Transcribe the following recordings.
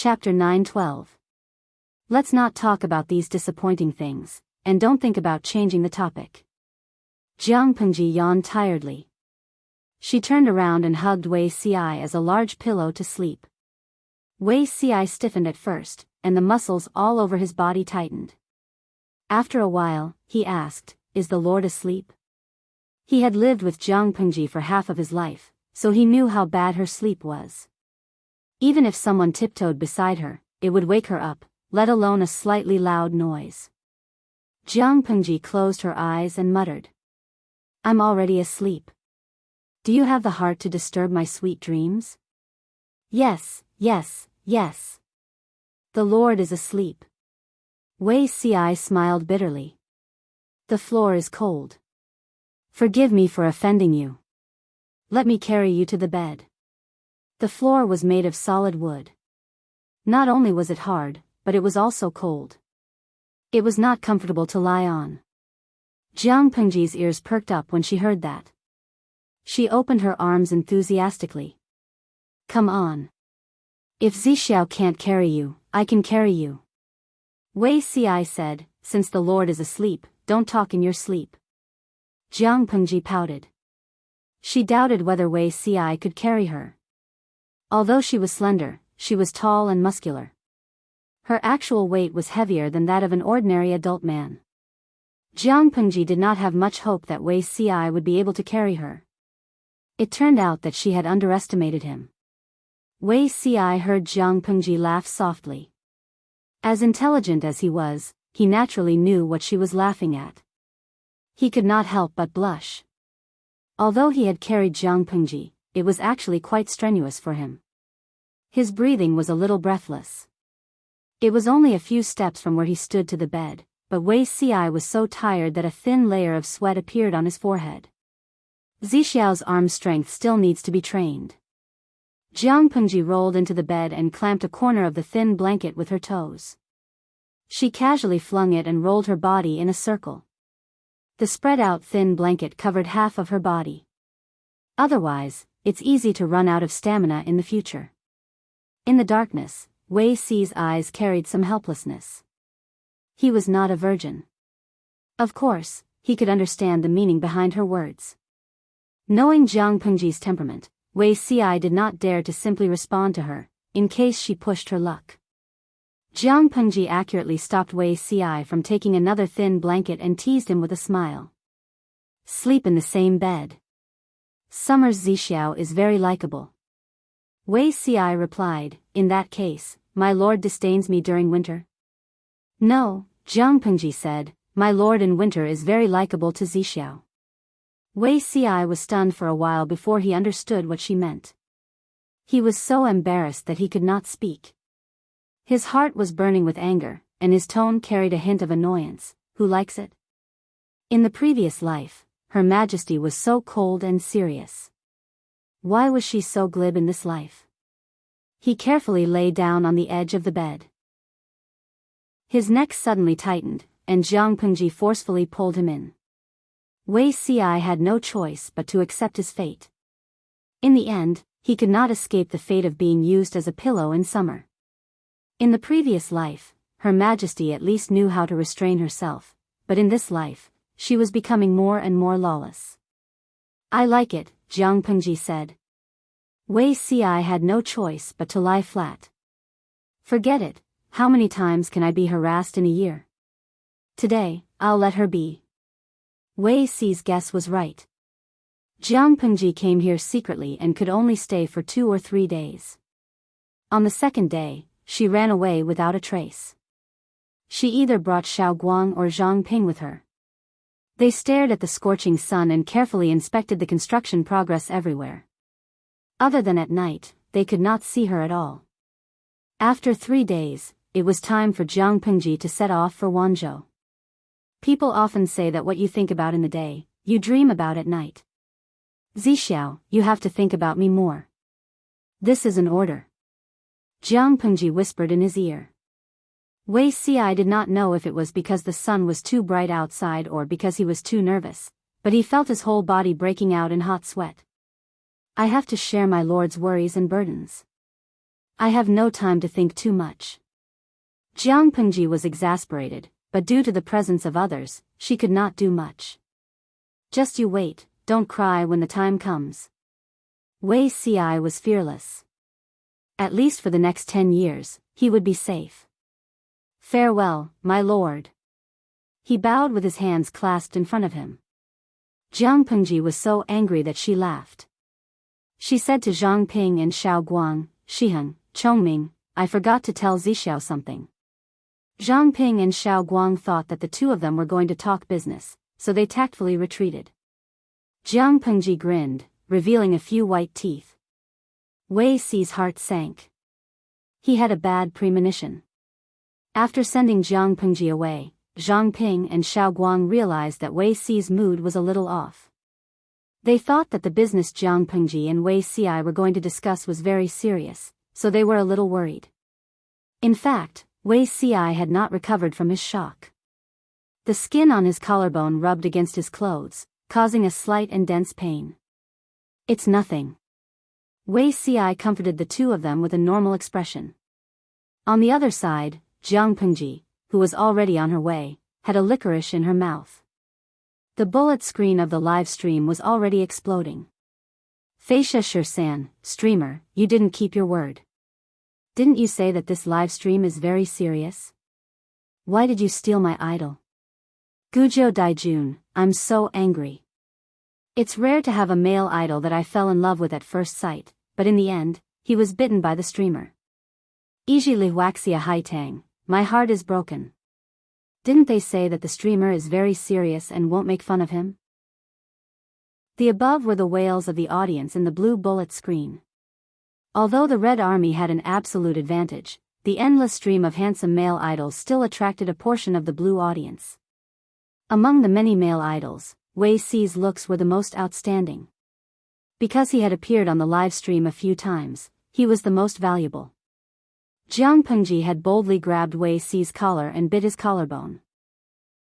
Chapter 9:12. Let's not talk about these disappointing things, and don't think about changing the topic. Jiang Pengji yawned tiredly. She turned around and hugged Wei Ci as a large pillow to sleep. Wei Ci stiffened at first, and the muscles all over his body tightened. After a while, he asked, "Is the Lord asleep?" He had lived with Jiang Pengji for half of his life, so he knew how bad her sleep was. Even if someone tiptoed beside her, it would wake her up, let alone a slightly loud noise. Jiang Pengji closed her eyes and muttered, "I'm already asleep. Do you have the heart to disturb my sweet dreams?" "Yes, yes, yes. The Lord is asleep." Wei Ci smiled bitterly. "The floor is cold. Forgive me for offending you. Let me carry you to the bed." The floor was made of solid wood. Not only was it hard, but it was also cold. It was not comfortable to lie on. Jiang Pengji's ears perked up when she heard that. She opened her arms enthusiastically. "Come on. If Zixiao can't carry you, I can carry you." Wei Ci said, "Since the Lord is asleep, don't talk in your sleep." Jiang Pengji pouted. She doubted whether Wei Ci could carry her. Although she was slender, she was tall and muscular. Her actual weight was heavier than that of an ordinary adult man. Jiang Pengji did not have much hope that Wei Ci would be able to carry her. It turned out that she had underestimated him. Wei Ci heard Jiang Pengji laugh softly. As intelligent as he was, he naturally knew what she was laughing at. He could not help but blush. Although he had carried Jiang Pengji, it was actually quite strenuous for him. His breathing was a little breathless. It was only a few steps from where he stood to the bed, but Wei Ci was so tired that a thin layer of sweat appeared on his forehead. Zixiao's arm strength still needs to be trained. Jiang Pengji rolled into the bed and clamped a corner of the thin blanket with her toes. She casually flung it and rolled her body in a circle. The spread-out thin blanket covered half of her body. Otherwise, it's easy to run out of stamina in the future. In the darkness, Wei Ci's eyes carried some helplessness. He was not a virgin. Of course, he could understand the meaning behind her words. Knowing Jiang Pengji's temperament, Wei Ci did not dare to simply respond to her, in case she pushed her luck. Jiang Pengji accurately stopped Wei Ci from taking another thin blanket and teased him with a smile. "Sleep in the same bed. Summer's Zixiao is very likable." Wei Ci replied, "In that case, my lord disdains me during winter?" "No," Jiang Pengji said, "my lord in winter is very likable to Zixiao." Wei Ci was stunned for a while before he understood what she meant. He was so embarrassed that he could not speak. His heart was burning with anger, and his tone carried a hint of annoyance. Who likes it? In the previous life, Her Majesty was so cold and serious. Why was she so glib in this life? He carefully lay down on the edge of the bed. His neck suddenly tightened, and Jiang Pengji forcefully pulled him in. Wei Ci had no choice but to accept his fate. In the end, he could not escape the fate of being used as a pillow in summer. In the previous life, Her Majesty at least knew how to restrain herself, but in this life, she was becoming more and more lawless. "I like it," Jiang Pengji said. Wei Ci had no choice but to lie flat. "Forget it, how many times can I be harassed in a year? Today, I'll let her be." Wei Ci's guess was right. Jiang Pengji came here secretly and could only stay for 2 or 3 days. On the second day, she ran away without a trace. She either brought Xiao Guang or Zhang Ping with her. They stared at the scorching sun and carefully inspected the construction progress everywhere. Other than at night, they could not see her at all. After 3 days, it was time for Jiang Pengji to set off for Wanzhou. People often say that what you think about in the day, you dream about at night. "Zixiao, you have to think about me more. This is an order." Jiang Pengji whispered in his ear. Wei Ci did not know if it was because the sun was too bright outside or because he was too nervous, but he felt his whole body breaking out in hot sweat. "I have to share my lord's worries and burdens. I have no time to think too much. Jiang Pengji was exasperated, but due to the presence of others, she could not do much. Just you wait, don't cry when the time comes. Wei Ci was fearless. At least for the next 10 years, he would be safe. Farewell, my lord. He bowed with his hands clasped in front of him. Jiang Pengji was so angry that she laughed. She said to Zhang Ping and Xiao Guang, Shiheng, Chongming, I forgot to tell Zixiao something. Zhang Ping and Xiao Guang thought that the two of them were going to talk business, so they tactfully retreated. Jiang Pengji grinned, revealing a few white teeth. Wei Ci's heart sank. He had a bad premonition. After sending Jiang Pengji away, Zhang Ping and Xiao Guang realized that Wei Ci's mood was a little off. They thought that the business Jiang Pengji and Wei Ci were going to discuss was very serious, so they were a little worried. In fact, Wei Ci had not recovered from his shock. The skin on his collarbone rubbed against his clothes, causing a slight and dense pain. It's nothing. Wei Ci comforted the two of them with a normal expression. On the other side, Jiang Pengji, who was already on her way, had a licorice in her mouth. The bullet screen of the live stream was already exploding. Feisha Shirsan, streamer, you didn't keep your word. Didn't you say that this live stream is very serious? Why did you steal my idol? Gujo Daijun, I'm so angry. It's rare to have a male idol that I fell in love with at first sight, but in the end, he was bitten by the streamer. Iji Li Wuxia Haitang, my heart is broken. Didn't they say that the streamer is very serious and won't make fun of him? The above were the wails of the audience in the blue bullet screen. Although the Red Army had an absolute advantage, the endless stream of handsome male idols still attracted a portion of the blue audience. Among the many male idols, Wei Ci's looks were the most outstanding. Because he had appeared on the live stream a few times, he was the most valuable. Jiang Pengji had boldly grabbed Wei Ci's collar and bit his collarbone.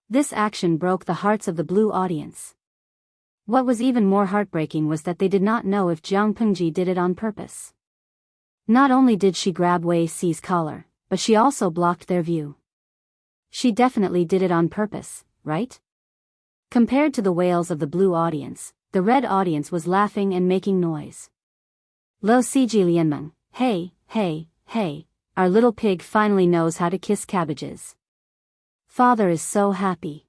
This action broke the hearts of the blue audience. What was even more heartbreaking was that they did not know if Jiang Pengji did it on purpose. Not only did she grab Wei Ci's collar, but she also blocked their view. She definitely did it on purpose, right? Compared to the wails of the blue audience, the red audience was laughing and making noise. Lo Siji Lianmeng, hey, hey, hey, our little pig finally knows how to kiss cabbages. Father is so happy.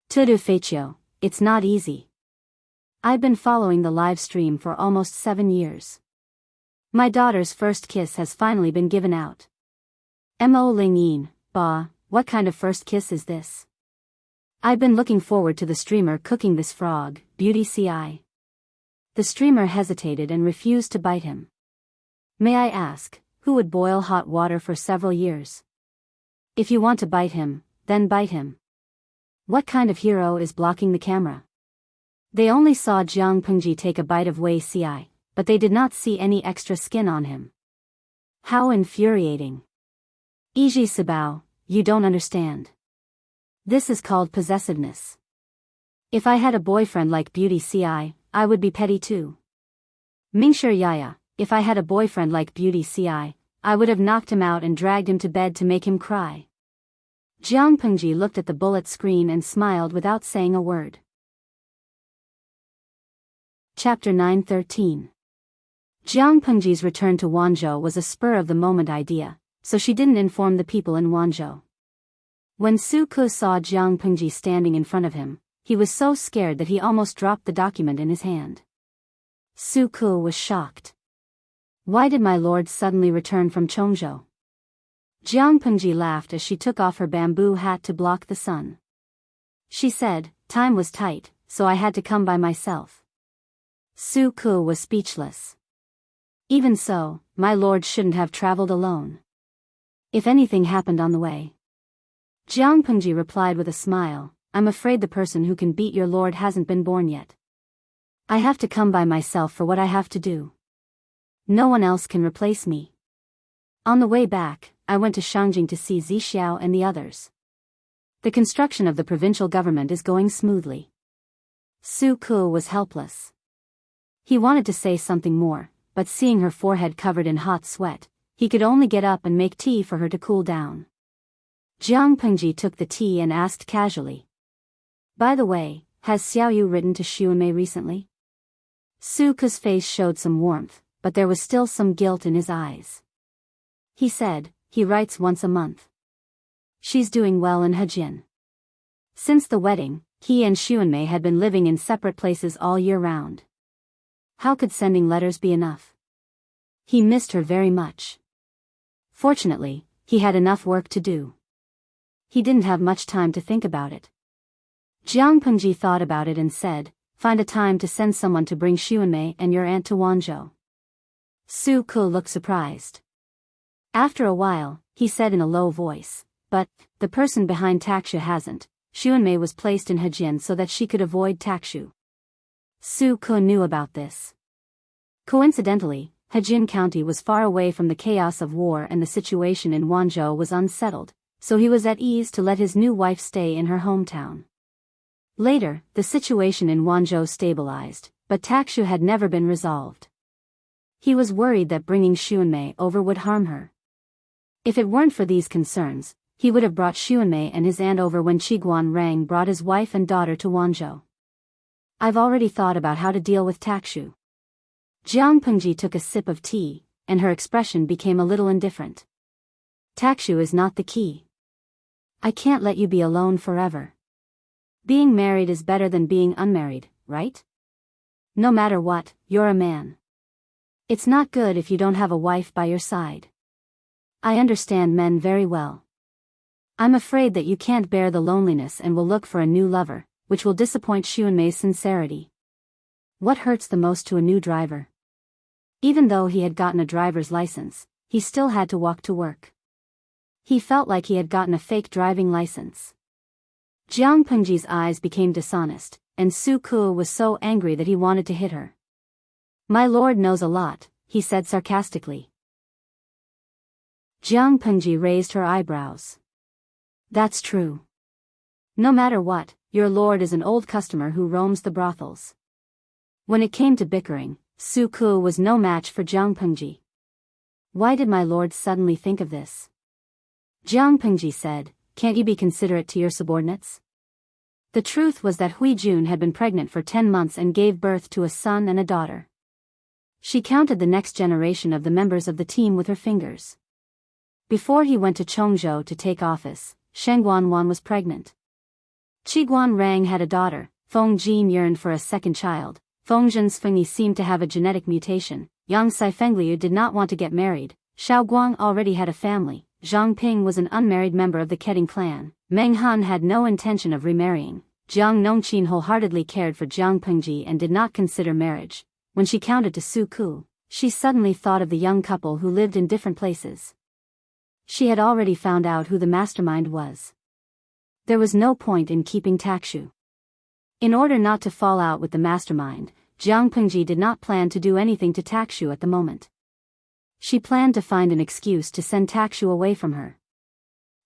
Tudu Feichio, it's not easy. I've been following the live stream for almost 7 years. My daughter's first kiss has finally been given out. Mo Ling Yin, bah, what kind of first kiss is this? I've been looking forward to the streamer cooking this frog, Beauty Ci. The streamer hesitated and refused to bite him. May I ask, who would boil hot water for several years? If you want to bite him, then bite him. What kind of hero is blocking the camera? They only saw Jiang Pengji take a bite of Wei Ci, but they did not see any extra skin on him. How infuriating. Iji Sabao, you don't understand. This is called possessiveness. If I had a boyfriend like Beauty Ci, I would be petty too. Mingshir Yaya, if I had a boyfriend like Beauty Ci, I would have knocked him out and dragged him to bed to make him cry. Jiang Pengji looked at the bullet screen and smiled without saying a word. Chapter 9:13. Jiang Pengji's return to Wanzhou was a spur-of-the-moment idea, so she didn't inform the people in Wanzhou. When Su Ke saw Jiang Pengji standing in front of him, he was so scared that he almost dropped the document in his hand. Su Ke was shocked. Why did my lord suddenly return from Chongzhou? Jiang Pengji laughed as she took off her bamboo hat to block the sun. She said, time was tight, so I had to come by myself. Su Ke was speechless. Even so, my lord shouldn't have traveled alone. If anything happened on the way. Jiang Pengji replied with a smile, I'm afraid the person who can beat your lord hasn't been born yet. I have to come by myself for what I have to do. No one else can replace me. On the way back, I went to Shangjing to see Zixiao and the others. The construction of the provincial government is going smoothly. Su Ke was helpless. He wanted to say something more, but seeing her forehead covered in hot sweat, he could only get up and make tea for her to cool down. Jiang Pengji took the tea and asked casually. By the way, has Xiaoyu written to Xuanmei recently? Su Ke's face showed some warmth, but there was still some guilt in his eyes. He said, he writes once a month. She's doing well in Hejin. Since the wedding, he and Xuanmei had been living in separate places all year round. How could sending letters be enough? He missed her very much. Fortunately, he had enough work to do. He didn't have much time to think about it. Jiang Pengji thought about it and said, find a time to send someone to bring Xuanmei and your aunt to Wanzhou. Su Ke looked surprised. After a while, he said in a low voice, but, the person behind Takshu hasn't. Xuanmei was placed in Hejin so that she could avoid Takshu. Su Ke knew about this. Coincidentally, Hejin County was far away from the chaos of war and the situation in Wanzhou was unsettled, so he was at ease to let his new wife stay in her hometown. Later, the situation in Wanzhou stabilized, but Takshu had never been resolved. He was worried that bringing Xuanmei over would harm her. If it weren't for these concerns, he would have brought Xuanmei and his aunt over when Qiguan Rang brought his wife and daughter to Wanzhou. I've already thought about how to deal with Takshu. Jiang Pengji took a sip of tea, and her expression became a little indifferent. Takshu is not the key. I can't let you be alone forever. Being married is better than being unmarried, right? No matter what, you're a man. It's not good if you don't have a wife by your side. I understand men very well. I'm afraid that you can't bear the loneliness and will look for a new lover, which will disappoint Xuanmei's sincerity. What hurts the most to a new driver? Even though he had gotten a driver's license, he still had to walk to work. He felt like he had gotten a fake driving license. Jiang Pengji's eyes became dishonest, and Su Ke was so angry that he wanted to hit her. My lord knows a lot, he said sarcastically. Jiang Pengji raised her eyebrows. That's true. No matter what, your lord is an old customer who roams the brothels. When it came to bickering, Su Ke was no match for Jiang Pengji. Why did my lord suddenly think of this? Jiang Pengji said, can't you be considerate to your subordinates? The truth was that Hui Jun had been pregnant for 10 months and gave birth to a son and a daughter. She counted the next generation of the members of the team with her fingers. Before he went to Chongzhou to take office, Sheng Guanwan was pregnant. Qiguan Rang had a daughter. Feng Jin yearned for a second child. Feng Zhen's Fengyi seemed to have a genetic mutation. Yang Saifengliu did not want to get married. Xiao Guang already had a family. Zhang Ping was an unmarried member of the Keding clan. Meng Han had no intention of remarrying. Jiang Nongqin wholeheartedly cared for Jiang Pengji and did not consider marriage. When she counted to Su Ke, she suddenly thought of the young couple who lived in different places. She had already found out who the mastermind was. There was no point in keeping Takshu. In order not to fall out with the mastermind, Jiang Pengji did not plan to do anything to Takshu at the moment. She planned to find an excuse to send Takshu away from her.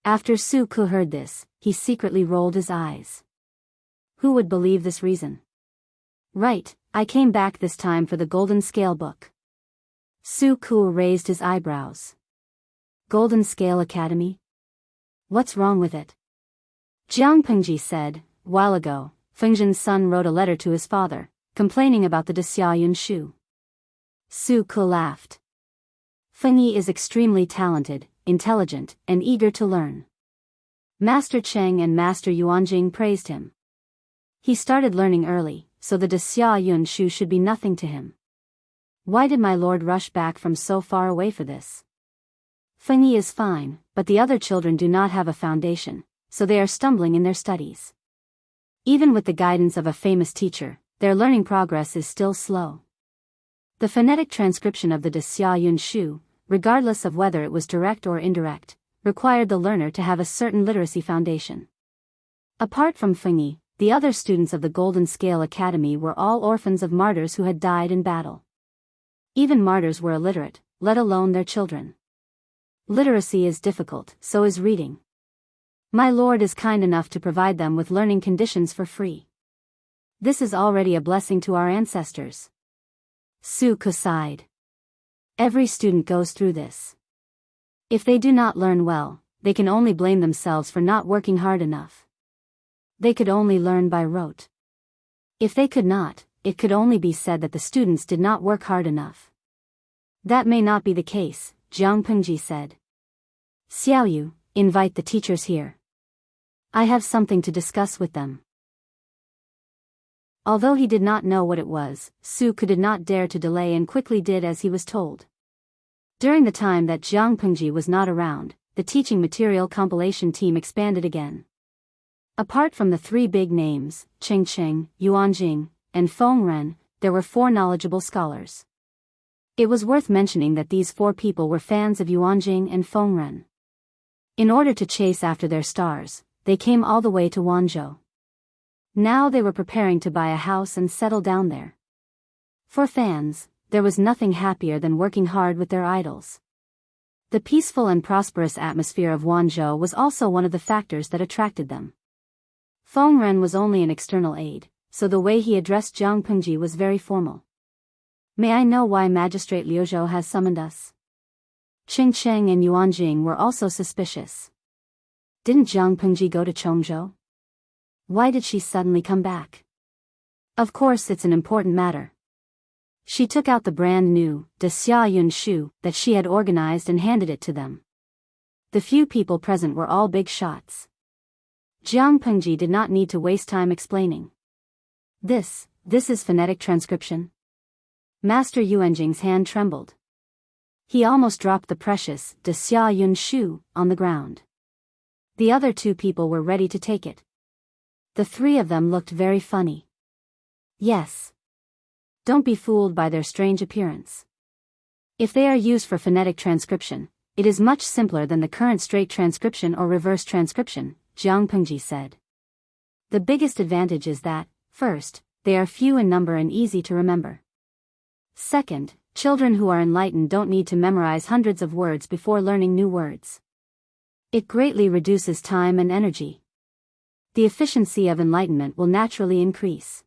After Su Ke heard this, he secretly rolled his eyes. Who would believe this reason? Right, I came back this time for the Golden Scale book. Su Ke raised his eyebrows. Golden Scale Academy? What's wrong with it? Jiang Pengji said, while ago, Fengzhen's son wrote a letter to his father, complaining about the Xia Shu. Su Ke laughed. Fengyi is extremely talented, intelligent, and eager to learn. Master Cheng and Master Yuanjing praised him. He started learning early, so the Xia Shu should be nothing to him. Why did my lord rush back from so far away for this? Fengyi is fine, but the other children do not have a foundation, so they are stumbling in their studies. Even with the guidance of a famous teacher, their learning progress is still slow. The phonetic transcription of the Xia Shu, regardless of whether it was direct or indirect, required the learner to have a certain literacy foundation. Apart from Fengyi, the other students of the Golden Scale Academy were all orphans of martyrs who had died in battle. Even martyrs were illiterate, let alone their children. Literacy is difficult, so is reading. My lord is kind enough to provide them with learning conditions for free. This is already a blessing to our ancestors. Su Ke sighed. Every student goes through this. If they do not learn well, they can only blame themselves for not working hard enough. They could only learn by rote. If they could not, it could only be said that the students did not work hard enough. That may not be the case, Jiang Pengji said. Xiaoyu, invite the teachers here. I have something to discuss with them. Although he did not know what it was, Su Ke did not dare to delay and quickly did as he was told. During the time that Jiang Pengji was not around, the teaching material compilation team expanded again. Apart from the three big names, Cheng Cheng, Yuanjing, and Feng Ren, there were 4 knowledgeable scholars. It was worth mentioning that these 4 people were fans of Yuanjing and Feng Ren. In order to chase after their stars, they came all the way to Wanzhou. Now they were preparing to buy a house and settle down there. For fans, there was nothing happier than working hard with their idols. The peaceful and prosperous atmosphere of Wanzhou was also one of the factors that attracted them. Feng Ren was only an external aide, so the way he addressed Jiang Pengji was very formal. May I know why Magistrate Liuzhou has summoned us? Cheng Cheng and Yuanjing were also suspicious. Didn't Jiang Pengji go to Chongzhou? Why did she suddenly come back? Of course it's an important matter. She took out the brand new De Xia Yun Shu that she had organized and handed it to them. The few people present were all big shots. Jiang Pengji did not need to waste time explaining. This is phonetic transcription. Master Yuanjing's hand trembled. He almost dropped the precious De Xia Yun Shu on the ground. The other 2 people were ready to take it. The 3 of them looked very funny. Yes. Don't be fooled by their strange appearance. If they are used for phonetic transcription, it is much simpler than the current straight transcription or reverse transcription, Jiang Pengji said. The biggest advantage is that, first, they are few in number and easy to remember. Second, children who are enlightened don't need to memorize hundreds of words before learning new words. It greatly reduces time and energy. The efficiency of enlightenment will naturally increase.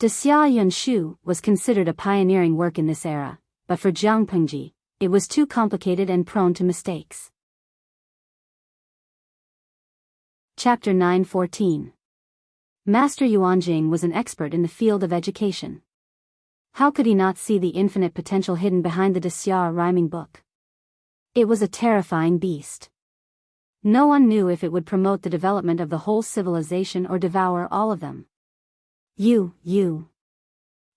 De Xia Yun Shu was considered a pioneering work in this era, but for Jiang Pengji, it was too complicated and prone to mistakes. Chapter 9:14. Master Yuanjing was an expert in the field of education. How could he not see the infinite potential hidden behind the De Xia rhyming book? It was a terrifying beast. No one knew if it would promote the development of the whole civilization or devour all of them. You.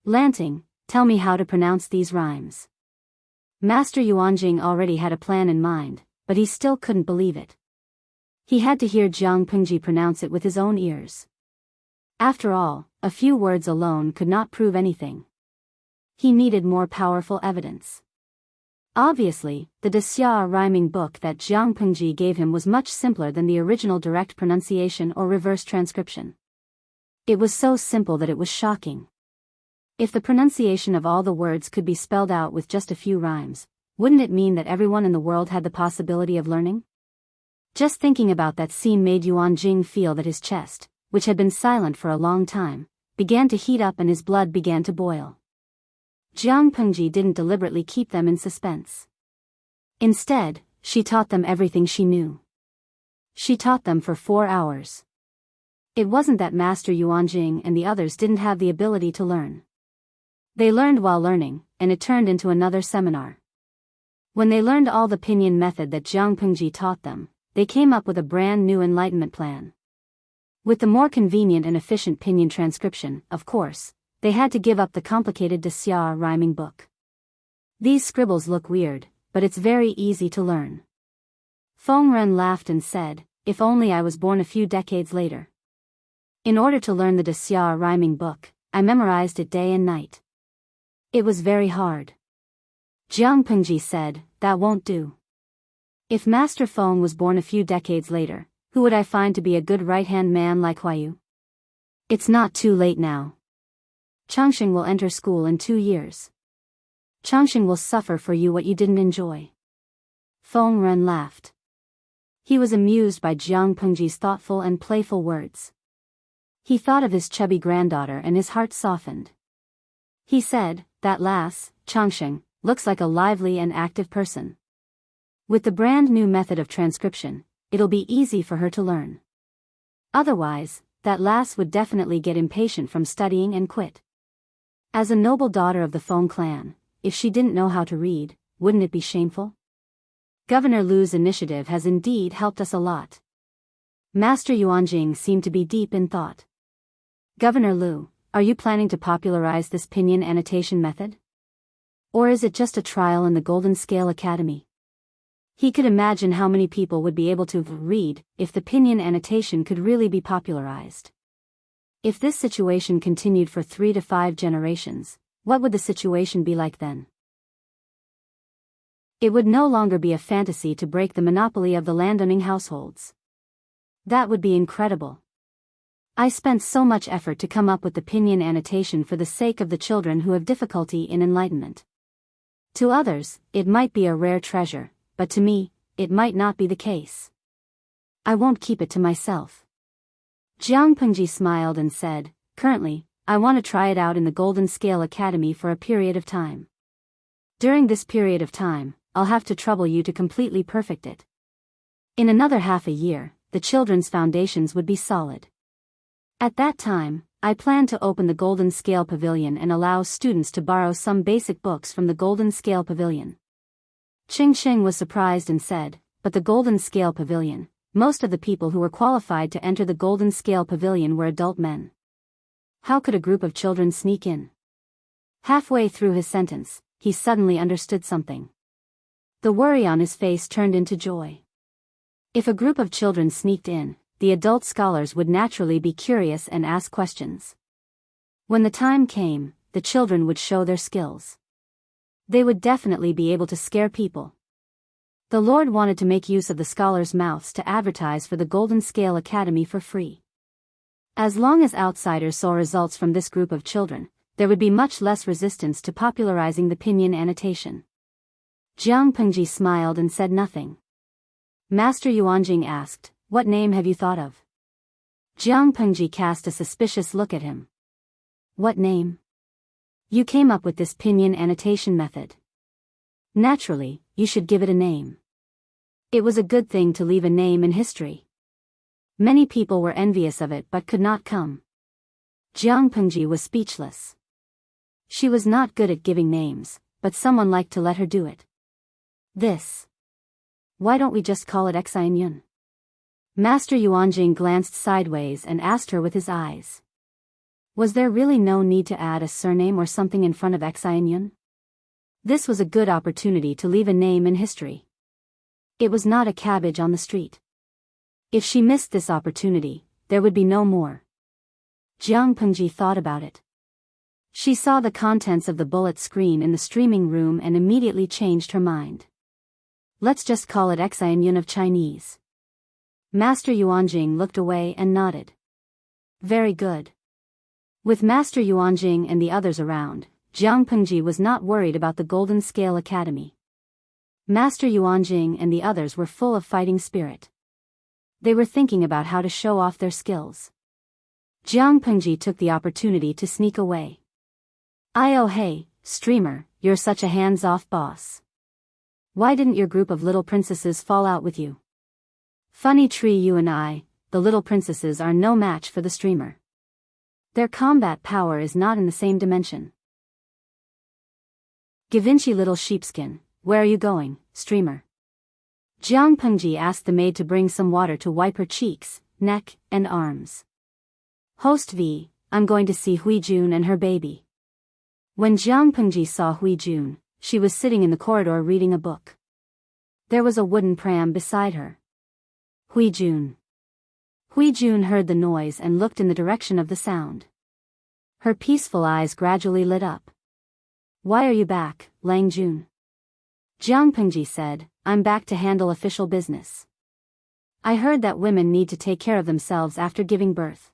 Lanting, tell me how to pronounce these rhymes. Master Yuanjing already had a plan in mind, but he still couldn't believe it. He had to hear Jiang Pengji pronounce it with his own ears. After all, a few words alone could not prove anything. He needed more powerful evidence. Obviously, the De Xia rhyming book that Jiang Pengji gave him was much simpler than the original direct pronunciation or reverse transcription. It was so simple that it was shocking. If the pronunciation of all the words could be spelled out with just a few rhymes, wouldn't it mean that everyone in the world had the possibility of learning? Just thinking about that scene made Yuanjing feel that his chest, which had been silent for a long time, began to heat up and his blood began to boil. Jiang Pengji didn't deliberately keep them in suspense. Instead, she taught them everything she knew. She taught them for 4 hours. It wasn't that Master Yuanjing and the others didn't have the ability to learn. They learned while learning, and it turned into another seminar. When they learned all the pinyin method that Jiang Pengji taught them, they came up with a brand new enlightenment plan. With the more convenient and efficient pinyin transcription, of course, they had to give up the complicated De Xia rhyming book. These scribbles look weird, but it's very easy to learn. Feng Ren laughed and said, if only I was born a few decades later. In order to learn the De Xia rhyming book, I memorized it day and night. It was very hard. Jiang Pengji said, that won't do. If Master Feng was born a few decades later, who would I find to be a good right-hand man like Huayu? It's not too late now. Changxing will enter school in 2 years. Changxing will suffer for you what you didn't enjoy. Feng Ren laughed. He was amused by Jiang Pengji's thoughtful and playful words. He thought of his chubby granddaughter and his heart softened. He said, that lass, Changxing, looks like a lively and active person. With the brand new method of transcription, it'll be easy for her to learn. Otherwise, that lass would definitely get impatient from studying and quit. As a noble daughter of the Feng clan, if she didn't know how to read, wouldn't it be shameful? Governor Lu's initiative has indeed helped us a lot. Master Yuanjing seemed to be deep in thought. Governor Lu, are you planning to popularize this pinyin annotation method? Or is it just a trial in the Golden Scale Academy? He could imagine how many people would be able to read if the pinyin annotation could really be popularized. If this situation continued for 3 to 5 generations, what would the situation be like then? It would no longer be a fantasy to break the monopoly of the landowning households. That would be incredible. I spent so much effort to come up with the pinyin annotation for the sake of the children who have difficulty in enlightenment. To others, it might be a rare treasure, but to me, it might not be the case. I won't keep it to myself. Jiang Pengji smiled and said, currently, I want to try it out in the Golden Scale Academy for a period of time. During this period of time, I'll have to trouble you to completely perfect it. In another half a year, the children's foundations would be solid. At that time, I plan to open the Golden Scale Pavilion and allow students to borrow some basic books from the Golden Scale Pavilion. Qing Qing was surprised and said, but the Golden Scale Pavilion, most of the people who were qualified to enter the Golden Scale Pavilion were adult men. How could a group of children sneak in? Halfway through his sentence, he suddenly understood something. The worry on his face turned into joy. If a group of children sneaked in, the adult scholars would naturally be curious and ask questions. When the time came, the children would show their skills. They would definitely be able to scare people. The Lord wanted to make use of the scholars' mouths to advertise for the Golden Scale Academy for free. As long as outsiders saw results from this group of children, there would be much less resistance to popularizing the pinyin annotation. Jiang Pengji smiled and said nothing. Master Yuanjing asked, what name have you thought of? Jiang Pengji cast a suspicious look at him. What name? You came up with this pinyin annotation method. Naturally, you should give it a name. It was a good thing to leave a name in history. Many people were envious of it but could not come. Jiang Pengji was speechless. She was not good at giving names, but someone liked to let her do it. This. Why don't we just call it Xian Yun? Master Yuanjing glanced sideways and asked her with his eyes. Was there really no need to add a surname or something in front of Xian Yun? This was a good opportunity to leave a name in history. It was not a cabbage on the street. If she missed this opportunity, there would be no more. Jiang Pengji thought about it. She saw the contents of the bullet screen in the streaming room and immediately changed her mind. Let's just call it Xian Yun of Chinese. Master Yuanjing looked away and nodded. Very good. With Master Yuanjing and the others around, Jiang Pengji was not worried about the Golden Scale Academy. Master Yuanjing and the others were full of fighting spirit. They were thinking about how to show off their skills. Jiang Pengji took the opportunity to sneak away. Oh hey, streamer, you're such a hands-off boss. Why didn't your group of little princesses fall out with you? Funny tree, you and I, the little princesses are no match for the streamer. Their combat power is not in the same dimension. Givenchy little sheepskin, where are you going, streamer? Jiang Pengji asked the maid to bring some water to wipe her cheeks, neck, and arms. Host V, I'm going to see Hui Jun and her baby. When Jiang Pengji saw Hui Jun, she was sitting in the corridor reading a book. There was a wooden pram beside her. Hui Jun. Hui Jun heard the noise and looked in the direction of the sound. Her peaceful eyes gradually lit up. Why are you back, Lang Jun? Jiang Pengji said, I'm back to handle official business. I heard that women need to take care of themselves after giving birth.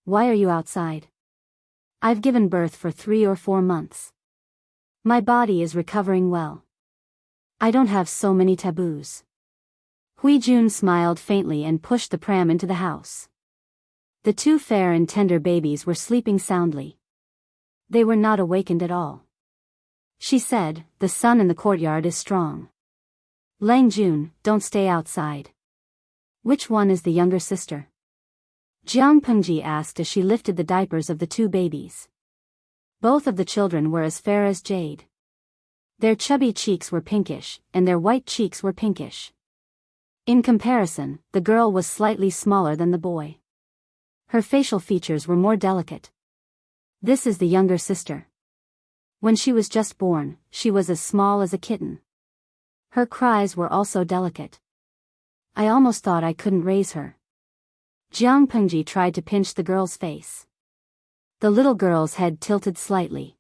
Why are you outside? I've given birth for 3 or 4 months. My body is recovering well. I don't have so many taboos. Hui Jun smiled faintly and pushed the pram into the house. The 2 fair and tender babies were sleeping soundly. They were not awakened at all. She said, the sun in the courtyard is strong. Lang Jun, don't stay outside. Which one is the younger sister? Jiang Pengji asked as she lifted the diapers of the two babies. Both of the children were as fair as jade. Their chubby cheeks were pinkish, and their white cheeks were pinkish. In comparison, the girl was slightly smaller than the boy. Her facial features were more delicate. This is the younger sister. When she was just born, she was as small as a kitten. Her cries were also delicate. I almost thought I couldn't raise her. Jiang Pengji tried to pinch the girl's face. The little girl's head tilted slightly.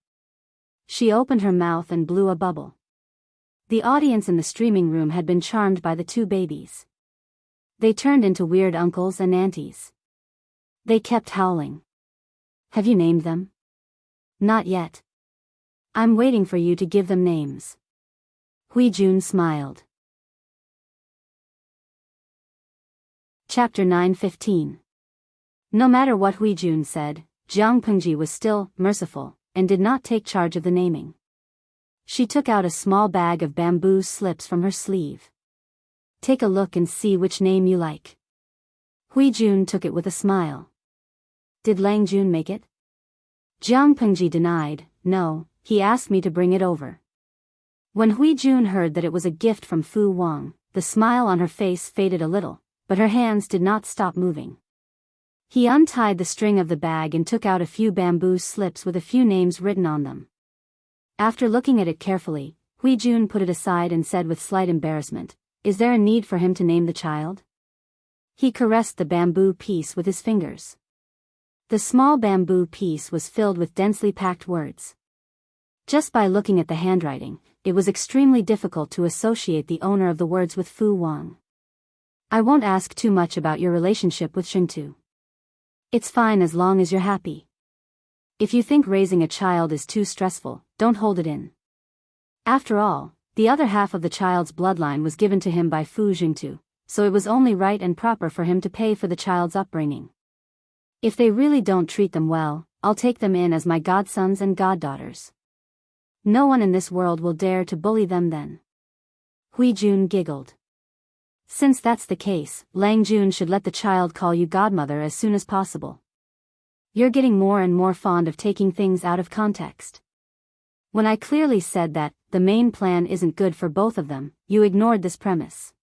She opened her mouth and blew a bubble. The audience in the streaming room had been charmed by the two babies. They turned into weird uncles and aunties. They kept howling. Have you named them? Not yet. I'm waiting for you to give them names. Hui Jun smiled. Chapter 9:15. No matter what Hui Jun said, Jiang Pengji was still merciful and did not take charge of the naming. She took out a small bag of bamboo slips from her sleeve. Take a look and see which name you like. Hui Jun took it with a smile. Did Lang Jun make it? Jiang Pengji denied. No, he asked me to bring it over. When Hui Jun heard that it was a gift from Fu Wang, the smile on her face faded a little, but her hands did not stop moving. He untied the string of the bag and took out a few bamboo slips with a few names written on them. After looking at it carefully, Hui Jun put it aside and said with slight embarrassment, "Is there a need for him to name the child?" He caressed the bamboo piece with his fingers. The small bamboo piece was filled with densely packed words. Just by looking at the handwriting, it was extremely difficult to associate the owner of the words with Fu Wang. I won't ask too much about your relationship with Shengtu. It's fine as long as you're happy. If you think raising a child is too stressful, don't hold it in. After all, the other half of the child's bloodline was given to him by Fu Jingtu, so it was only right and proper for him to pay for the child's upbringing. If they really don't treat them well, I'll take them in as my godsons and goddaughters. No one in this world will dare to bully them then. Hui Jun giggled. Since that's the case, Lang Jun should let the child call you godmother as soon as possible. You're getting more and more fond of taking things out of context. When I clearly said that the main plan isn't good for both of them, you ignored this premise.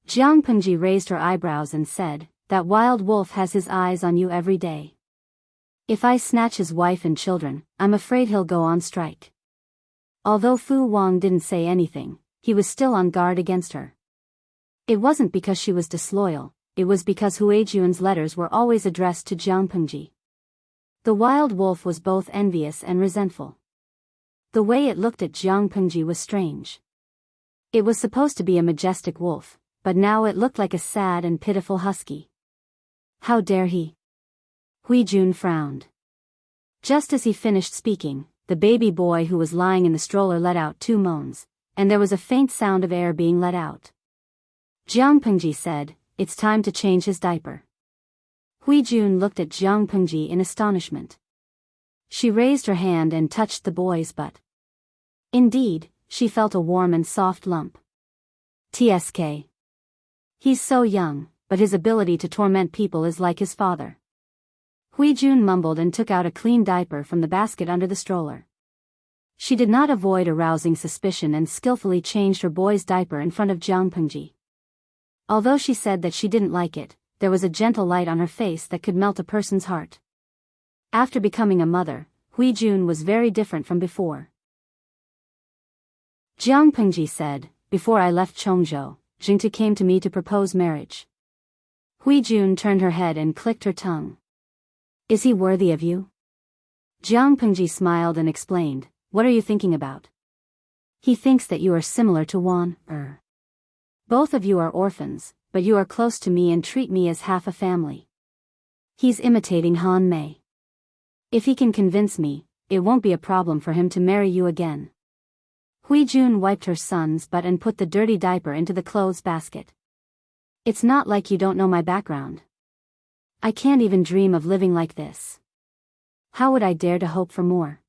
Jiang Pengji raised her eyebrows and said, that wild wolf has his eyes on you every day. If I snatch his wife and children, I'm afraid he'll go on strike. Although Fu Wang didn't say anything, he was still on guard against her. It wasn't because she was disloyal, it was because Hui Jun's letters were always addressed to Jiang Pengji. The wild wolf was both envious and resentful. The way it looked at Jiang Pengji was strange. It was supposed to be a majestic wolf, but now it looked like a sad and pitiful husky. How dare he? Hui Jun frowned. Just as he finished speaking, the baby boy who was lying in the stroller let out 2 moans, and there was a faint sound of air being let out. Jiang Pengji said, "It's time to change his diaper." Hui Jun looked at Jiang Pengji in astonishment. She raised her hand and touched the boy's butt. Indeed, she felt a warm and soft lump. TSK. He's so young, but his ability to torment people is like his father. Hui Jun mumbled and took out a clean diaper from the basket under the stroller. She did not avoid arousing suspicion and skillfully changed her boy's diaper in front of Jiang Pengji. Although she said that she didn't like it, there was a gentle light on her face that could melt a person's heart. After becoming a mother, Hui Jun was very different from before. Jiang Pengji said, "Before I left Chongzhou, Jingtu came to me to propose marriage." Hui Jun turned her head and clicked her tongue. "Is he worthy of you?" Jiang Pengji smiled and explained, "What are you thinking about?" "He thinks that you are similar to Wan, Both of you are orphans, but you are close to me and treat me as half a family. He's imitating Han Mei. If he can convince me, it won't be a problem for him to marry you again." Hui Jun wiped her son's butt and put the dirty diaper into the clothes basket. "It's not like you don't know my background. I can't even dream of living like this. How would I dare to hope for more?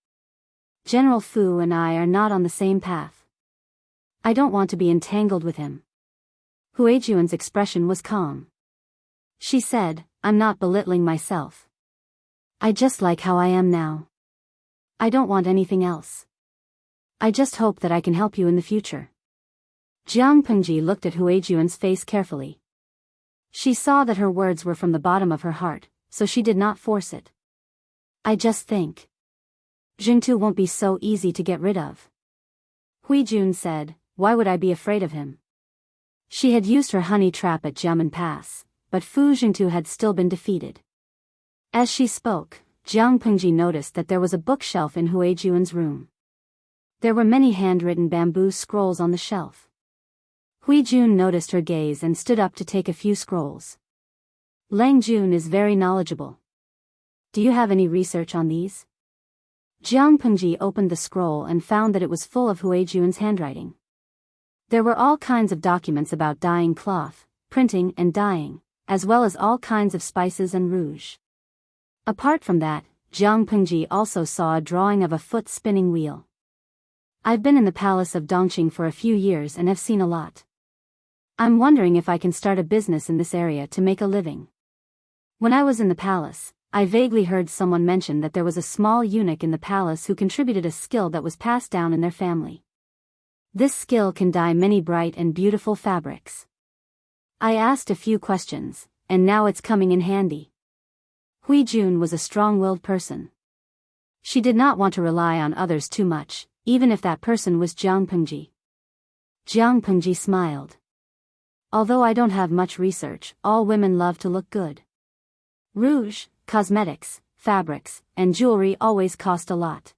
General Fu and I are not on the same path. I don't want to be entangled with him. Huijuan's expression was calm. She said, I'm not belittling myself. I just like how I am now. I don't want anything else. I just hope that I can help you in the future. Jiang Pengji looked at Huijuan's face carefully. She saw that her words were from the bottom of her heart, so she did not force it. I just think Jianghu won't be so easy to get rid of. Huijun said, why would I be afraid of him? She had used her honey trap at Jiamen Pass, but Fu Jianghu had still been defeated. As she spoke, Jiang Pengji noticed that there was a bookshelf in Huijuan's room. There were many handwritten bamboo scrolls on the shelf. Huijun noticed her gaze and stood up to take a few scrolls. Lang Jun is very knowledgeable. Do you have any research on these? Jiang Pengji opened the scroll and found that it was full of Huijuan's handwriting. There were all kinds of documents about dyeing cloth, printing and dyeing, as well as all kinds of spices and rouge. Apart from that, Jiang Pengji also saw a drawing of a foot spinning wheel. I've been in the palace of Dongqing for a few years and have seen a lot. I'm wondering if I can start a business in this area to make a living. When I was in the palace, I vaguely heard someone mention that there was a small eunuch in the palace who contributed a skill that was passed down in their family. This skill can dye many bright and beautiful fabrics. I asked a few questions, and now it's coming in handy. Huijun was a strong-willed person. She did not want to rely on others too much, even if that person was Jiang Pengji. Jiang Pengji smiled. Although I don't have much research, all women love to look good. Rouge, cosmetics, fabrics, and jewelry always cost a lot.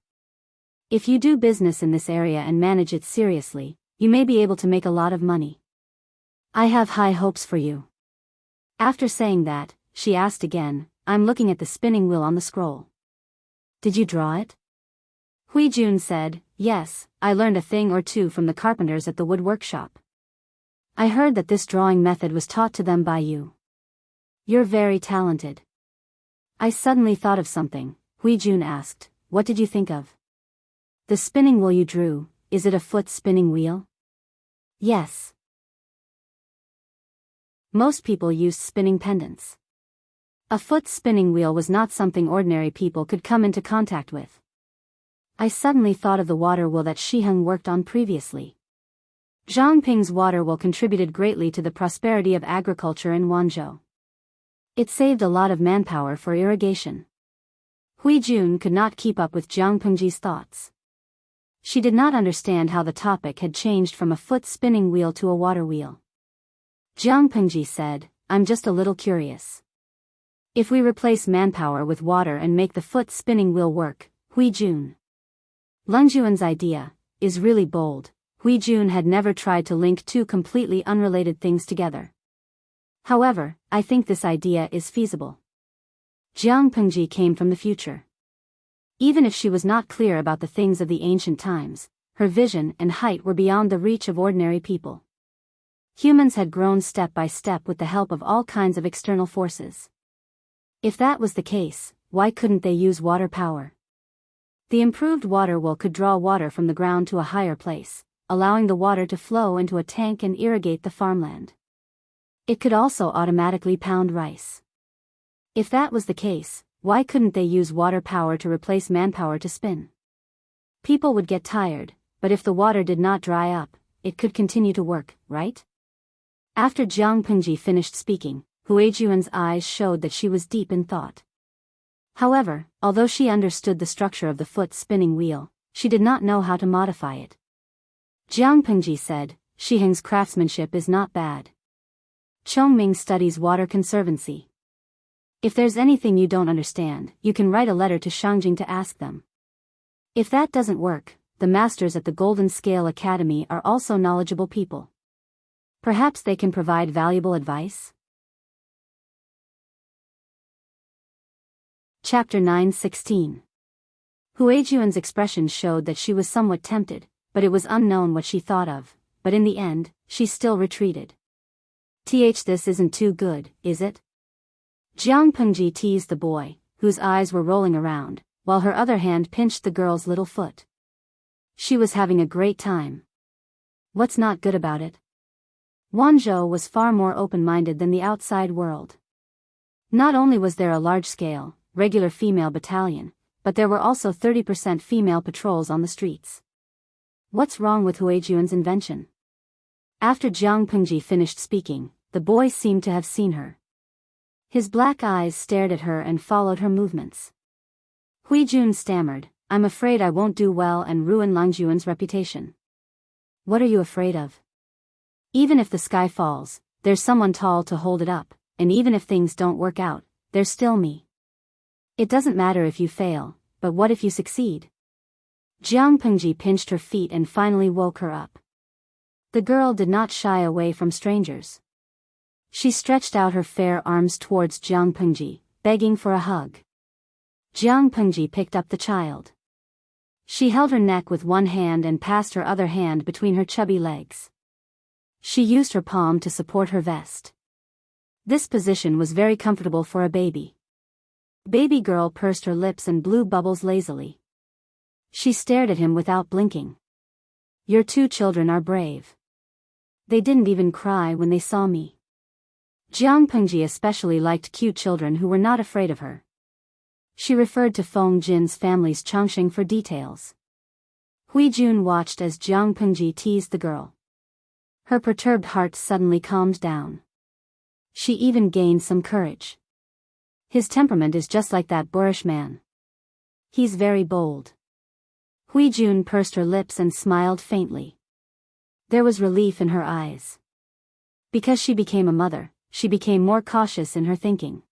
If you do business in this area and manage it seriously, you may be able to make a lot of money. I have high hopes for you. After saying that, she asked again, I'm looking at the spinning wheel on the scroll. Did you draw it? Huijun said, yes, I learned a thing or two from the carpenters at the wood workshop. I heard that this drawing method was taught to them by you. You're very talented. I suddenly thought of something. Huijun asked, what did you think of? The spinning wheel you drew, is it a foot spinning wheel? Yes. Most people used spinning pendants. A foot spinning wheel was not something ordinary people could come into contact with. I suddenly thought of the water wheel that Shiheng worked on previously. Zhangping's water wheel contributed greatly to the prosperity of agriculture in Wanzhou. It saved a lot of manpower for irrigation. Huijun could not keep up with Jiang Pengji's thoughts. She did not understand how the topic had changed from a foot spinning wheel to a water wheel. Jiang Pengji said, I'm just a little curious. If we replace manpower with water and make the foot spinning wheel work, Huijun. Lungjuan's idea is really bold. Huijun had never tried to link two completely unrelated things together. However, I think this idea is feasible. Jiang Pengji came from the future. Even if she was not clear about the things of the ancient times, her vision and height were beyond the reach of ordinary people. Humans had grown step by step with the help of all kinds of external forces. If that was the case, why couldn't they use water power? The improved water wheel could draw water from the ground to a higher place, allowing the water to flow into a tank and irrigate the farmland. It could also automatically pound rice. If that was the case, why couldn't they use water power to replace manpower to spin? People would get tired, but if the water did not dry up, it could continue to work, right? After Jiang Pengji finished speaking, Huijuan's eyes showed that she was deep in thought. However, although she understood the structure of the foot spinning wheel, she did not know how to modify it. Jiang Pengji said, Shiheng's craftsmanship is not bad. Chongming studies water conservancy. If there's anything you don't understand, you can write a letter to Shangjing to ask them. If that doesn't work, the masters at the Golden Scale Academy are also knowledgeable people. Perhaps they can provide valuable advice? Chapter 9:16. Huijuan's expression showed that she was somewhat tempted, but it was unknown what she thought of, but in the end, she still retreated. This isn't too good, is it? Jiang Pengji teased the boy, whose eyes were rolling around, while her other hand pinched the girl's little foot. She was having a great time. What's not good about it? Wanzhou was far more open-minded than the outside world. Not only was there a large-scale, regular female battalion, but there were also 30% female patrols on the streets. What's wrong with Huijun's invention? After Jiang Pengji finished speaking, the boy seemed to have seen her. His black eyes stared at her and followed her movements. Huijun stammered, I'm afraid I won't do well and ruin Langjuan's reputation. What are you afraid of? Even if the sky falls, there's someone tall to hold it up, and even if things don't work out, there's still me. It doesn't matter if you fail, but what if you succeed? Jiang Pengji pinched her feet and finally woke her up. The girl did not shy away from strangers. She stretched out her fair arms towards Jiang Pengji, begging for a hug. Jiang Pengji picked up the child. She held her neck with one hand and passed her other hand between her chubby legs. She used her palm to support her vest. This position was very comfortable for a baby. Baby girl pursed her lips and blew bubbles lazily. She stared at him without blinking. Your two children are brave. They didn't even cry when they saw me. Jiang Pengji especially liked cute children who were not afraid of her. She referred to Feng Jin's family's Chongqing for details. Huijun watched as Jiang Pengji teased the girl. Her perturbed heart suddenly calmed down. She even gained some courage. His temperament is just like that boorish man. He's very bold. Huijun pursed her lips and smiled faintly. There was relief in her eyes. Because she became a mother, she became more cautious in her thinking.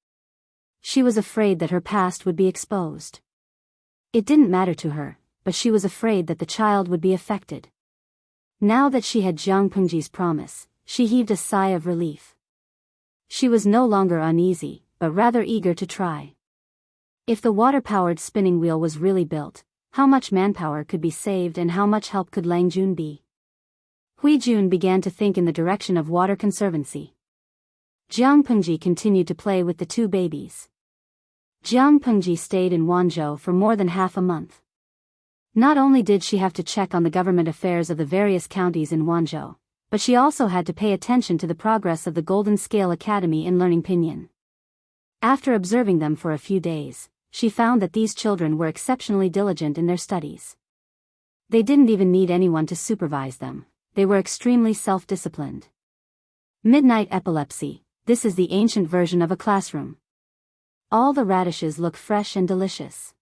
She was afraid that her past would be exposed. It didn't matter to her, but she was afraid that the child would be affected. Now that she had Jiang Pengji's promise, she heaved a sigh of relief. She was no longer uneasy, but rather eager to try. If the water-powered spinning wheel was really built, how much manpower could be saved and how much help could Langjun be? Huijun began to think in the direction of water conservancy. Jiang Pengji continued to play with the two babies. Jiang Pengji stayed in Wanzhou for more than half a month. Not only did she have to check on the government affairs of the various counties in Wanzhou, but she also had to pay attention to the progress of the Golden Scale Academy in learning Pinyin. After observing them for a few days, she found that these children were exceptionally diligent in their studies. They didn't even need anyone to supervise them. They were extremely self-disciplined. Midnight epilepsy, this is the ancient version of a classroom. All the radishes look fresh and delicious.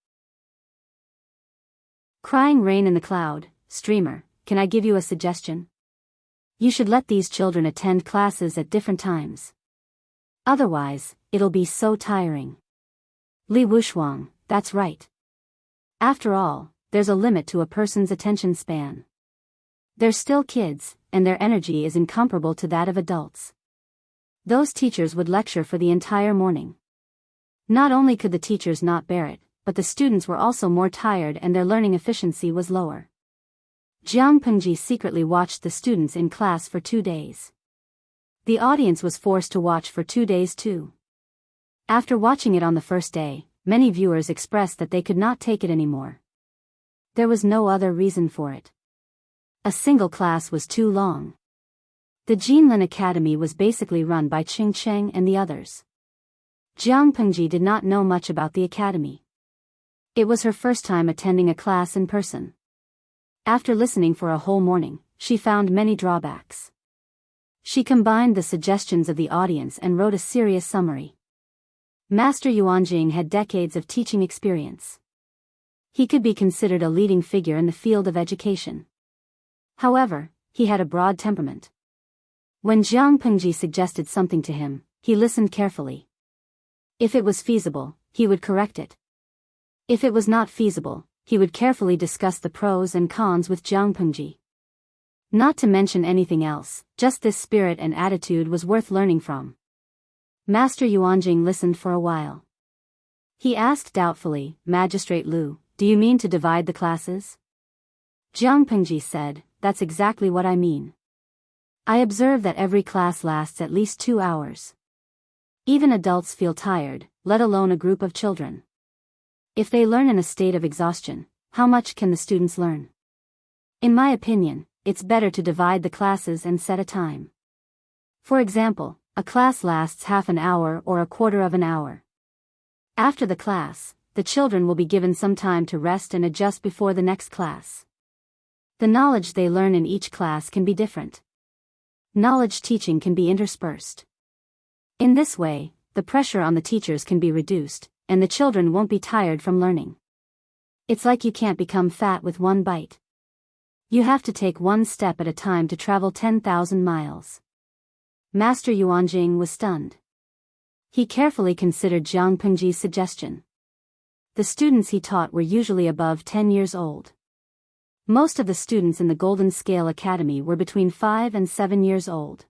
Crying rain in the cloud, streamer, can I give you a suggestion? You should let these children attend classes at different times. Otherwise, it'll be so tiring. Li Wushuang, that's right. After all, there's a limit to a person's attention span. They're still kids, and their energy is incomparable to that of adults. Those teachers would lecture for the entire morning. Not only could the teachers not bear it, but the students were also more tired and their learning efficiency was lower. Jiang Pengji secretly watched the students in class for 2 days. The audience was forced to watch for 2 days too. After watching it on the first day, many viewers expressed that they could not take it anymore. There was no other reason for it. A single class was too long. The Jinlin Academy was basically run by Qing Cheng and the others. Jiang Pengji did not know much about the academy. It was her first time attending a class in person. After listening for a whole morning, she found many drawbacks. She combined the suggestions of the audience and wrote a serious summary. Master Yuanjing had decades of teaching experience. He could be considered a leading figure in the field of education. However, he had a broad temperament. When Jiang Pengji suggested something to him, he listened carefully. If it was feasible, he would correct it. If it was not feasible, he would carefully discuss the pros and cons with Jiang Pengji. Not to mention anything else, just this spirit and attitude was worth learning from. Master Yuanjing listened for a while. He asked doubtfully, Magistrate Lu, do you mean to divide the classes? Jiang Pengji said, that's exactly what I mean. I observe that every class lasts at least 2 hours. Even adults feel tired, let alone a group of children. If they learn in a state of exhaustion, how much can the students learn? In my opinion, it's better to divide the classes and set a time. For example, a class lasts half an hour or a quarter of an hour. After the class, the children will be given some time to rest and adjust before the next class. The knowledge they learn in each class can be different. Knowledge teaching can be interspersed. In this way, the pressure on the teachers can be reduced, and the children won't be tired from learning. It's like you can't become fat with one bite. You have to take one step at a time to travel 10,000 miles. Master Yuanjing was stunned. He carefully considered Jiang Pengji's suggestion. The students he taught were usually above 10 years old. Most of the students in the Golden Scale Academy were between 5 and 7 years old.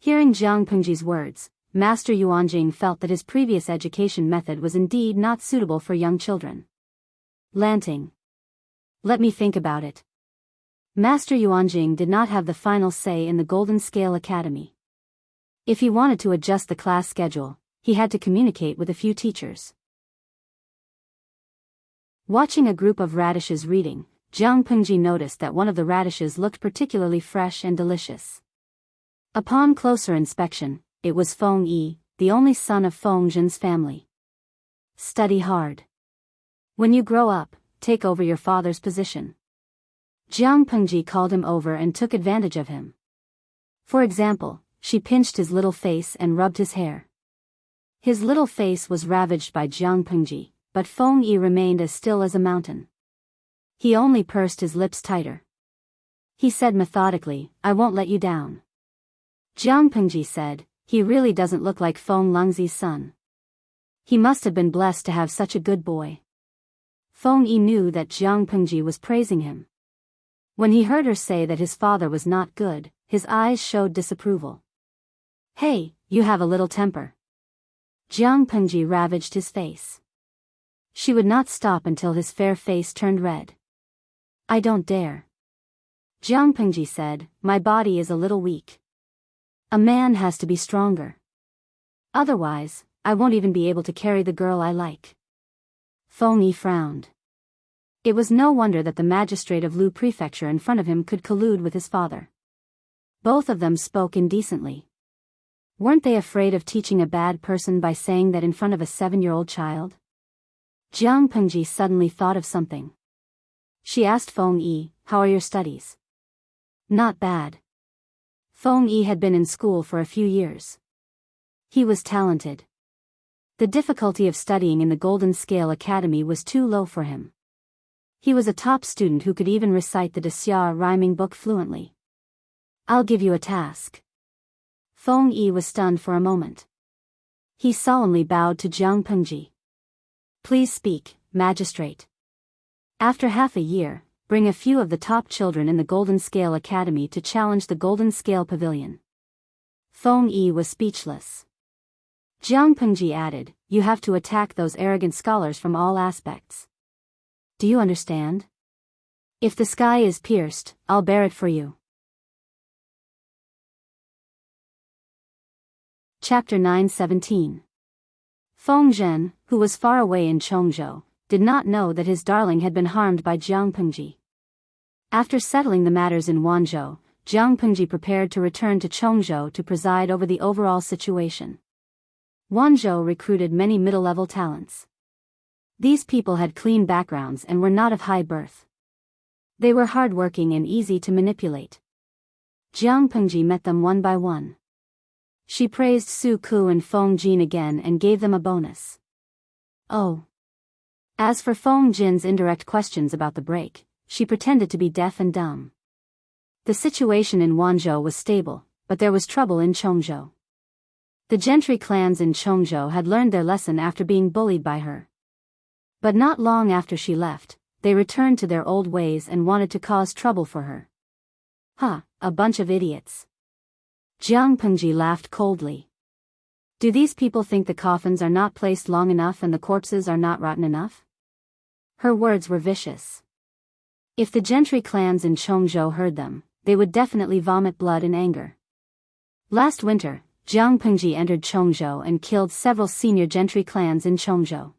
Hearing Jiang Pengji's words, Master Yuanjing felt that his previous education method was indeed not suitable for young children. Lanting. Let me think about it. Master Yuanjing did not have the final say in the Golden Scale Academy. If he wanted to adjust the class schedule, he had to communicate with a few teachers. Watching a group of radishes reading, Jiang Pengji noticed that one of the radishes looked particularly fresh and delicious. Upon closer inspection, it was Feng Yi, the only son of Feng Zhen's family. Study hard. When you grow up, take over your father's position. Jiang Pengji called him over and took advantage of him. For example, she pinched his little face and rubbed his hair. His little face was ravaged by Jiang Pengji, but Feng Yi remained as still as a mountain. He only pursed his lips tighter. He said methodically, "I won't let you down." Jiang Pengji said, "He really doesn't look like Feng Lengzi's son. He must have been blessed to have such a good boy." Feng Yi knew that Jiang Pengji was praising him. When he heard her say that his father was not good, his eyes showed disapproval. "Hey, you have a little temper." Jiang Pengji ravaged his face. She would not stop until his fair face turned red. "I don't dare." Jiang Pengji said, "My body is a little weak. A man has to be stronger. Otherwise, I won't even be able to carry the girl I like." Feng Yi frowned. It was no wonder that the magistrate of Lu Prefecture in front of him could collude with his father. Both of them spoke indecently. Weren't they afraid of teaching a bad person by saying that in front of a 7-year-old child? Jiang Pengji suddenly thought of something. She asked Feng Yi, "How are your studies?" "Not bad." Feng Yi had been in school for a few years. He was talented. The difficulty of studying in the Golden Scale Academy was too low for him. He was a top student who could even recite the Dixia rhyming book fluently. "I'll give you a task." Feng Yi was stunned for a moment. He solemnly bowed to Jiang Pengji. "Please speak, magistrate." After half a year, bring a few of the top children in the Golden Scale Academy to challenge the Golden Scale Pavilion. Feng Yi was speechless. Jiang Pengji added, "You have to attack those arrogant scholars from all aspects. Do you understand? If the sky is pierced, I'll bear it for you." Chapter 9:17. Feng Zhen, who was far away in Chongzhou, did not know that his darling had been harmed by Jiang Pengji. After settling the matters in Wanzhou, Jiang Pengji prepared to return to Chongzhou to preside over the overall situation. Wanzhou recruited many middle-level talents. These people had clean backgrounds and were not of high birth. They were hard-working and easy to manipulate. Jiang Pengji met them one by one. She praised Su Ku and Feng Jin again and gave them a bonus. Oh. As for Feng Jin's indirect questions about the break, she pretended to be deaf and dumb. The situation in Wanzhou was stable, but there was trouble in Chongzhou. The gentry clans in Chongzhou had learned their lesson after being bullied by her. But not long after she left, they returned to their old ways and wanted to cause trouble for her. A bunch of idiots. Jiang Pengji laughed coldly. Do these people think the coffins are not placed long enough and the corpses are not rotten enough? Her words were vicious. If the gentry clans in Chongzhou heard them, they would definitely vomit blood in anger. Last winter, Jiang Pengji entered Chongzhou and killed several senior gentry clans in Chongzhou.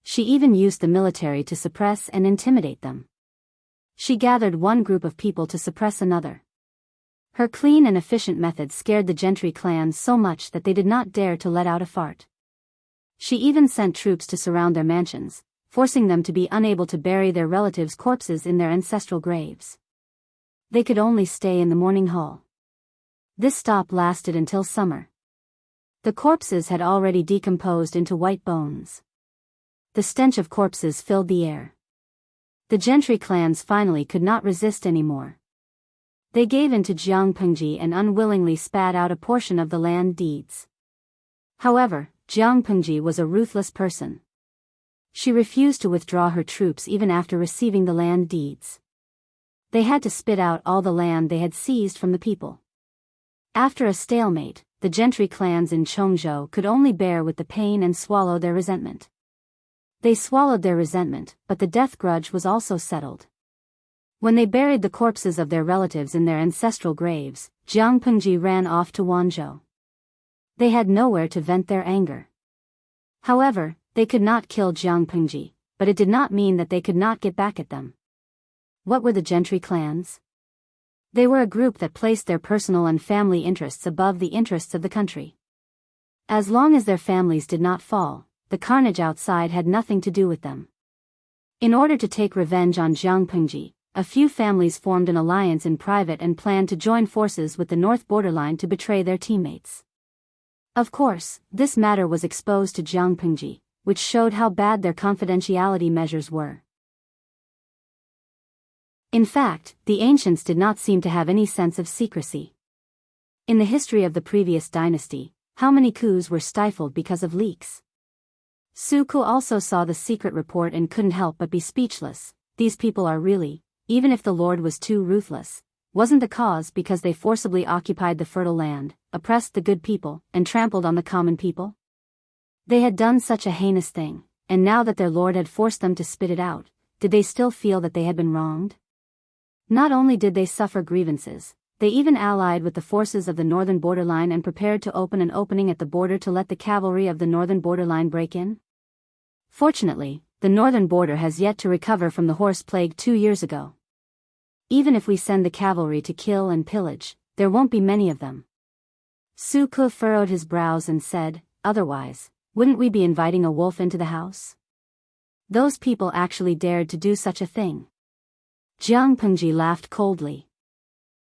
She even used the military to suppress and intimidate them. She gathered one group of people to suppress another. Her clean and efficient methods scared the gentry clans so much that they did not dare to let out a fart. She even sent troops to surround their mansions, forcing them to be unable to bury their relatives' corpses in their ancestral graves. They could only stay in the mourning hall. This stop lasted until summer. The corpses had already decomposed into white bones. The stench of corpses filled the air. The gentry clans finally could not resist anymore. They gave in to Jianghu and unwillingly spat out a portion of the land deeds. However, Jianghu was a ruthless person. She refused to withdraw her troops even after receiving the land deeds. They had to spit out all the land they had seized from the people. After a stalemate, the gentry clans in Chongzhou could only bear with the pain and swallow their resentment. They swallowed their resentment, but the death grudge was also settled. When they buried the corpses of their relatives in their ancestral graves, Jianghu ran off to Wanzhou. They had nowhere to vent their anger. However, they could not kill Jianghu, but it did not mean that they could not get back at them. What were the gentry clans? They were a group that placed their personal and family interests above the interests of the country. As long as their families did not fall, the carnage outside had nothing to do with them. In order to take revenge on Jianghu, a few families formed an alliance in private and planned to join forces with the north borderline to betray their teammates. Of course, this matter was exposed to Jianghu, which showed how bad their confidentiality measures were. In fact, the ancients did not seem to have any sense of secrecy. In the history of the previous dynasty, how many coups were stifled because of leaks? Su Ku also saw the secret report and couldn't help but be speechless. These people are really, even if the Lord was too ruthless, wasn't the cause because they forcibly occupied the fertile land, oppressed the good people, and trampled on the common people? They had done such a heinous thing, and now that their Lord had forced them to spit it out, did they still feel that they had been wronged? Not only did they suffer grievances, they even allied with the forces of the northern borderline and prepared to open an opening at the border to let the cavalry of the northern borderline break in. Fortunately, the northern border has yet to recover from the horse plague 2 years ago. Even if we send the cavalry to kill and pillage, there won't be many of them. Su Ku furrowed his brows and said, otherwise, wouldn't we be inviting a wolf into the house? Those people actually dared to do such a thing. Jianghu laughed coldly.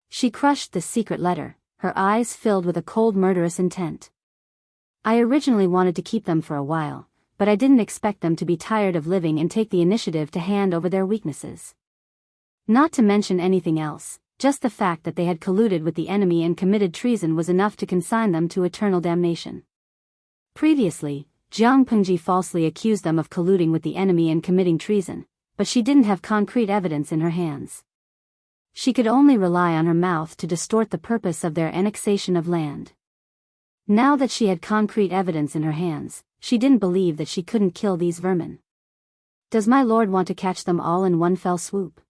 She crushed the secret letter, her eyes filled with a cold murderous intent. I originally wanted to keep them for a while, but I didn't expect them to be tired of living and take the initiative to hand over their weaknesses. Not to mention anything else, just the fact that they had colluded with the enemy and committed treason was enough to consign them to eternal damnation. Previously, Jianghu falsely accused them of colluding with the enemy and committing treason, but she didn't have concrete evidence in her hands. She could only rely on her mouth to distort the purpose of their annexation of land. Now that she had concrete evidence in her hands, she didn't believe that she couldn't kill these vermin. Does my lord want to catch them all in one fell swoop?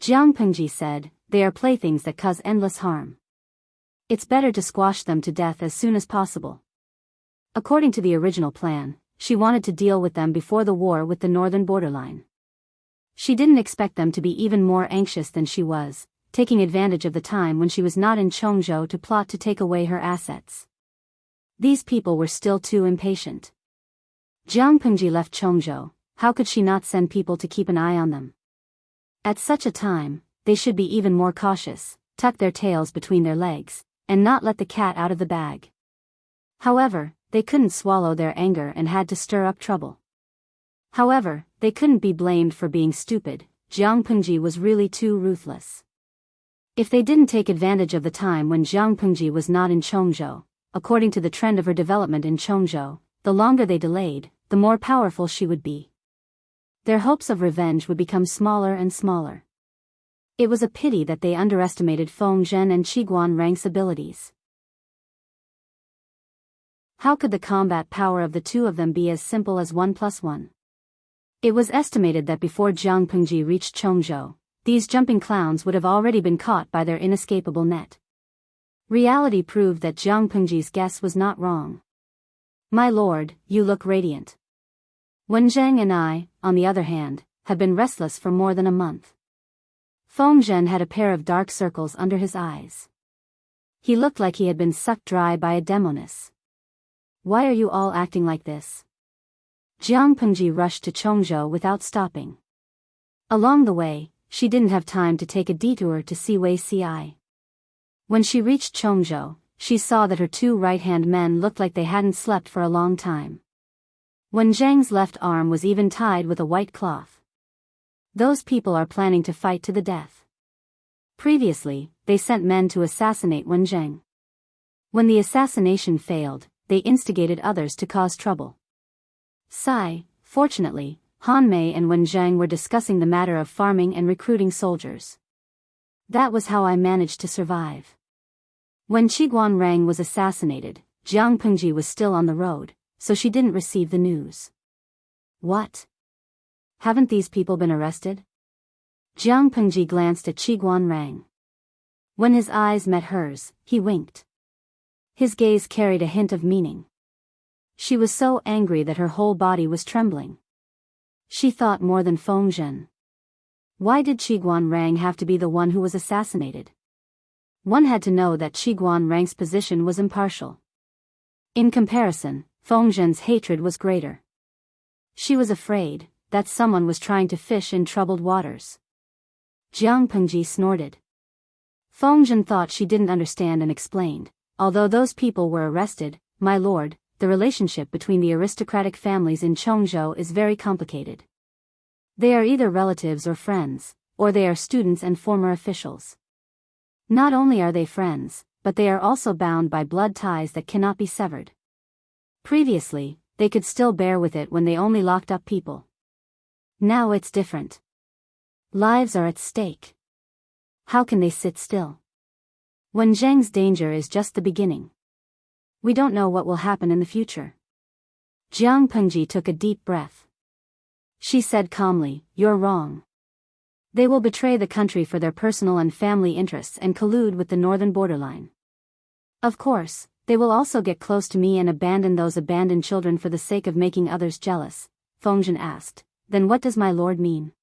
Jianghu said, they are playthings that cause endless harm. It's better to squash them to death as soon as possible. According to the original plan, she wanted to deal with them before the war with the northern borderline. She didn't expect them to be even more anxious than she was, taking advantage of the time when she was not in Chongzhou to plot to take away her assets. These people were still too impatient. Jianghu left Chongzhou, how could she not send people to keep an eye on them? At such a time, they should be even more cautious, tuck their tails between their legs, and not let the cat out of the bag. However, they couldn't swallow their anger and had to stir up trouble. However, they couldn't be blamed for being stupid. Jianghu was really too ruthless. If they didn't take advantage of the time when Jianghu was not in Chongzhou, according to the trend of her development in Chongzhou, the longer they delayed, the more powerful she would be. Their hopes of revenge would become smaller and smaller. It was a pity that they underestimated Feng Zhen and Qiguan Rang's abilities. How could the combat power of the two of them be as simple as 1 + 1? It was estimated that before Jianghu reached Chongzhou, these jumping clowns would have already been caught by their inescapable net. Reality proved that Jianghu's guess was not wrong. My lord, you look radiant. Wen Zheng and I, on the other hand, have been restless for more than a month. Feng Zhen had a pair of dark circles under his eyes. He looked like he had been sucked dry by a demoness. Why are you all acting like this? Jiang Pengji rushed to Chongzhou without stopping. Along the way, she didn't have time to take a detour to see Wei Ci. When she reached Chongzhou, she saw that her two right-hand men looked like they hadn't slept for a long time. Wen Zheng's left arm was even tied with a white cloth. Those people are planning to fight to the death. Previously, they sent men to assassinate Wen Zheng. When the assassination failed, they instigated others to cause trouble. Fortunately, Han Mei and Wen Zheng were discussing the matter of farming and recruiting soldiers. That was how I managed to survive. When Qiguan Rang was assassinated, Jiang Pengji was still on the road, so she didn't receive the news. What? Haven't these people been arrested? Jiang Pengji glanced at Qiguan Rang. When his eyes met hers, he winked. His gaze carried a hint of meaning. She was so angry that her whole body was trembling. She thought more than Feng Zhen. Why did Qiguan Rang have to be the one who was assassinated? One had to know that Qiguan Rang's position was impartial. In comparison, Feng Zhen's hatred was greater. She was afraid that someone was trying to fish in troubled waters. Jiang Pengji snorted. Feng Zhen thought she didn't understand and explained, although those people were arrested, my lord, the relationship between the aristocratic families in Chongzhou is very complicated. They are either relatives or friends, or they are students and former officials. Not only are they friends, but they are also bound by blood ties that cannot be severed. Previously, they could still bear with it when they only locked up people. Now it's different. Lives are at stake. How can they sit still? Wen Zheng's danger is just the beginning. We don't know what will happen in the future. Jiang Pengji took a deep breath. She said calmly, "You're wrong. They will betray the country for their personal and family interests and collude with the northern borderline. Of course, they will also get close to me and abandon those abandoned children for the sake of making others jealous." Feng Zhen asked, "Then what does my lord mean?"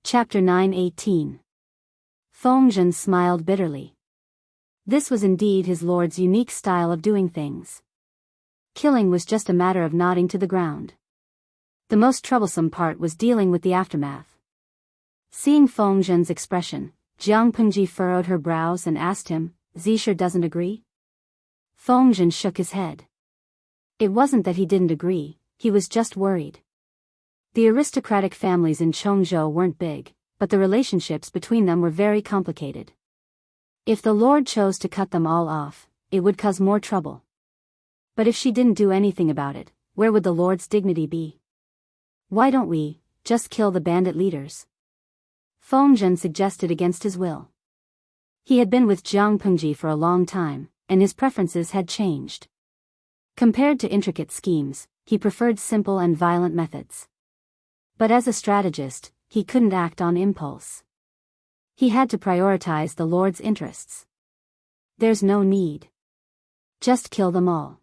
Chapter 9:18. Feng Zhen smiled bitterly. This was indeed his lord's unique style of doing things. Killing was just a matter of nodding to the ground. The most troublesome part was dealing with the aftermath. Seeing Feng Zhen's expression, Jiang Pengji furrowed her brows and asked him, "Zisha doesn't agree?" Feng Zhen shook his head. It wasn't that he didn't agree, he was just worried. The aristocratic families in Chongzhou weren't big, but the relationships between them were very complicated. If the Lord chose to cut them all off, it would cause more trouble. But if she didn't do anything about it, where would the Lord's dignity be? "Why don't we just kill the bandit leaders?" Feng Zhen suggested against his will. He had been with Jiang Pengji for a long time, and his preferences had changed. Compared to intricate schemes, he preferred simple and violent methods. But as a strategist, he couldn't act on impulse. He had to prioritize the Lord's interests. "There's no need. Just kill them all."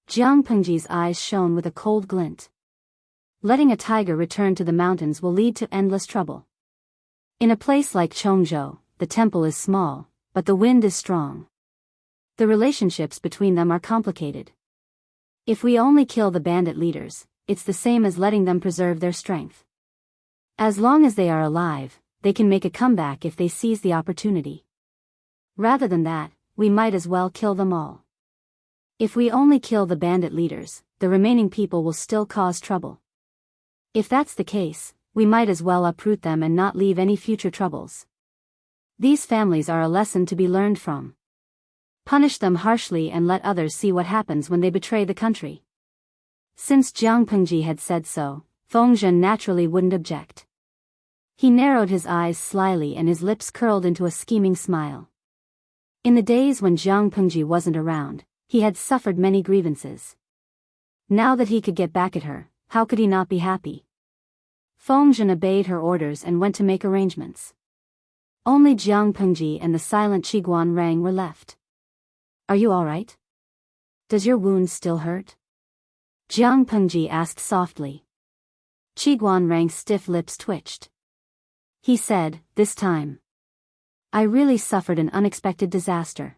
Jiang Pengji's eyes shone with a cold glint. Letting a tiger return to the mountains will lead to endless trouble. In a place like Chongzhou, the temple is small, but the wind is strong. The relationships between them are complicated. If we only kill the bandit leaders, it's the same as letting them preserve their strength. As long as they are alive, they can make a comeback if they seize the opportunity. Rather than that, we might as well kill them all. If we only kill the bandit leaders, the remaining people will still cause trouble. If that's the case, we might as well uproot them and not leave any future troubles. These families are a lesson to be learned from. Punish them harshly and let others see what happens when they betray the country. Since Jiang Pengji had said so, Feng Zhen naturally wouldn't object. He narrowed his eyes slyly and his lips curled into a scheming smile. In the days when Jiang Pengji wasn't around, he had suffered many grievances. Now that he could get back at her, how could he not be happy? Feng Zhen obeyed her orders and went to make arrangements. Only Jiang Pengji and the silent Qiguan Rang were left. "Are you all right? Does your wound still hurt?" Jiang Pengji asked softly. Qi Guanrang's stiff lips twitched. He said, "This time. I really suffered an unexpected disaster."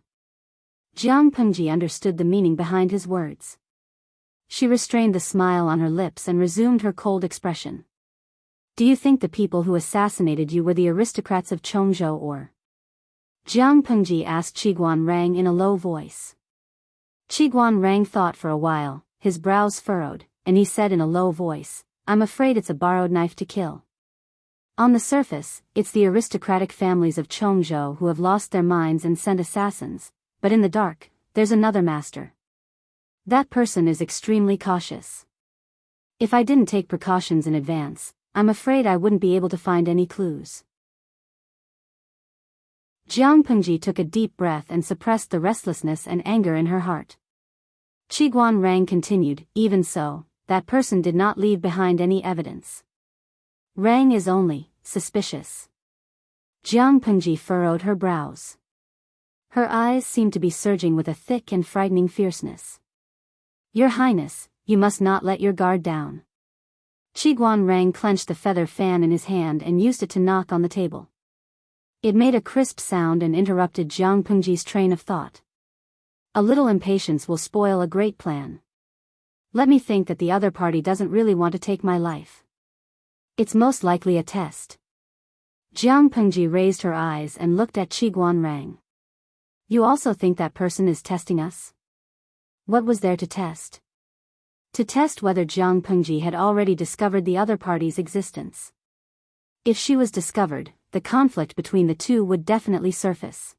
Jiang Pengji understood the meaning behind his words. She restrained the smile on her lips and resumed her cold expression. "Do you think the people who assassinated you were the aristocrats of Chongzhou or?" Jiang Pengji asked Qi Guanrang in a low voice. Qi Guanrang thought for a while, his brows furrowed, and he said in a low voice, "I'm afraid it's a borrowed knife to kill. On the surface, it's the aristocratic families of Chongzhou who have lost their minds and sent assassins, but in the dark, there's another master. That person is extremely cautious. If I didn't take precautions in advance, I'm afraid I wouldn't be able to find any clues." Jiang Pengji took a deep breath and suppressed the restlessness and anger in her heart. Qi Guanrang continued, "Even so, that person did not leave behind any evidence. Rang is only suspicious." Jiang Pengji furrowed her brows. Her eyes seemed to be surging with a thick and frightening fierceness. "Your Highness, you must not let your guard down." Qi Guanrang clenched the feather fan in his hand and used it to knock on the table. It made a crisp sound and interrupted Jiang Pengji's train of thought. "A little impatience will spoil a great plan. Let me think that the other party doesn't really want to take my life. It's most likely a test." Jiang Pengji raised her eyes and looked at Qi Guanrang. "You also think that person is testing us?" What was there to test? To test whether Jiang Pengji had already discovered the other party's existence. If she was discovered, the conflict between the two would definitely surface.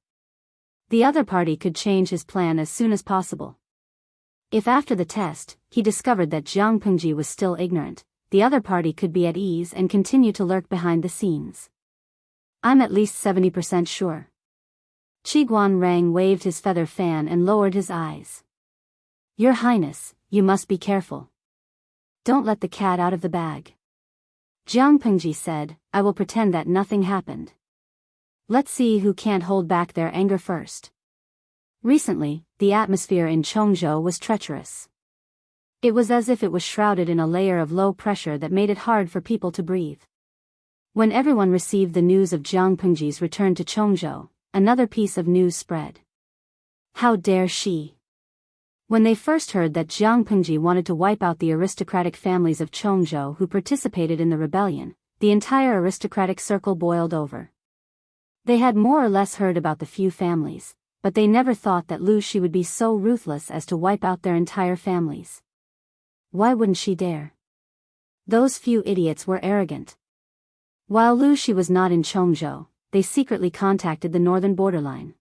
The other party could change his plan as soon as possible. If after the test, he discovered that Jiang Pengji was still ignorant, the other party could be at ease and continue to lurk behind the scenes. "I'm at least 70% sure." Qi Guanrang waved his feather fan and lowered his eyes. "Your Highness, you must be careful. Don't let the cat out of the bag." Jiang Pengji said, "I will pretend that nothing happened. Let's see who can't hold back their anger first." Recently, the atmosphere in Chongzhou was treacherous. It was as if it was shrouded in a layer of low pressure that made it hard for people to breathe. When everyone received the news of Jiang Pengji's return to Chongzhou, another piece of news spread. How dare she? When they first heard that Jiang Pengji wanted to wipe out the aristocratic families of Chongzhou who participated in the rebellion, the entire aristocratic circle boiled over. They had more or less heard about the few families, but they never thought that Lu Shi would be so ruthless as to wipe out their entire families. Why wouldn't she dare? Those few idiots were arrogant. While Lu Shi was not in Chongzhou, they secretly contacted the northern borderline.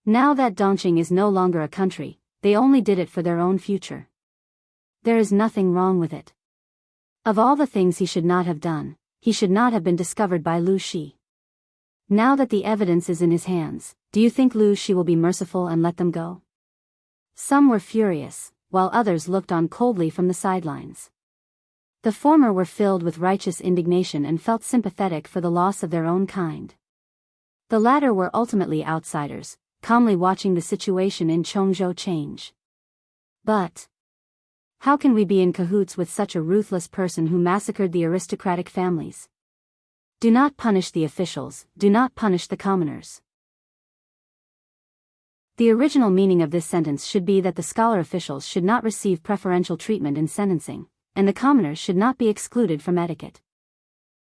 Now that Dongqing is no longer a country, they only did it for their own future. There is nothing wrong with it. Of all the things he should not have done, he should not have been discovered by Lu Shi. Now that the evidence is in his hands, do you think Lu Shi will be merciful and let them go? Some were furious, while others looked on coldly from the sidelines. The former were filled with righteous indignation and felt sympathetic for the loss of their own kind. The latter were ultimately outsiders, calmly watching the situation in Chongzhou change. But how can we be in cahoots with such a ruthless person who massacred the aristocratic families? Do not punish the officials, do not punish the commoners. The original meaning of this sentence should be that the scholar officials should not receive preferential treatment in sentencing, and the commoners should not be excluded from etiquette.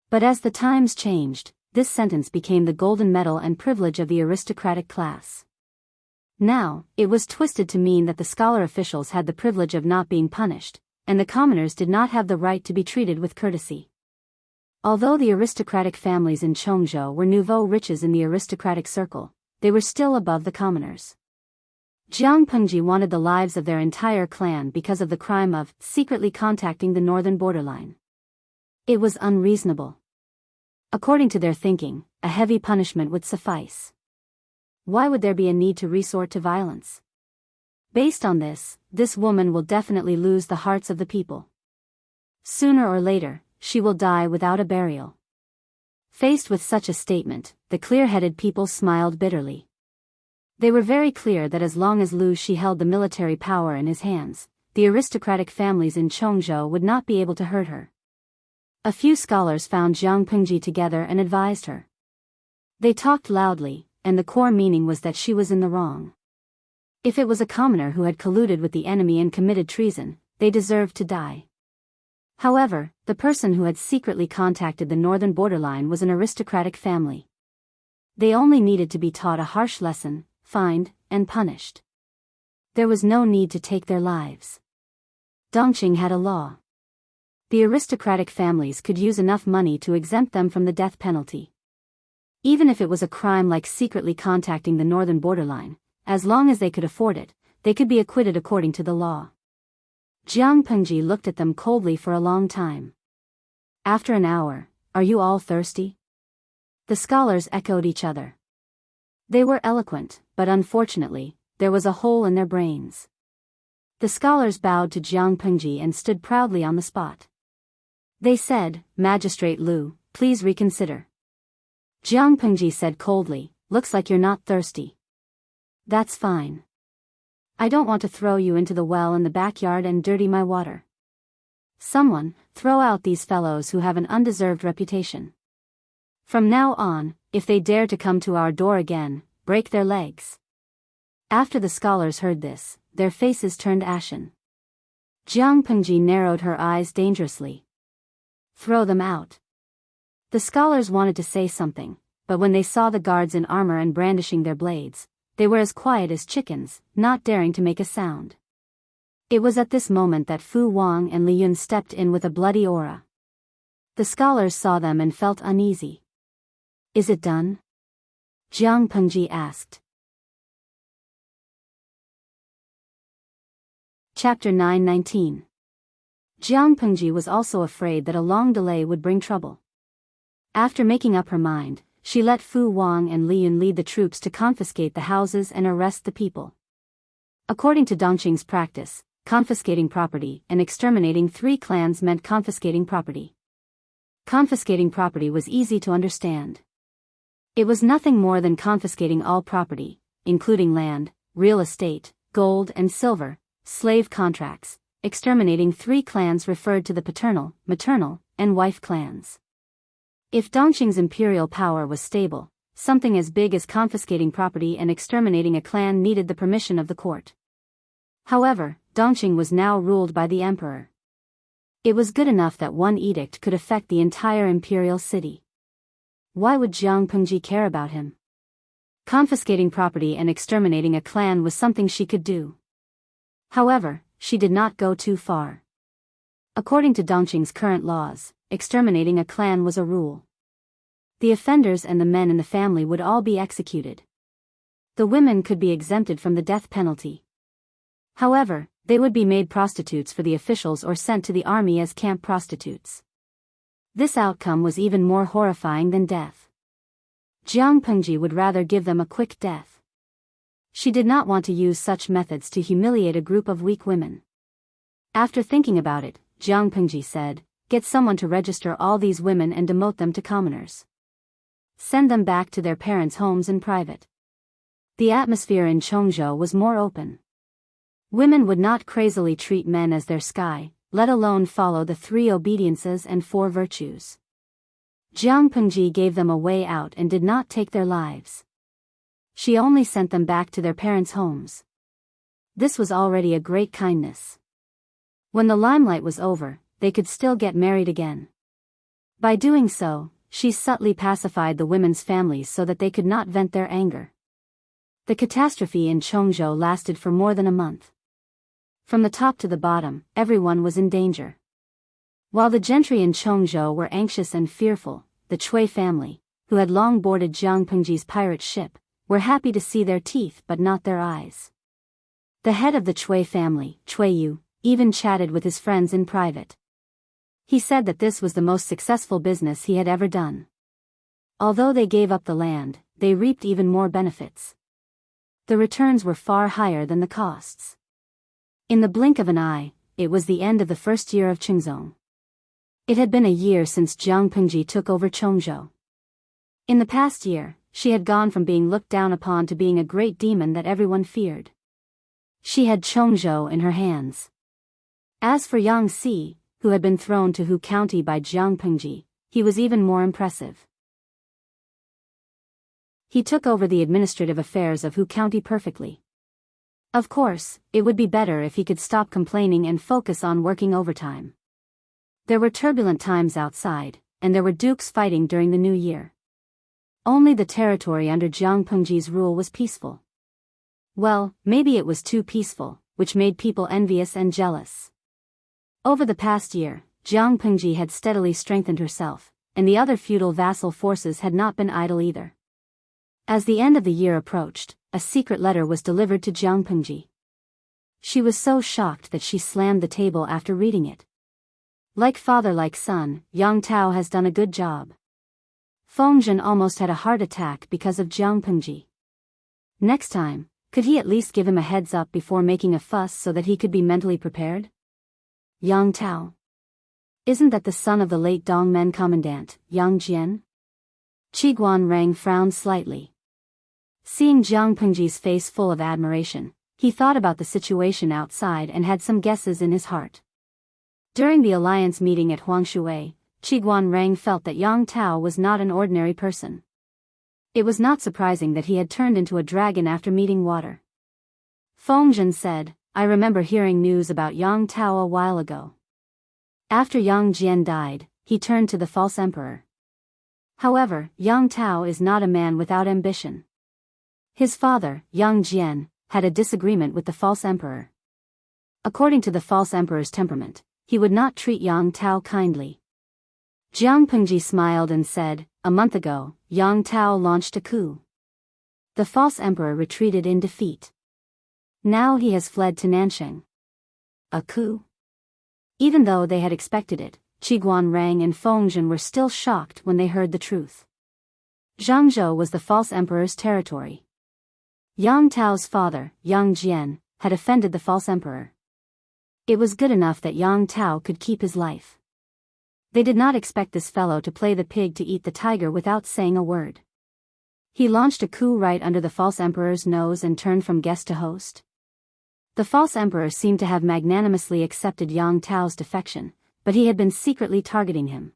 But as the times changed, this sentence became the golden medal and privilege of the aristocratic class. Now, it was twisted to mean that the scholar officials had the privilege of not being punished, and the commoners did not have the right to be treated with courtesy. Although the aristocratic families in Chongzhou were nouveau riches in the aristocratic circle, they were still above the commoners. Jiang Pengji wanted the lives of their entire clan because of the crime of secretly contacting the northern borderline. It was unreasonable. According to their thinking, a heavy punishment would suffice. Why would there be a need to resort to violence? Based on this woman will definitely lose the hearts of the people. Sooner or later, she will die without a burial. Faced with such a statement, the clear-headed people smiled bitterly. They were very clear that as long as Lu Shi held the military power in his hands, the aristocratic families in Chongzhou would not be able to hurt her. A few scholars found Jiang Pengji together and advised her. They talked loudly, and the core meaning was that she was in the wrong. If it was a commoner who had colluded with the enemy and committed treason, they deserved to die. However, the person who had secretly contacted the northern borderline was an aristocratic family. They only needed to be taught a harsh lesson, fined, and punished. There was no need to take their lives. Dongqing had a law. The aristocratic families could use enough money to exempt them from the death penalty. Even if it was a crime like secretly contacting the northern borderline, as long as they could afford it, they could be acquitted according to the law. Jiang Pengji looked at them coldly for a long time. After an hour, "Are you all thirsty?" The scholars echoed each other. They were eloquent, but unfortunately, there was a hole in their brains. The scholars bowed to Jiang Pengji and stood proudly on the spot. They said, "Magistrate Liu, please reconsider." Jiang Pengji said coldly, "Looks like you're not thirsty. That's fine. I don't want to throw you into the well in the backyard and dirty my water. Someone, throw out these fellows who have an undeserved reputation. From now on, if they dare to come to our door again, break their legs." After the scholars heard this, their faces turned ashen. Jiang Pengji narrowed her eyes dangerously. "Throw them out." The scholars wanted to say something, but when they saw the guards in armor and brandishing their blades, they were as quiet as chickens, not daring to make a sound. It was at this moment that Fu Wang and Li Yun stepped in with a bloody aura. The scholars saw them and felt uneasy. "Is it done?" Jiang Pengji asked. Chapter 919. Jiang Pengji was also afraid that a long delay would bring trouble. After making up her mind, she let Fu Wang and Li Yun lead the troops to confiscate the houses and arrest the people. According to Dongqing's practice, confiscating property and exterminating 3 clans meant confiscating property. Confiscating property was easy to understand. It was nothing more than confiscating all property, including land, real estate, gold and silver, slave contracts. Exterminating 3 clans referred to the paternal, maternal, and wife clans. If Dongqing's imperial power was stable, something as big as confiscating property and exterminating a clan needed the permission of the court. However, Dongqing was now ruled by the emperor. It was good enough that one edict could affect the entire imperial city. Why would Jiang Pengji care about him? Confiscating property and exterminating a clan was something she could do. However, she did not go too far. According to Dongqing's current laws, exterminating a clan was a rule. The offenders and the men in the family would all be executed. The women could be exempted from the death penalty. However, they would be made prostitutes for the officials or sent to the army as camp prostitutes. This outcome was even more horrifying than death. Jiang Pengji would rather give them a quick death. She did not want to use such methods to humiliate a group of weak women. After thinking about it, Jiang Pengji said, "Get someone to register all these women and demote them to commoners. Send them back to their parents' homes in private." The atmosphere in Chongzhou was more open. Women would not crazily treat men as their sky, let alone follow the 3 obediences and 4 virtues. Jiang Pengji gave them a way out and did not take their lives. She only sent them back to their parents' homes. This was already a great kindness. When the limelight was over, they could still get married again. By doing so, she subtly pacified the women's families so that they could not vent their anger. The catastrophe in Chongzhou lasted for more than a month. From the top to the bottom, everyone was in danger. While the gentry in Chongzhou were anxious and fearful, the Cui family, who had long boarded Jiang Pengji's pirate ship, were happy to see their teeth but not their eyes. The head of the Cui family, Cui Yu, even chatted with his friends in private. He said that this was the most successful business he had ever done. Although they gave up the land, they reaped even more benefits. The returns were far higher than the costs. In the blink of an eye, it was the end of the first year of Qingzong. It had been a year since Jiang Pengji took over Chongzhou. In the past year, she had gone from being looked down upon to being a great demon that everyone feared. She had Chongzhou in her hands. As for Yangtze, who had been thrown to Hu County by Jiang Pengji, he was even more impressive. He took over the administrative affairs of Hu County perfectly. Of course, it would be better if he could stop complaining and focus on working overtime. There were turbulent times outside, and there were dukes fighting during the new year. Only the territory under Jiang Pengji's rule was peaceful. Well, maybe it was too peaceful, which made people envious and jealous. Over the past year, Jiang Pengji had steadily strengthened herself, and the other feudal vassal forces had not been idle either. As the end of the year approached, a secret letter was delivered to Jiang Pengji. She was so shocked that she slammed the table after reading it. Like father like son, Yang Tao has done a good job. Fengzhen almost had a heart attack because of Jiang Pengji. Next time, could he at least give him a heads up before making a fuss so that he could be mentally prepared? Yang Tao. Isn't that the son of the late Dongmen commandant, Yang Jian? Qiguan Rang frowned slightly. Seeing Jiang Pengji's face full of admiration, he thought about the situation outside and had some guesses in his heart. During the alliance meeting at Huangshui, Qiguan Rang felt that Yang Tao was not an ordinary person. It was not surprising that he had turned into a dragon after meeting water. Fengzhen said, I remember hearing news about Yang Tao a while ago. After Yang Jian died, he turned to the false emperor. However, Yang Tao is not a man without ambition. His father, Yang Jian, had a disagreement with the false emperor. According to the false emperor's temperament, he would not treat Yang Tao kindly. Jiang Pengji smiled and said, a month ago, Yang Tao launched a coup. The false emperor retreated in defeat. Now he has fled to Nansheng. A coup? Even though they had expected it, Qiguan Rang and Fengzhen were still shocked when they heard the truth. Jiangzhou was the false emperor's territory. Yang Tao's father, Yang Jian, had offended the false emperor. It was good enough that Yang Tao could keep his life. They did not expect this fellow to play the pig to eat the tiger without saying a word. He launched a coup right under the false emperor's nose and turned from guest to host. The false emperor seemed to have magnanimously accepted Yang Tao's defection, but he had been secretly targeting him.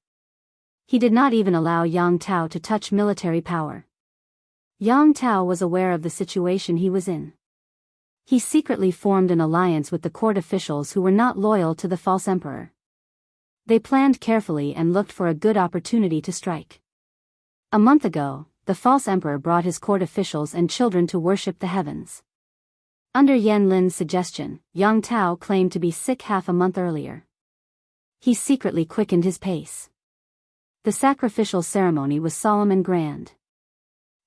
He did not even allow Yang Tao to touch military power. Yang Tao was aware of the situation he was in. He secretly formed an alliance with the court officials who were not loyal to the false emperor. They planned carefully and looked for a good opportunity to strike. A month ago, the false emperor brought his court officials and children to worship the heavens. Under Yan Lin's suggestion, Yang Tao claimed to be sick half a month earlier. He secretly quickened his pace. The sacrificial ceremony was solemn and grand.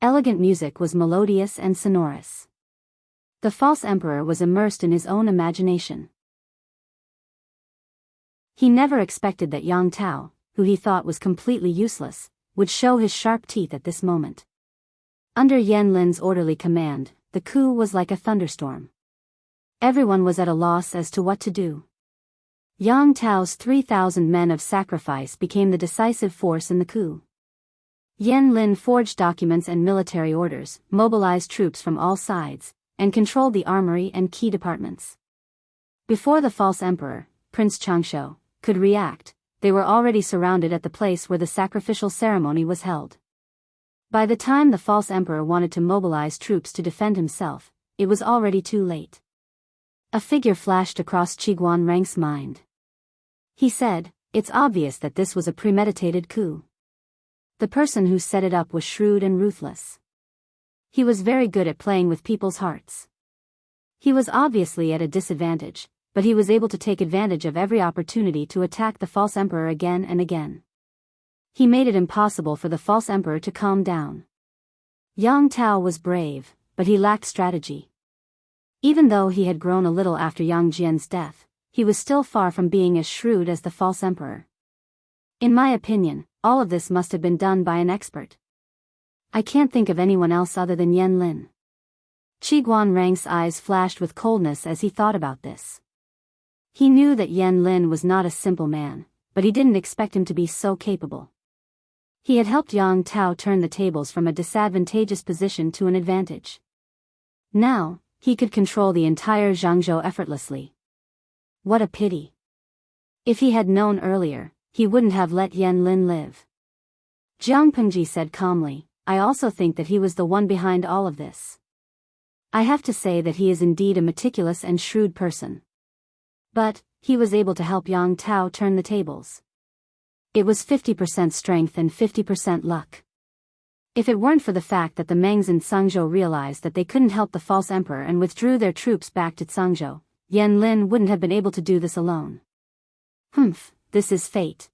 Elegant music was melodious and sonorous. The false emperor was immersed in his own imagination. He never expected that Yang Tao, who he thought was completely useless, would show his sharp teeth at this moment. Under Yan Lin's orderly command, the coup was like a thunderstorm. Everyone was at a loss as to what to do. Yang Tao's 3,000 men of sacrifice became the decisive force in the coup. Yan Lin forged documents and military orders, mobilized troops from all sides, and controlled the armory and key departments. Before the false emperor, Prince Changshu, could react, they were already surrounded at the place where the sacrificial ceremony was held. By the time the false emperor wanted to mobilize troops to defend himself, it was already too late. A figure flashed across Qiguan Rang's mind. He said, it's obvious that this was a premeditated coup. The person who set it up was shrewd and ruthless. He was very good at playing with people's hearts. He was obviously at a disadvantage, but he was able to take advantage of every opportunity to attack the false emperor again and again. He made it impossible for the false emperor to calm down. Yang Tao was brave, but he lacked strategy. Even though he had grown a little after Yang Jian's death, he was still far from being as shrewd as the false emperor. In my opinion, all of this must have been done by an expert. I can't think of anyone else other than Yan Lin. Qiguan Rang's eyes flashed with coldness as he thought about this. He knew that Yan Lin was not a simple man, but he didn't expect him to be so capable. He had helped Yang Tao turn the tables from a disadvantageous position to an advantage. Now, he could control the entire Jiangzhou effortlessly. What a pity. If he had known earlier, he wouldn't have let Yan Lin live. Jiang Pengji said calmly, I also think that he was the one behind all of this. I have to say that he is indeed a meticulous and shrewd person. But, he was able to help Yang Tao turn the tables. It was 50% strength and 50% luck. If it weren't for the fact that the Mengs in Cangzhou realized that they couldn't help the false emperor and withdrew their troops back to Cangzhou, Yan Lin wouldn't have been able to do this alone. This is fate.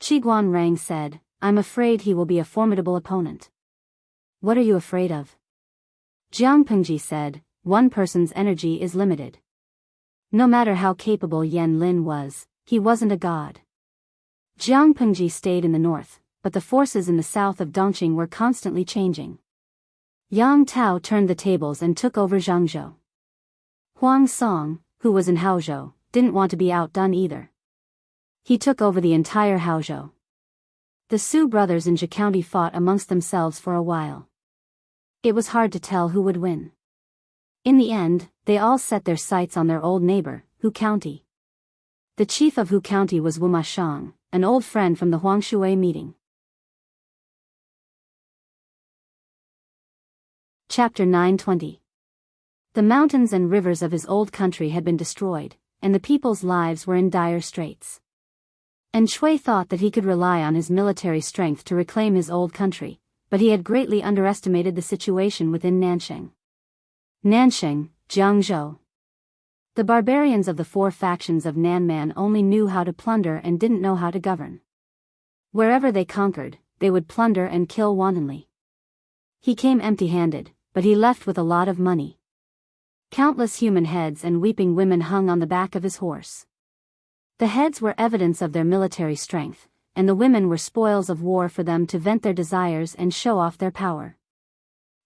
Qi Guanrang said, I'm afraid he will be a formidable opponent. What are you afraid of? Jiang Pengji said, one person's energy is limited. No matter how capable Yan Lin was, he wasn't a god. Jiang Pengji stayed in the north, but the forces in the south of Dongqing were constantly changing. Yang Tao turned the tables and took over Jiangzhou. Huang Song, who was in Haozhou, didn't want to be outdone either. He took over the entire Haozhou. The Su brothers in Zhe County fought amongst themselves for a while. It was hard to tell who would win. In the end, they all set their sights on their old neighbor, Hu County. The chief of Hu County was Wu Mashang, an old friend from the Huangshui meeting. Chapter 920. The mountains and rivers of his old country had been destroyed, and the people's lives were in dire straits. And Shui thought that he could rely on his military strength to reclaim his old country, but he had greatly underestimated the situation within Nanxing. Nanxing, Jiangzhou. The barbarians of the four factions of Nanman only knew how to plunder and didn't know how to govern. Wherever they conquered, they would plunder and kill wantonly. He came empty-handed, but he left with a lot of money. Countless human heads and weeping women hung on the back of his horse. The heads were evidence of their military strength, and the women were spoils of war for them to vent their desires and show off their power.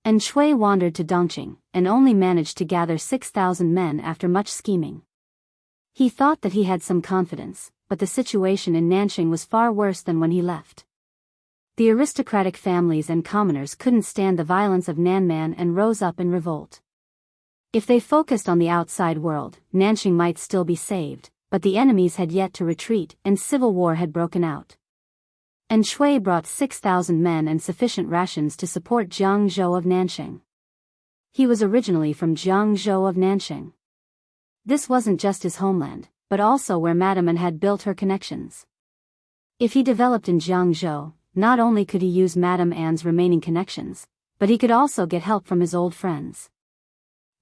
And Shui wandered to Dongqing, and only managed to gather 6,000 men after much scheming. He thought that he had some confidence, but the situation in Nanxing was far worse than when he left. The aristocratic families and commoners couldn't stand the violence of Nanman and rose up in revolt. If they focused on the outside world, Nanxing might still be saved, but the enemies had yet to retreat and civil war had broken out. And Shui brought 6,000 men and sufficient rations to support Jiangzhou of Nanxing. He was originally from Jiangzhou of Nanxing. This wasn't just his homeland, but also where Madame An had built her connections. If he developed in Jiangzhou, not only could he use Madame Anne's remaining connections, but he could also get help from his old friends.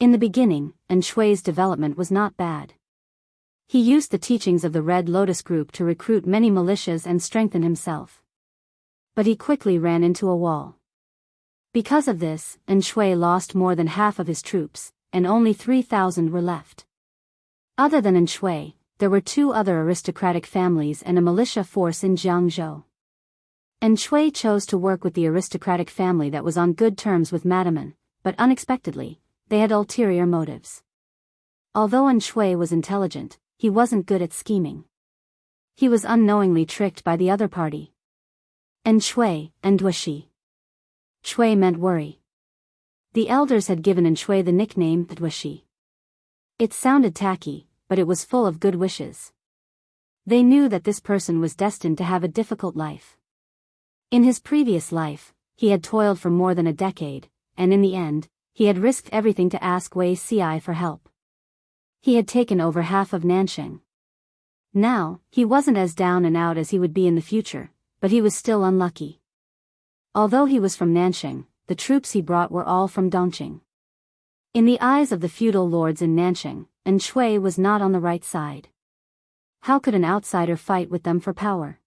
In the beginning, An Shui's development was not bad. He used the teachings of the Red Lotus Group to recruit many militias and strengthen himself. But he quickly ran into a wall. Because of this, An Shui lost more than half of his troops, and only 3,000 were left. Other than An Shui, there were 2 other aristocratic families and a militia force in Jiangzhou. An Shui chose to work with the aristocratic family that was on good terms with Madame An, but unexpectedly, they had ulterior motives. Although An Shui was intelligent, he wasn't good at scheming. He was unknowingly tricked by the other party. An Shui, and Duashi. Shui meant worry. The elders had given An Shui the nickname Duashi. It sounded tacky, but it was full of good wishes. They knew that this person was destined to have a difficult life. In his previous life, he had toiled for more than a decade, and in the end, he had risked everything to ask Wei Ci for help. He had taken over half of Nanxing. Now, he wasn't as down and out as he would be in the future, but he was still unlucky. Although he was from Nanxing, the troops he brought were all from Dongqing. In the eyes of the feudal lords in Nanxing, An Shui was not on the right side. How could an outsider fight with them for power?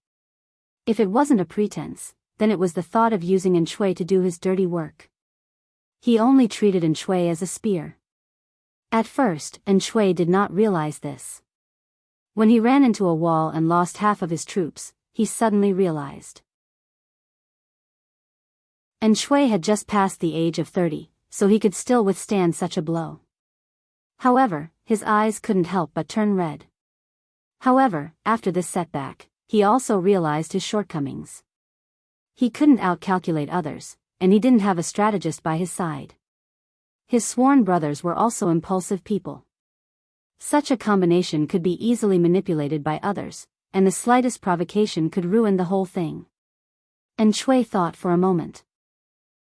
If it wasn't a pretense, then it was the thought of using An Shui to do his dirty work. He only treated An Shui as a spear. At first, An Shui did not realize this. When he ran into a wall and lost half of his troops, he suddenly realized. An Shui had just passed the age of 30, so he could still withstand such a blow. However, his eyes couldn't help but turn red. However, after this setback, he also realized his shortcomings. He couldn't outcalculate others, and he didn't have a strategist by his side. His sworn brothers were also impulsive people. Such a combination could be easily manipulated by others, and the slightest provocation could ruin the whole thing. And Shui thought for a moment.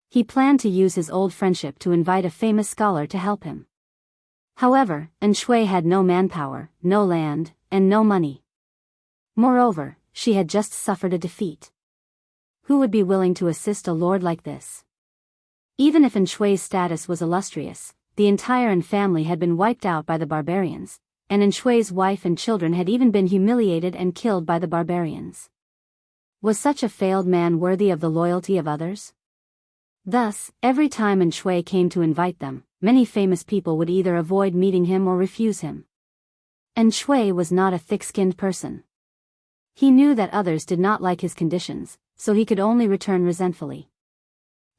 He planned to use his old friendship to invite a famous scholar to help him. However, Shui had no manpower, no land, and no money. Moreover, she had just suffered a defeat. Who would be willing to assist a lord like this? Even if Shui's status was illustrious, the entire family had been wiped out by the barbarians, and Shui's wife and children had even been humiliated and killed by the barbarians. Was such a failed man worthy of the loyalty of others? Thus, every time Shui came to invite them, many famous people would either avoid meeting him or refuse him. Shui was not a thick-skinned person. He knew that others did not like his conditions, so he could only return resentfully.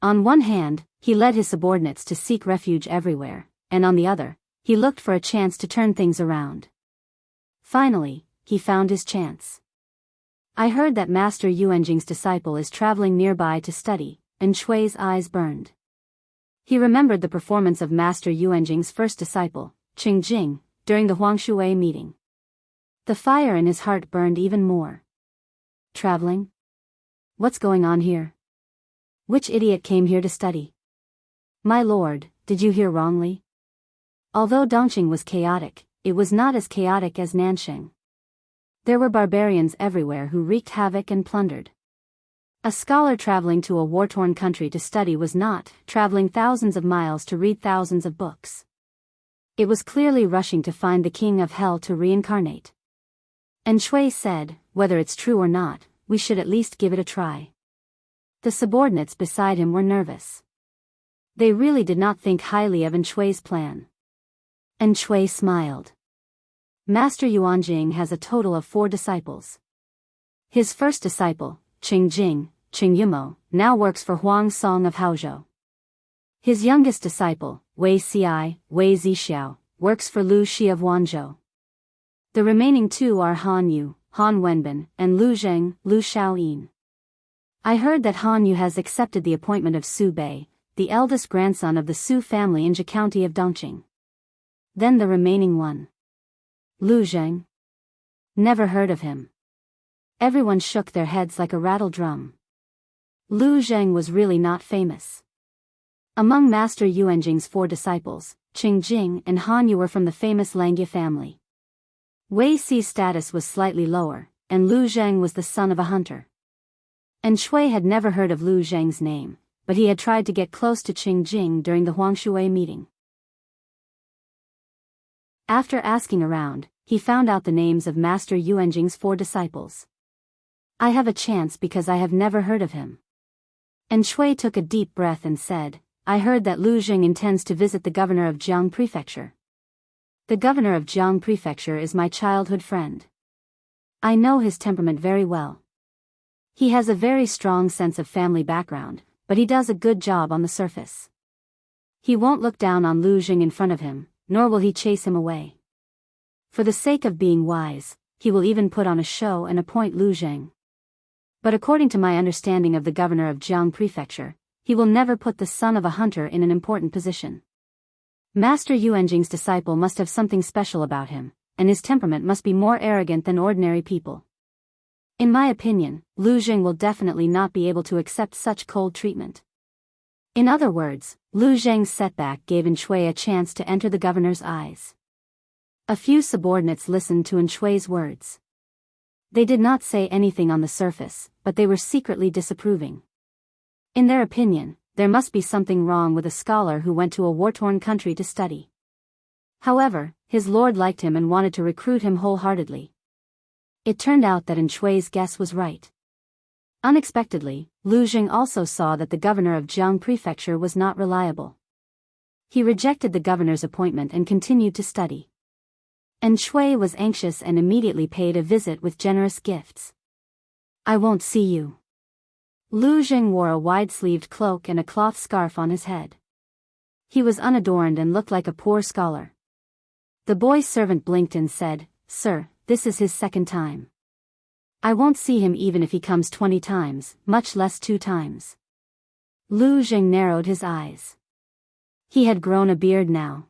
On one hand, he led his subordinates to seek refuge everywhere, and on the other, he looked for a chance to turn things around. Finally, he found his chance. I heard that Master Yuanjing's disciple is traveling nearby to study, and Shui's eyes burned. He remembered the performance of Master Yuanjing's first disciple, Qingjing, during the Huangshui meeting. The fire in his heart burned even more. Traveling? What's going on here? Which idiot came here to study? My lord, did you hear wrongly? Although Dongqing was chaotic, it was not as chaotic as Nanxing. There were barbarians everywhere who wreaked havoc and plundered. A scholar traveling to a war-torn country to study was not traveling thousands of miles to read thousands of books. It was clearly rushing to find the king of hell to reincarnate. And Shui said, whether it's true or not, we should at least give it a try. The subordinates beside him were nervous. They really did not think highly of Shui's plan. Shui smiled. Master Yuanjing has a total of 4 disciples. His first disciple, Qingjing, Qingyumo, now works for Huang Song of Haozhou. His youngest disciple, Wei Xi, Wei Zixiao, works for Lu Shi of Wanzhou. The remaining 2 are Han Yu, Han Wenbin, and Lu Zheng, Lu Shaoyin. I heard that Han Yu has accepted the appointment of Su Bei, the eldest grandson of the Su family in Zhe County of Dongqing. Then the remaining one. Lu Zheng? Never heard of him. Everyone shook their heads like a rattle drum. Lu Zheng was really not famous. Among Master Yuanjing's 4 disciples, Qingjing and Han Yu were from the famous Langya family. Wei Xi's status was slightly lower, and Lu Zheng was the son of a hunter. Shui had never heard of Lu Zheng's name, but he had tried to get close to Qingjing during the Huangshui meeting. After asking around, he found out the names of Master Yuanjing's 4 disciples. I have a chance because I have never heard of him. Shui took a deep breath and said, I heard that Lu Zheng intends to visit the governor of Jianghu Prefecture. The governor of Jianghu Prefecture is my childhood friend. I know his temperament very well. He has a very strong sense of family background, but he does a good job on the surface. He won't look down on Lu Zheng in front of him, nor will he chase him away. For the sake of being wise, he will even put on a show and appoint Lu Zheng. But according to my understanding of the governor of Jianghu Prefecture, he will never put the son of a hunter in an important position. Master Yuanjing's disciple must have something special about him, and his temperament must be more arrogant than ordinary people. In my opinion, Lu Zheng will definitely not be able to accept such cold treatment. In other words, Lu Zheng's setback gave Shui a chance to enter the governor's eyes. A few subordinates listened to Shui's words. They did not say anything on the surface, but they were secretly disapproving. In their opinion, there must be something wrong with a scholar who went to a war-torn country to study. However, his lord liked him and wanted to recruit him wholeheartedly. It turned out that Shui's guess was right. Unexpectedly, Lu Zheng also saw that the governor of Jianghu Prefecture was not reliable. He rejected the governor's appointment and continued to study. Shui was anxious and immediately paid a visit with generous gifts. I won't see you. Lu Zheng wore a wide-sleeved cloak and a cloth scarf on his head. He was unadorned and looked like a poor scholar. The boy's servant blinked and said, Sir, this is his 2nd time. I won't see him even if he comes 20 times, much less 2 times. Lu Zheng narrowed his eyes. He had grown a beard now.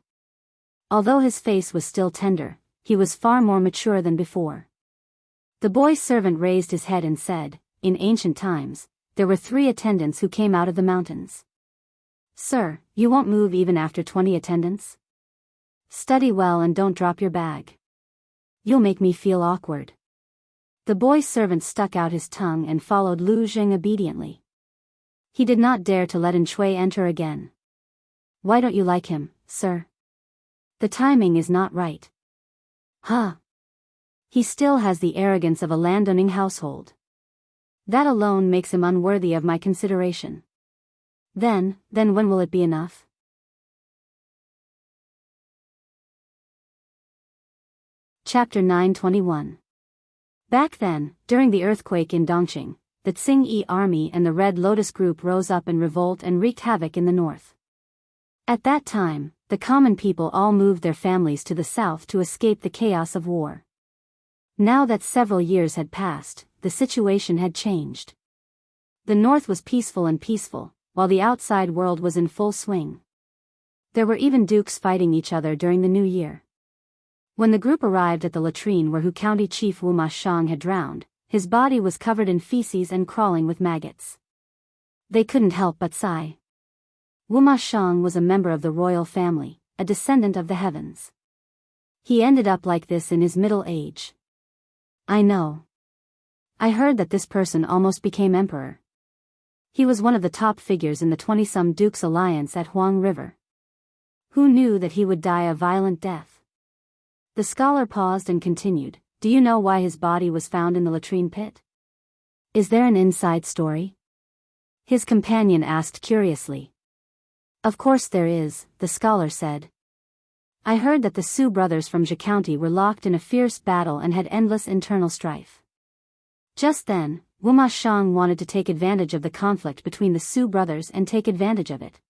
Although his face was still tender, he was far more mature than before. The boy's servant raised his head and said, "In ancient times, there were 3 attendants who came out of the mountains. Sir, you won't move even after 20 attendants? Study well and don't drop your bag. You'll make me feel awkward." The boy's servant stuck out his tongue and followed Lu Jing obediently. He did not dare to let Shui enter again. "Why don't you like him, sir? The timing is not right." "Huh. He still has the arrogance of a landowning household. That alone makes him unworthy of my consideration." Then when will it be enough?" Chapter 921. Back then, during the earthquake in Dongqing, the Tsing-Yi army and the Red Lotus group rose up in revolt and wreaked havoc in the north. At that time, the common people all moved their families to the south to escape the chaos of war. Now that several years had passed, the situation had changed. The north was peaceful, while the outside world was in full swing. There were even dukes fighting each other during the new year. When the group arrived at the latrine where Hu County Chief Wu Mashang had drowned, his body was covered in feces and crawling with maggots. They couldn't help but sigh. Wu Mashang was a member of the royal family, a descendant of the heavens. He ended up like this in his middle age. "I know. I heard that this person almost became emperor. He was one of the top figures in the 20-some Dukes alliance at Huang River. Who knew that he would die a violent death?" The scholar paused and continued, "Do you know why his body was found in the latrine pit? Is there an inside story?" His companion asked curiously. "Of course there is," the scholar said. "I heard that the Su brothers from Jianghu County were locked in a fierce battle and had endless internal strife. Just then, Wu Mashang wanted to take advantage of the conflict between the Su brothers and take advantage of it.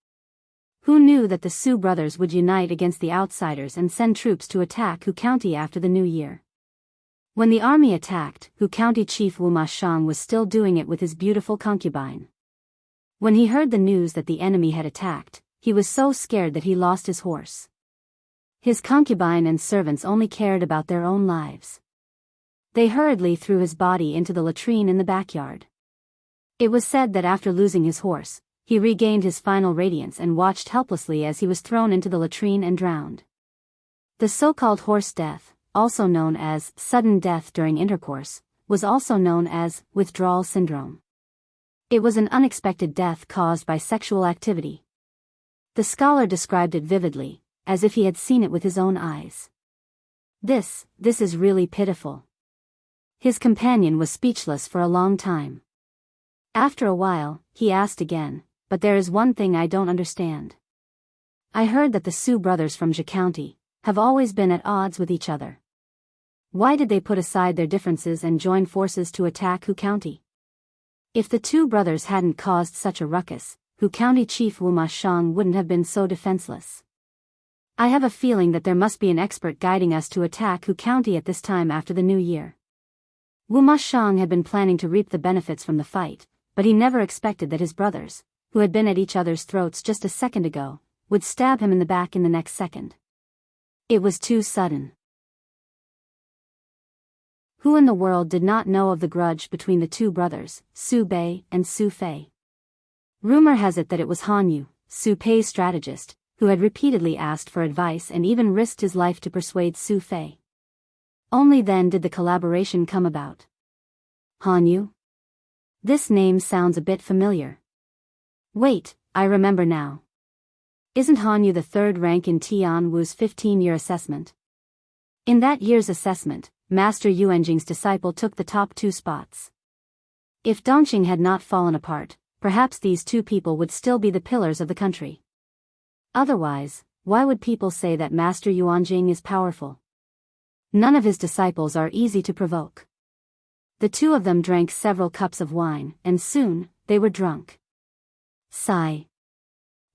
Who knew that the Su brothers would unite against the outsiders and send troops to attack Hu County after the new year? When the army attacked, Hu County Chief Wu Mashang was still doing it with his beautiful concubine. When he heard the news that the enemy had attacked, he was so scared that he lost his horse. His concubine and servants only cared about their own lives. They hurriedly threw his body into the latrine in the backyard. It was said that after losing his horse, he regained his final radiance and watched helplessly as he was thrown into the latrine and drowned. The so-called horse death, also known as sudden death during intercourse, was also known as withdrawal syndrome. It was an unexpected death caused by sexual activity. The scholar described it vividly, as if he had seen it with his own eyes. This is really pitiful." His companion was speechless for a long time. After a while, he asked again, "But there is one thing I don't understand. I heard that the Su brothers from Jianghu County have always been at odds with each other. Why did they put aside their differences and join forces to attack Hu County? If the 2 brothers hadn't caused such a ruckus, Hu County Chief Wu Mashang wouldn't have been so defenseless. I have a feeling that there must be an expert guiding us to attack Hu County at this time after the new year." Wu Mashang had been planning to reap the benefits from the fight, but he never expected that his brothers, who had been at each other's throats just a second ago, would stab him in the back in the next second. It was too sudden. Who in the world did not know of the grudge between the 2 brothers, Su Bei and Su Fei? Rumor has it that it was Han Yu, Su Pei's strategist, who had repeatedly asked for advice and even risked his life to persuade Su Fei. Only then did the collaboration come about. Han Yu? This name sounds a bit familiar. Wait, I remember now. Isn't Han Yu the 3rd rank in Tian Wu's 15-year assessment? In that year's assessment, Master Yuanjing's disciple took the top 2 spots. If Dongqing had not fallen apart, perhaps these 2 people would still be the pillars of the country. Otherwise, why would people say that Master Yuanjing is powerful? None of his disciples are easy to provoke. The 2 of them drank several cups of wine, and soon, they were drunk. Sigh.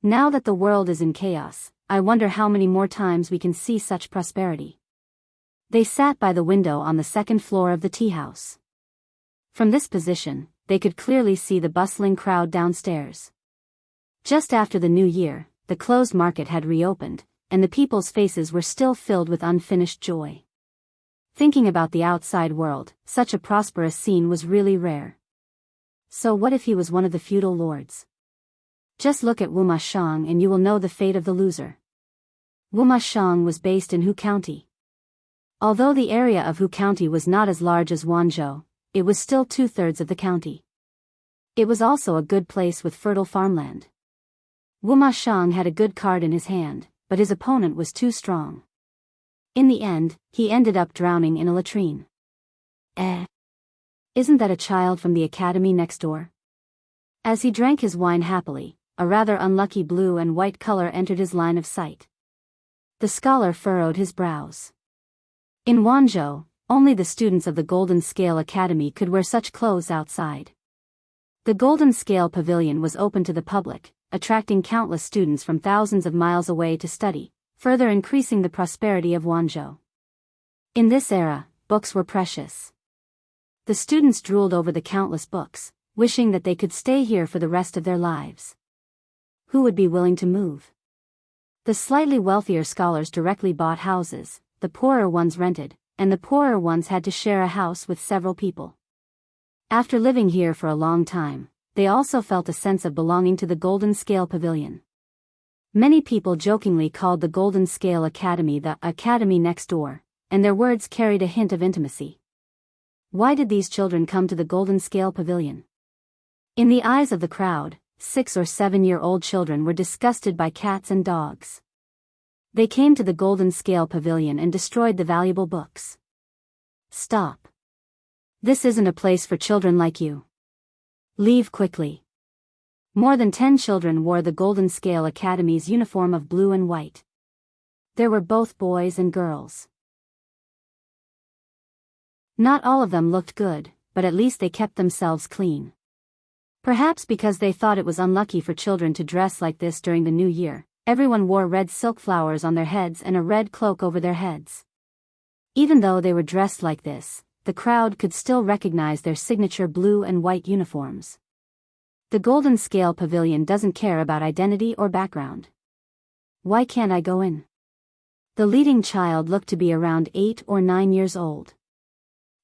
Now that the world is in chaos, I wonder how many more times we can see such prosperity. They sat by the window on the 2nd floor of the tea house. From this position, they could clearly see the bustling crowd downstairs. Just after the new year, the closed market had reopened, and the people's faces were still filled with unfinished joy. Thinking about the outside world, such a prosperous scene was really rare. So what if he was one of the feudal lords? Just look at Wuxiang and you will know the fate of the loser. Wuxiang was based in Hu County. Although the area of Hu County was not as large as Wanzhou, it was still 2/3 of the county. It was also a good place with fertile farmland. Wuxiang had a good card in his hand, but his opponent was too strong. In the end, he ended up drowning in a latrine. Isn't that a child from the academy next door? As he drank his wine happily, a rather unlucky blue and white color entered his line of sight. The scholar furrowed his brows. In Wanzhou, only the students of the Golden Scale Academy could wear such clothes outside. The Golden Scale Pavilion was open to the public, attracting countless students from thousands of miles away to study, further increasing the prosperity of Wanzhou. In this era, books were precious. The students drooled over the countless books, wishing that they could stay here for the rest of their lives. Who would be willing to move? The slightly wealthier scholars directly bought houses, the poorer ones rented, and the poorer ones had to share a house with several people. After living here for a long time, they also felt a sense of belonging to the Golden Scale Pavilion. Many people jokingly called the Golden Scale Academy the academy next door, and their words carried a hint of intimacy. Why did these children come to the Golden Scale Pavilion? In the eyes of the crowd, 6 or 7-year-old children were disgusted by cats and dogs. They came to the Golden Scale Pavilion and destroyed the valuable books. Stop. This isn't a place for children like you. Leave quickly. More than 10 children wore the Golden Scale Academy's uniform of blue and white. There were both boys and girls. Not all of them looked good, but at least they kept themselves clean. Perhaps because they thought it was unlucky for children to dress like this during the new year, everyone wore red silk flowers on their heads and a red cloak over their heads. Even though they were dressed like this, the crowd could still recognize their signature blue and white uniforms. The Golden Scale Pavilion doesn't care about identity or background. Why can't I go in? The leading child looked to be around 8 or 9 years old.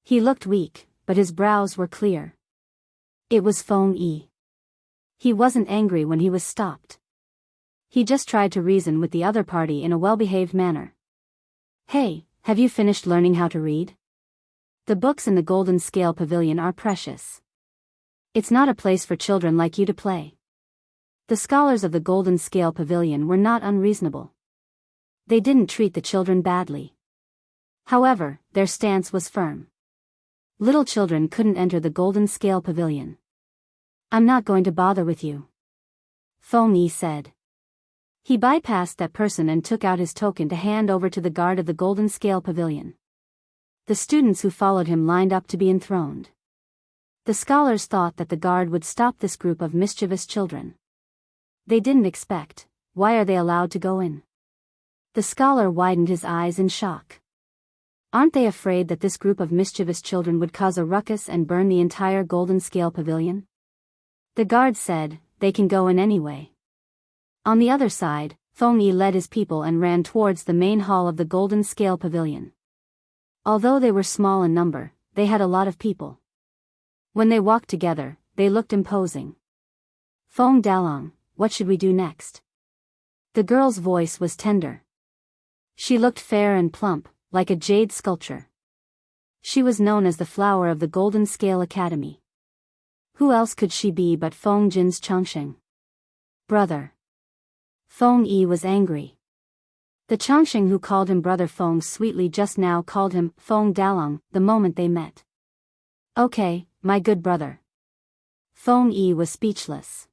He looked weak, but his brows were clear. It was Feng Yi. He wasn't angry when he was stopped. He just tried to reason with the other party in a well-behaved manner. Hey, have you finished learning how to read? The books in the Golden Scale Pavilion are precious. It's not a place for children like you to play. The scholars of the Golden Scale Pavilion were not unreasonable. They didn't treat the children badly. However, their stance was firm. Little children couldn't enter the Golden Scale Pavilion. I'm not going to bother with you, Feng Yi said. He bypassed that person and took out his token to hand over to the guard of the Golden Scale Pavilion. The students who followed him lined up to be enthroned. The scholars thought that the guard would stop this group of mischievous children. They didn't expect, why are they allowed to go in? The scholar widened his eyes in shock. Aren't they afraid that this group of mischievous children would cause a ruckus and burn the entire Golden Scale Pavilion? The guard said, they can go in anyway. On the other side, Feng Yi led his people and ran towards the main hall of the Golden Scale Pavilion. Although they were small in number, they had a lot of people. When they walked together, they looked imposing. Feng Dalong, what should we do next? The girl's voice was tender. She looked fair and plump, like a jade sculpture. She was known as the flower of the Golden Scale Academy. Who else could she be but Feng Jin's Changsheng? Brother. Feng Yi was angry. The Changsheng who called him Brother Feng sweetly just now called him Feng Dalong the moment they met. Okay, my good brother. Feng Yi was speechless.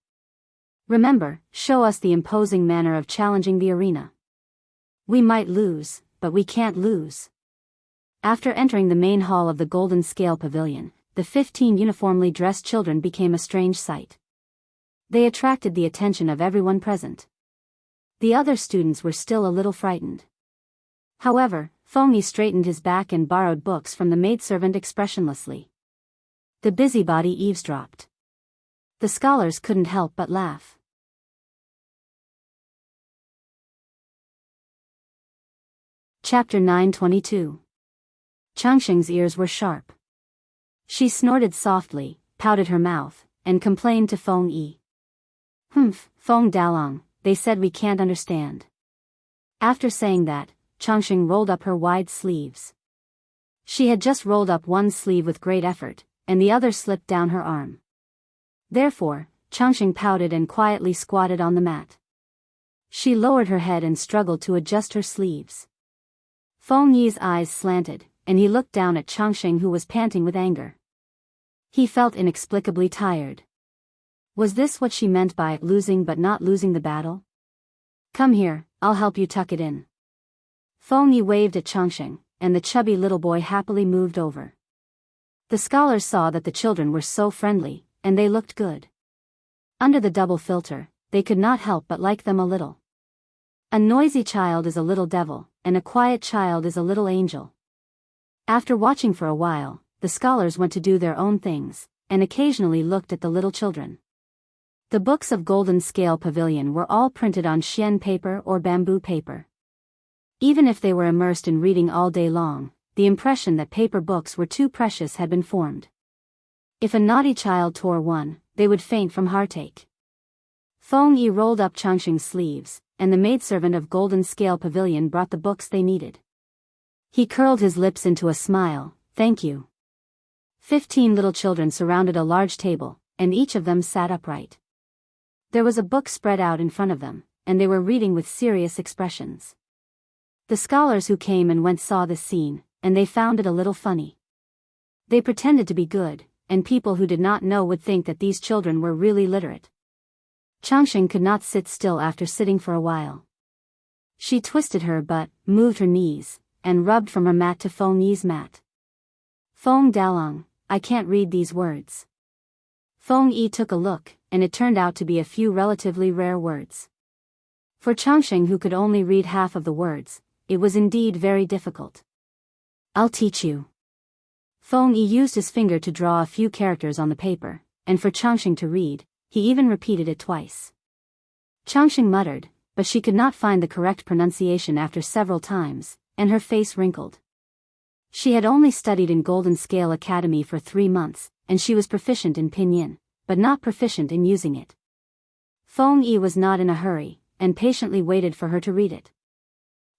Remember, show us the imposing manner of challenging the arena. We might lose, but we can't lose. After entering the main hall of the Golden Scale Pavilion, the 15 uniformly dressed children became a strange sight. They attracted the attention of everyone present. The other students were still a little frightened. However, Feng Yi straightened his back and borrowed books from the maidservant expressionlessly. The busybody eavesdropped. The scholars couldn't help but laugh. Chapter 922. Changxing's ears were sharp. She snorted softly, pouted her mouth, and complained to Feng Yi. Feng Dalong, they said we can't understand. After saying that, Changxing rolled up her wide sleeves. She had just rolled up one sleeve with great effort, and the other slipped down her arm. Therefore, Changxing pouted and quietly squatted on the mat. She lowered her head and struggled to adjust her sleeves. Feng Yi's eyes slanted, and he looked down at Changxing, who was panting with anger. He felt inexplicably tired. Was this what she meant by losing but not losing the battle? Come here, I'll help you tuck it in. Feng Yi waved at Changxing, and the chubby little boy happily moved over. The scholars saw that the children were so friendly, and they looked good. Under the double filter, they could not help but like them a little. A noisy child is a little devil, and a quiet child is a little angel. After watching for a while, the scholars went to do their own things, and occasionally looked at the little children. The books of Golden Scale Pavilion were all printed on xian paper or bamboo paper. Even if they were immersed in reading all day long, the impression that paper books were too precious had been formed. If a naughty child tore one, they would faint from heartache. Feng Yi rolled up Changxing's sleeves, and the maidservant of Golden Scale Pavilion brought the books they needed. He curled his lips into a smile. Thank you. 15 little children surrounded a large table, and each of them sat upright. There was a book spread out in front of them, and they were reading with serious expressions. The scholars who came and went saw this scene, and they found it a little funny. They pretended to be good, and people who did not know would think that these children were really literate. Changxing could not sit still after sitting for a while. She twisted her butt, moved her knees, and rubbed from her mat to Feng Yi's mat. Feng Dalong, I can't read these words. Feng Yi took a look, and it turned out to be a few relatively rare words. For Changxing, who could only read half of the words, it was indeed very difficult. I'll teach you. Feng Yi used his finger to draw a few characters on the paper, and for Changxing to read, he even repeated it twice. Changxing muttered, but she could not find the correct pronunciation after several times, and her face wrinkled. She had only studied in Golden Scale Academy for 3 months, and she was proficient in pinyin, but not proficient in using it. Feng Yi was not in a hurry, and patiently waited for her to read it.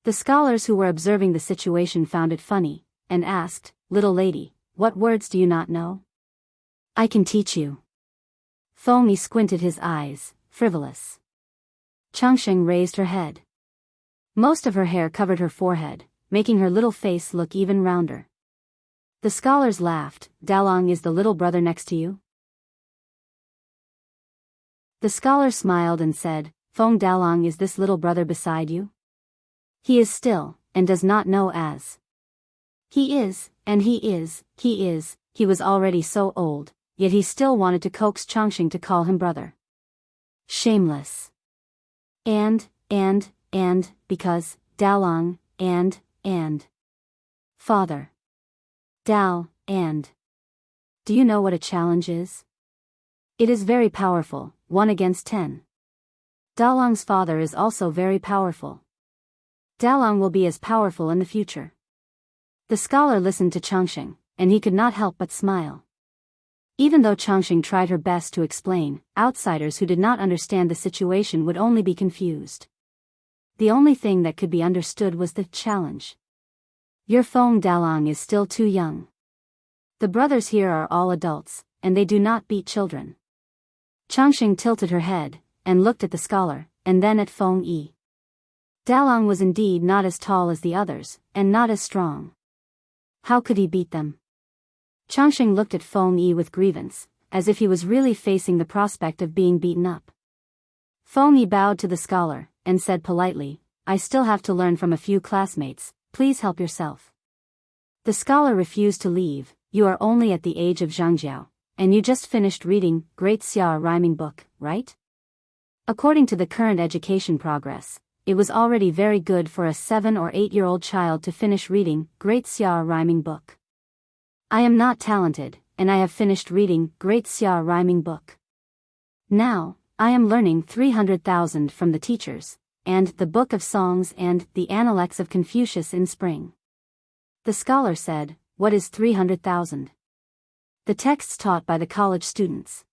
The scholars who were observing the situation found it funny, and asked, Little lady, what words do you not know? I can teach you. Feng Yi squinted his eyes, frivolous. Changxing raised her head. Most of her hair covered her forehead, making her little face look even rounder. The scholars laughed. Dalong is the little brother next to you? The scholar smiled and said, Feng Dalong is this little brother beside you? He is still, and does not know as. He is, and he is, he was already so old, yet he still wanted to coax Changxing to call him brother. Shameless. And, because, Dalong, and. Father. Dal, and. Do you know what a challenge is? It is very powerful, 1 against 10. Dalong's father is also very powerful. Dalong will be as powerful in the future. The scholar listened to Changxing, and he could not help but smile. Even though Changxing tried her best to explain, outsiders who did not understand the situation would only be confused. The only thing that could be understood was the challenge. Your Feng Dalong is still too young. The brothers here are all adults, and they do not beat children. Changxing tilted her head, and looked at the scholar, and then at Feng Yi. Dalong was indeed not as tall as the others, and not as strong. How could he beat them? Changxing looked at Feng Yi with grievance, as if he was really facing the prospect of being beaten up. Feng Yi bowed to the scholar, and said politely, I still have to learn from a few classmates, please help yourself. The scholar refused to leave. You are only at the age of Jianghu, and you just finished reading Great Xia rhyming book, right? According to the current education progress, it was already very good for a 7 or 8-year-old child to finish reading Great Xia rhyming book. I am not talented, and I have finished reading Great Xia rhyming book. Now, I am learning 300,000 from the teachers, and the Book of Songs and the Analects of Confucius in spring. The scholar said, "What is 300,000? The texts taught by the college students."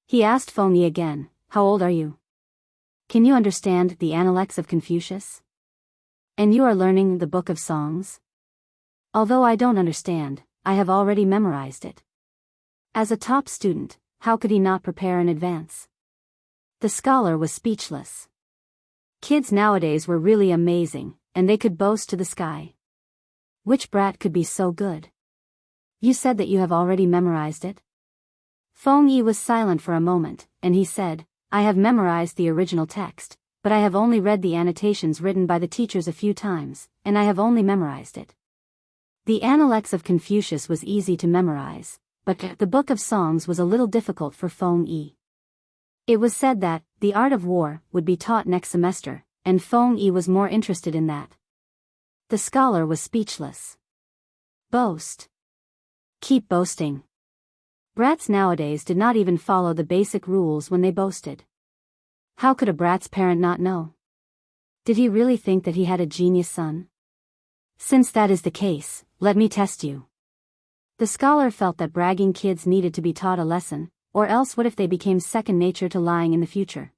He asked Feng Yi again, "How old are you? Can you understand the Analects of Confucius? And you are learning the Book of Songs?" "Although I don't understand, I have already memorized it." As a top student, how could he not prepare in advance? The scholar was speechless. Kids nowadays were really amazing, and they could boast to the sky. Which brat could be so good? "You said that you have already memorized it?" Feng Yi was silent for a moment, and he said, "I have memorized the original text, but I have only read the annotations written by the teachers a few times, and I have only memorized it." The Analects of Confucius was easy to memorize, but the Book of Songs was a little difficult for Feng Yi. It was said that the art of war would be taught next semester, and Feng Yi was more interested in that. The scholar was speechless. Boast. Keep boasting. Brats nowadays did not even follow the basic rules when they boasted. How could a brat's parent not know? Did he really think that he had a genius son? Since that is the case, let me test you. The scholar felt that bragging kids needed to be taught a lesson, or else what if they became second nature to lying in the future?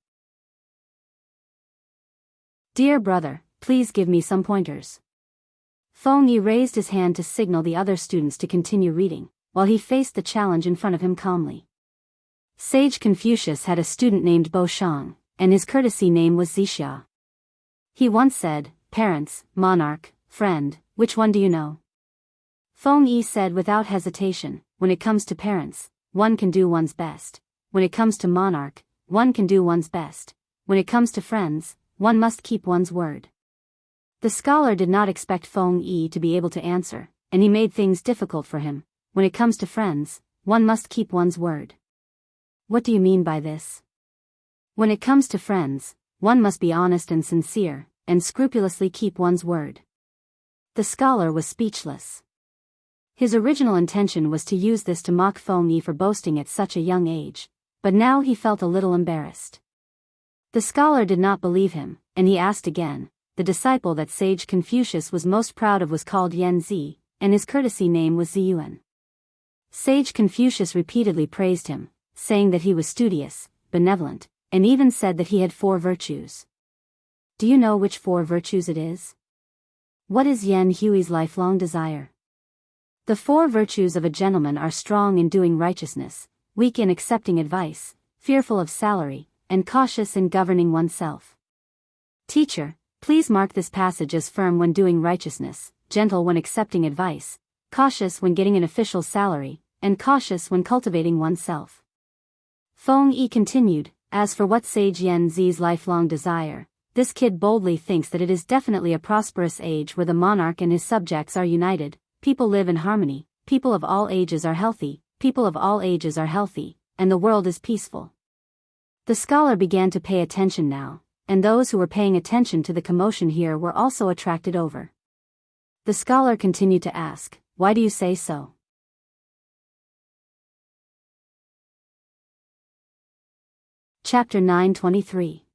"Dear brother, please give me some pointers." Feng Yi raised his hand to signal the other students to continue reading, while he faced the challenge in front of him calmly. Sage Confucius had a student named Bo Shang, and his courtesy name was Zixia. He once said, "Parents, monarch, friend, which one do you know?" Feng Yi said without hesitation, "When it comes to parents, one can do one's best. When it comes to monarch, one can do one's best. When it comes to friends, one must keep one's word." The scholar did not expect Feng Yi to be able to answer, and he made things difficult for him. When it comes to friends, one must keep one's word. What do you mean by this? When it comes to friends, one must be honest and sincere, and scrupulously keep one's word. The scholar was speechless. His original intention was to use this to mock Feng Yi for boasting at such a young age, but now he felt a little embarrassed. The scholar did not believe him, and he asked again. The disciple that sage Confucius was most proud of was called Yan Zi, and his courtesy name was Ziyuan. Sage Confucius repeatedly praised him, saying that he was studious, benevolent, and even said that he had 4 virtues. Do you know which 4 virtues it is? What is Yan Hui's lifelong desire? The 4 virtues of a gentleman are strong in doing righteousness, weak in accepting advice, fearful of salary, and cautious in governing oneself. Teacher, please mark this passage as firm when doing righteousness, gentle when accepting advice, cautious when getting an official salary, and cautious when cultivating oneself. Feng Yi continued, "As for what sage Yan Zi's lifelong desire, this kid boldly thinks that it is definitely a prosperous age where the monarch and his subjects are united, people live in harmony, people of all ages are healthy, people of all ages are healthy, and the world is peaceful." The scholar began to pay attention now, and those who were paying attention to the commotion here were also attracted over. The scholar continued to ask, "Why do you say so?" Chapter 923.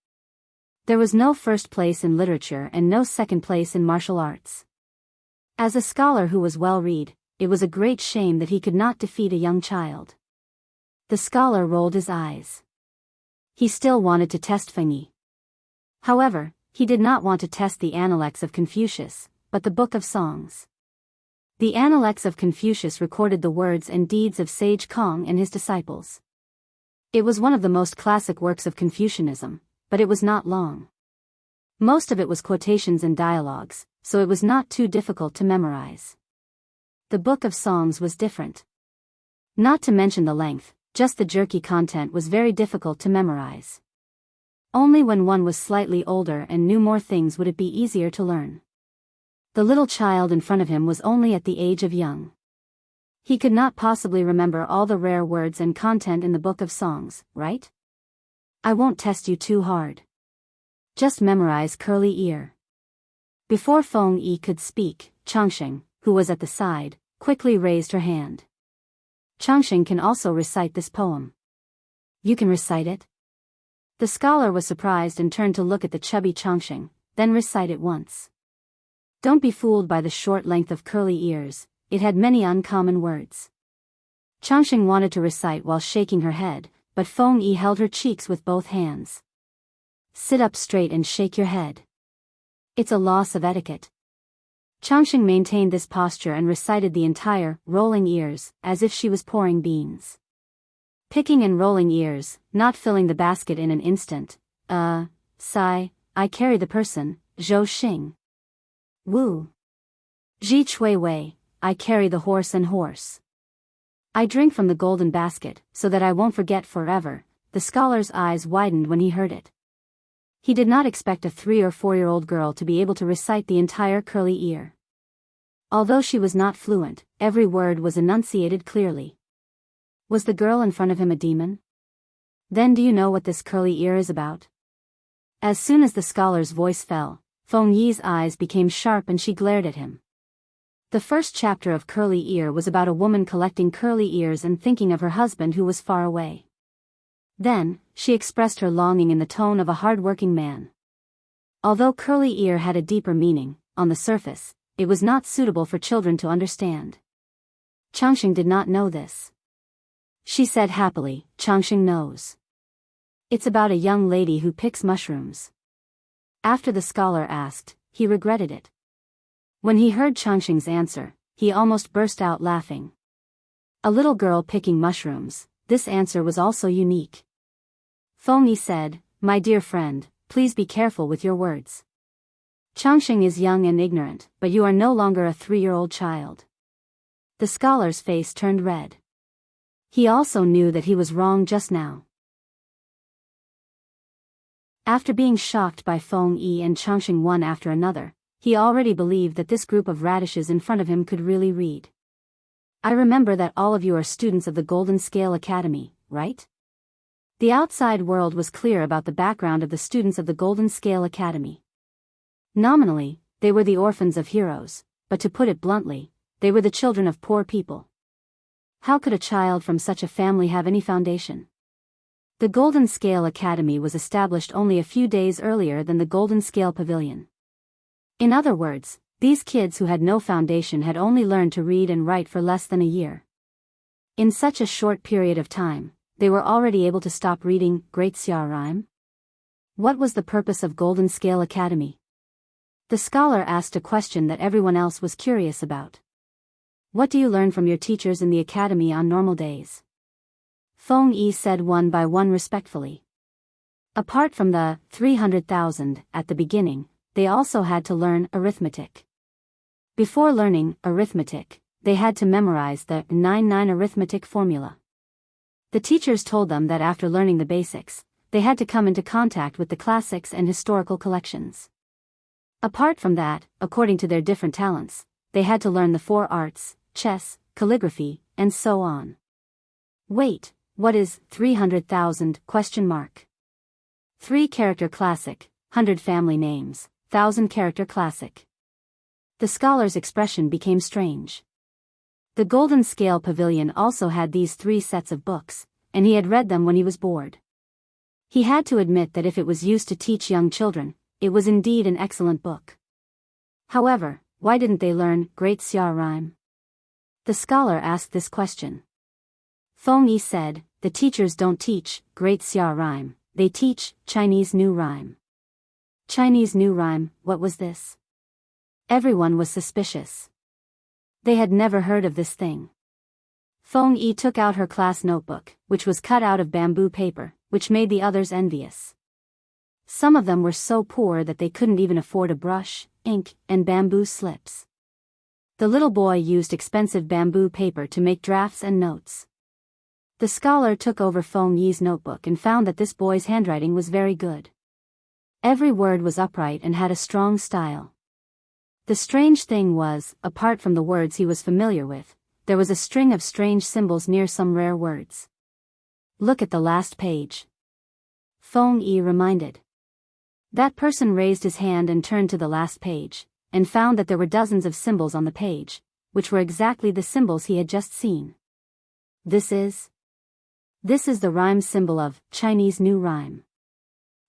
There was no first place in literature and no second place in martial arts. As a scholar who was well-read, it was a great shame that he could not defeat a young child. The scholar rolled his eyes. He still wanted to test Feng Yi. However, he did not want to test the Analects of Confucius, but the Book of Songs. The Analects of Confucius recorded the words and deeds of Sage Kong and his disciples. It was one of the most classic works of Confucianism, but it was not long. Most of it was quotations and dialogues, so it was not too difficult to memorize. The Book of Songs was different. Not to mention the length, just the jerky content was very difficult to memorize. Only when one was slightly older and knew more things would it be easier to learn. The little child in front of him was only at the age of young. He could not possibly remember all the rare words and content in the Book of Songs, right? I won't test you too hard. Just memorize curly ear. Before Feng Yi could speak, Changsheng, who was at the side, quickly raised her hand. Changsheng can also recite this poem. You can recite it? The scholar was surprised and turned to look at the chubby Changxing, then recite it once. Don't be fooled by the short length of curly ears, it had many uncommon words. Changxing wanted to recite while shaking her head, but Feng Yi held her cheeks with both hands. Sit up straight and shake your head. It's a loss of etiquette. Changxing maintained this posture and recited the entire, rolling ears, as if she was pouring beans. Picking and rolling ears, not filling the basket in an instant. Sigh, I carry the person, Zhou Xing. Wu. Ji Chui Wei, I carry the horse and horse. I drink from the golden basket, so that I won't forget forever. The scholar's eyes widened when he heard it. He did not expect a 3- or 4-year-old girl to be able to recite the entire curly ear. Although she was not fluent, every word was enunciated clearly. Was the girl in front of him a demon? Then do you know what this curly ear is about? As soon as the scholar's voice fell, Feng Yi's eyes became sharp and she glared at him. The first chapter of Curly Ear was about a woman collecting curly ears and thinking of her husband who was far away. Then, she expressed her longing in the tone of a hard-working man. Although Curly Ear had a deeper meaning, on the surface, it was not suitable for children to understand. Changxing did not know this. She said happily, Changxing knows. It's about a young lady who picks mushrooms. After the scholar asked, he regretted it. When he heard Changxing's answer, he almost burst out laughing. A little girl picking mushrooms, this answer was also unique. Feng Yi said, my dear friend, please be careful with your words. Changxing is young and ignorant, but you are no longer a 3-year-old child. The scholar's face turned red. He also knew that he was wrong just now. After being shocked by Feng Yi and Changxing one after another, he already believed that this group of radishes in front of him could really read. I remember that all of you are students of the Golden Scale Academy, right? The outside world was clear about the background of the students of the Golden Scale Academy. Nominally, they were the orphans of heroes, but to put it bluntly, they were the children of poor people. How could a child from such a family have any foundation? The Golden Scale Academy was established only a few days earlier than the Golden Scale Pavilion. In other words, these kids who had no foundation had only learned to read and write for less than a year. In such a short period of time, they were already able to stop reading Great Xia Rhyme. What was the purpose of Golden Scale Academy? The scholar asked a question that everyone else was curious about. What do you learn from your teachers in the academy on normal days? Feng Yi said one by one respectfully. Apart from the 300,000 at the beginning, they also had to learn arithmetic. Before learning arithmetic, they had to memorize the 9-9 arithmetic formula. The teachers told them that after learning the basics, they had to come into contact with the classics and historical collections. Apart from that, according to their different talents, they had to learn the 4 arts, chess, calligraphy, and so on. Wait, what is 300,000? 3-character classic, 100 family names, 1,000-character classic. The scholar's expression became strange. The Golden Scale Pavilion also had these 3 sets of books, and he had read them when he was bored. He had to admit that if it was used to teach young children, it was indeed an excellent book. However, why didn't they learn Great Xia Rhyme? The scholar asked this question. Feng Yi said, the teachers don't teach Great Xia Rhyme, they teach Chinese New Rhyme. Chinese New Rhyme, what was this? Everyone was suspicious. They had never heard of this thing. Feng Yi took out her class notebook, which was cut out of bamboo paper, which made the others envious. Some of them were so poor that they couldn't even afford a brush, ink, and bamboo slips. The little boy used expensive bamboo paper to make drafts and notes. The scholar took over Feng Yi's notebook and found that this boy's handwriting was very good. Every word was upright and had a strong style. The strange thing was, apart from the words he was familiar with, there was a string of strange symbols near some rare words. Look at the last page. Feng Yi reminded. That person raised his hand and turned to the last page, and found that there were dozens of symbols on the page, which were exactly the symbols he had just seen. This is the rhyme symbol of Chinese New Rhyme.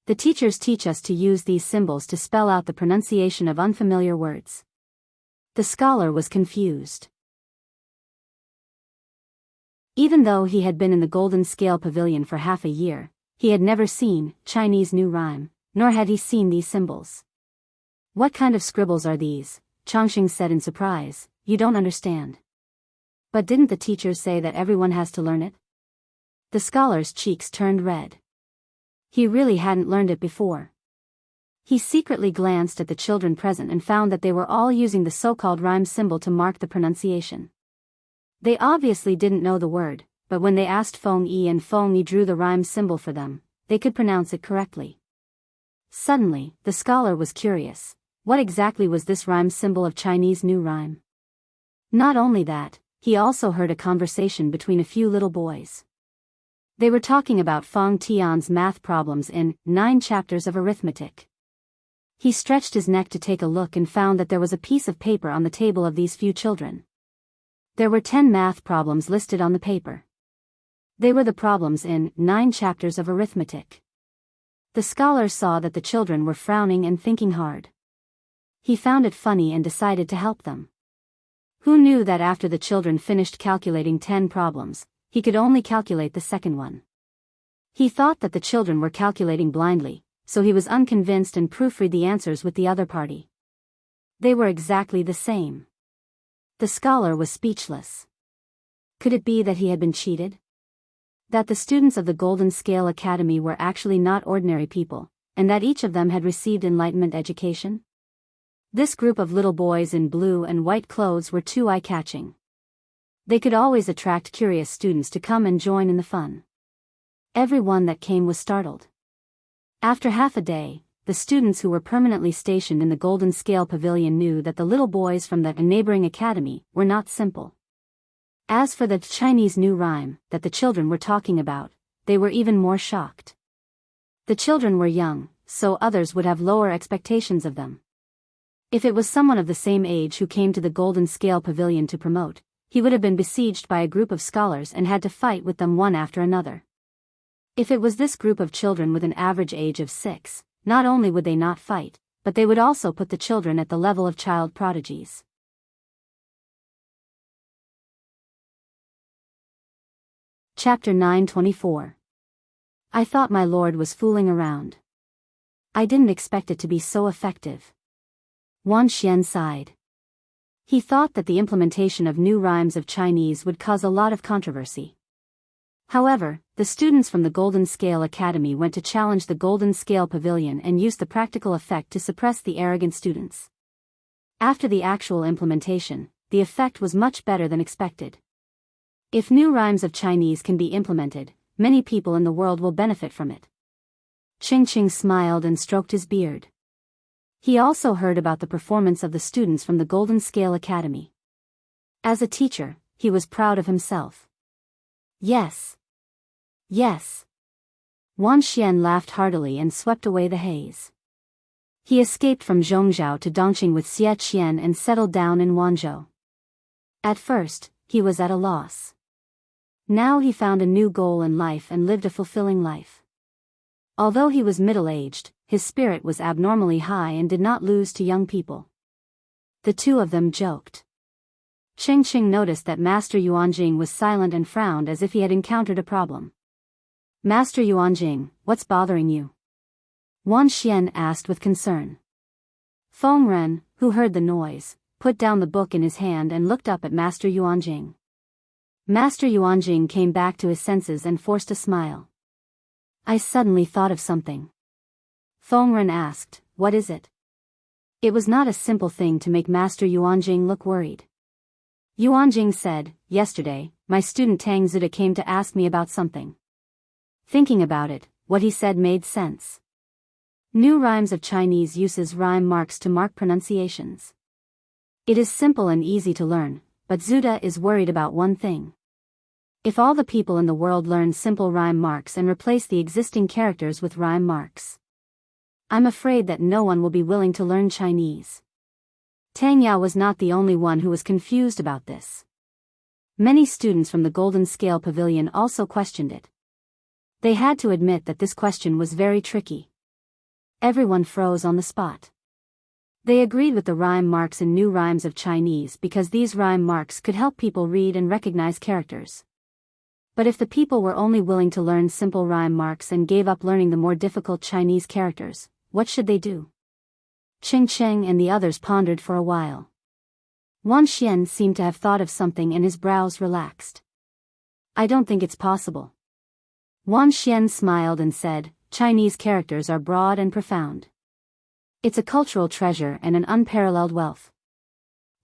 The teachers teach us to use these symbols to spell out the pronunciation of unfamiliar words. The scholar was confused. Even though he had been in the Golden Scale Pavilion for half a year, he had never seen Chinese new rhyme, nor had he seen these symbols. What kind of scribbles are these? Chongqing said in surprise. You don't understand. But didn't the teachers say that everyone has to learn it? The scholar's cheeks turned red. He really hadn't learned it before. He secretly glanced at the children present and found that they were all using the so-called rhyme symbol to mark the pronunciation. They obviously didn't know the word, but when they asked Feng Yi and Feng Yi drew the rhyme symbol for them, they could pronounce it correctly. Suddenly, the scholar was curious. What exactly was this rhyme symbol of Chinese new rhyme? Not only that, he also heard a conversation between a few little boys. They were talking about Feng Tian's math problems in 9 chapters of arithmetic. He stretched his neck to take a look and found that there was a piece of paper on the table of these few children. There were 10 math problems listed on the paper. They were the problems in 9 chapters of arithmetic. The scholar saw that the children were frowning and thinking hard. He found it funny and decided to help them. Who knew that after the children finished calculating 10 problems, he could only calculate the second one? He thought that the children were calculating blindly, so he was unconvinced and proofread the answers with the other party. They were exactly the same. The scholar was speechless. Could it be that he had been cheated? That the students of the Golden Scale Academy were actually not ordinary people, and that each of them had received Enlightenment education? This group of little boys in blue and white clothes were too eye-catching. They could always attract curious students to come and join in the fun. Everyone that came was startled. After half a day, the students who were permanently stationed in the Golden Scale Pavilion knew that the little boys from the neighboring academy were not simple. As for the Chinese new rhyme that the children were talking about, they were even more shocked. The children were young, so others would have lower expectations of them. If it was someone of the same age who came to the Golden Scale Pavilion to promote, he would have been besieged by a group of scholars and had to fight with them one after another. If it was this group of children with an average age of 6, not only would they not fight, but they would also put the children at the level of child prodigies. Chapter 924. I thought my lord was fooling around. I didn't expect it to be so effective. Wan Xian sighed. He thought that the implementation of new rhymes of Chinese would cause a lot of controversy. However, the students from the Golden Scale Academy went to challenge the Golden Scale Pavilion and used the practical effect to suppress the arrogant students. After the actual implementation, the effect was much better than expected. If new rhymes of Chinese can be implemented, many people in the world will benefit from it. Ching smiled and stroked his beard. He also heard about the performance of the students from the Golden Scale Academy. As a teacher, he was proud of himself. Yes. Yes. Wan Xian laughed heartily and swept away the haze. He escaped from Zhongzhou to Dongqing with Xie Qian and settled down in Wanzhou. At first, he was at a loss. Now he found a new goal in life and lived a fulfilling life. Although he was middle-aged, his spirit was abnormally high and did not lose to young people. The two of them joked. Qing noticed that Master Yuanjing was silent and frowned as if he had encountered a problem. Master Yuanjing, what's bothering you? Wan Xian asked with concern. Feng Ren, who heard the noise, put down the book in his hand and looked up at Master Yuanjing. Master Yuanjing came back to his senses and forced a smile. I suddenly thought of something. Feng Ren asked, what is it? It was not a simple thing to make Master Yuanjing look worried. Yuanjing said, yesterday, my student Tang Zuda came to ask me about something. Thinking about it, what he said made sense. New rhymes of Chinese uses rhyme marks to mark pronunciations. It is simple and easy to learn, but Zuda is worried about one thing. If all the people in the world learn simple rhyme marks and replace the existing characters with rhyme marks, I'm afraid that no one will be willing to learn Chinese. Tang Yao was not the only one who was confused about this. Many students from the Golden Scale Pavilion also questioned it. They had to admit that this question was very tricky. Everyone froze on the spot. They agreed with the rhyme marks in new rhymes of Chinese because these rhyme marks could help people read and recognize characters. But if the people were only willing to learn simple rhyme marks and gave up learning the more difficult Chinese characters, what should they do? Ching Cheng and the others pondered for a while. Wan Xian seemed to have thought of something and his brows relaxed. I don't think it's possible. Wan Xian smiled and said, Chinese characters are broad and profound. It's a cultural treasure and an unparalleled wealth.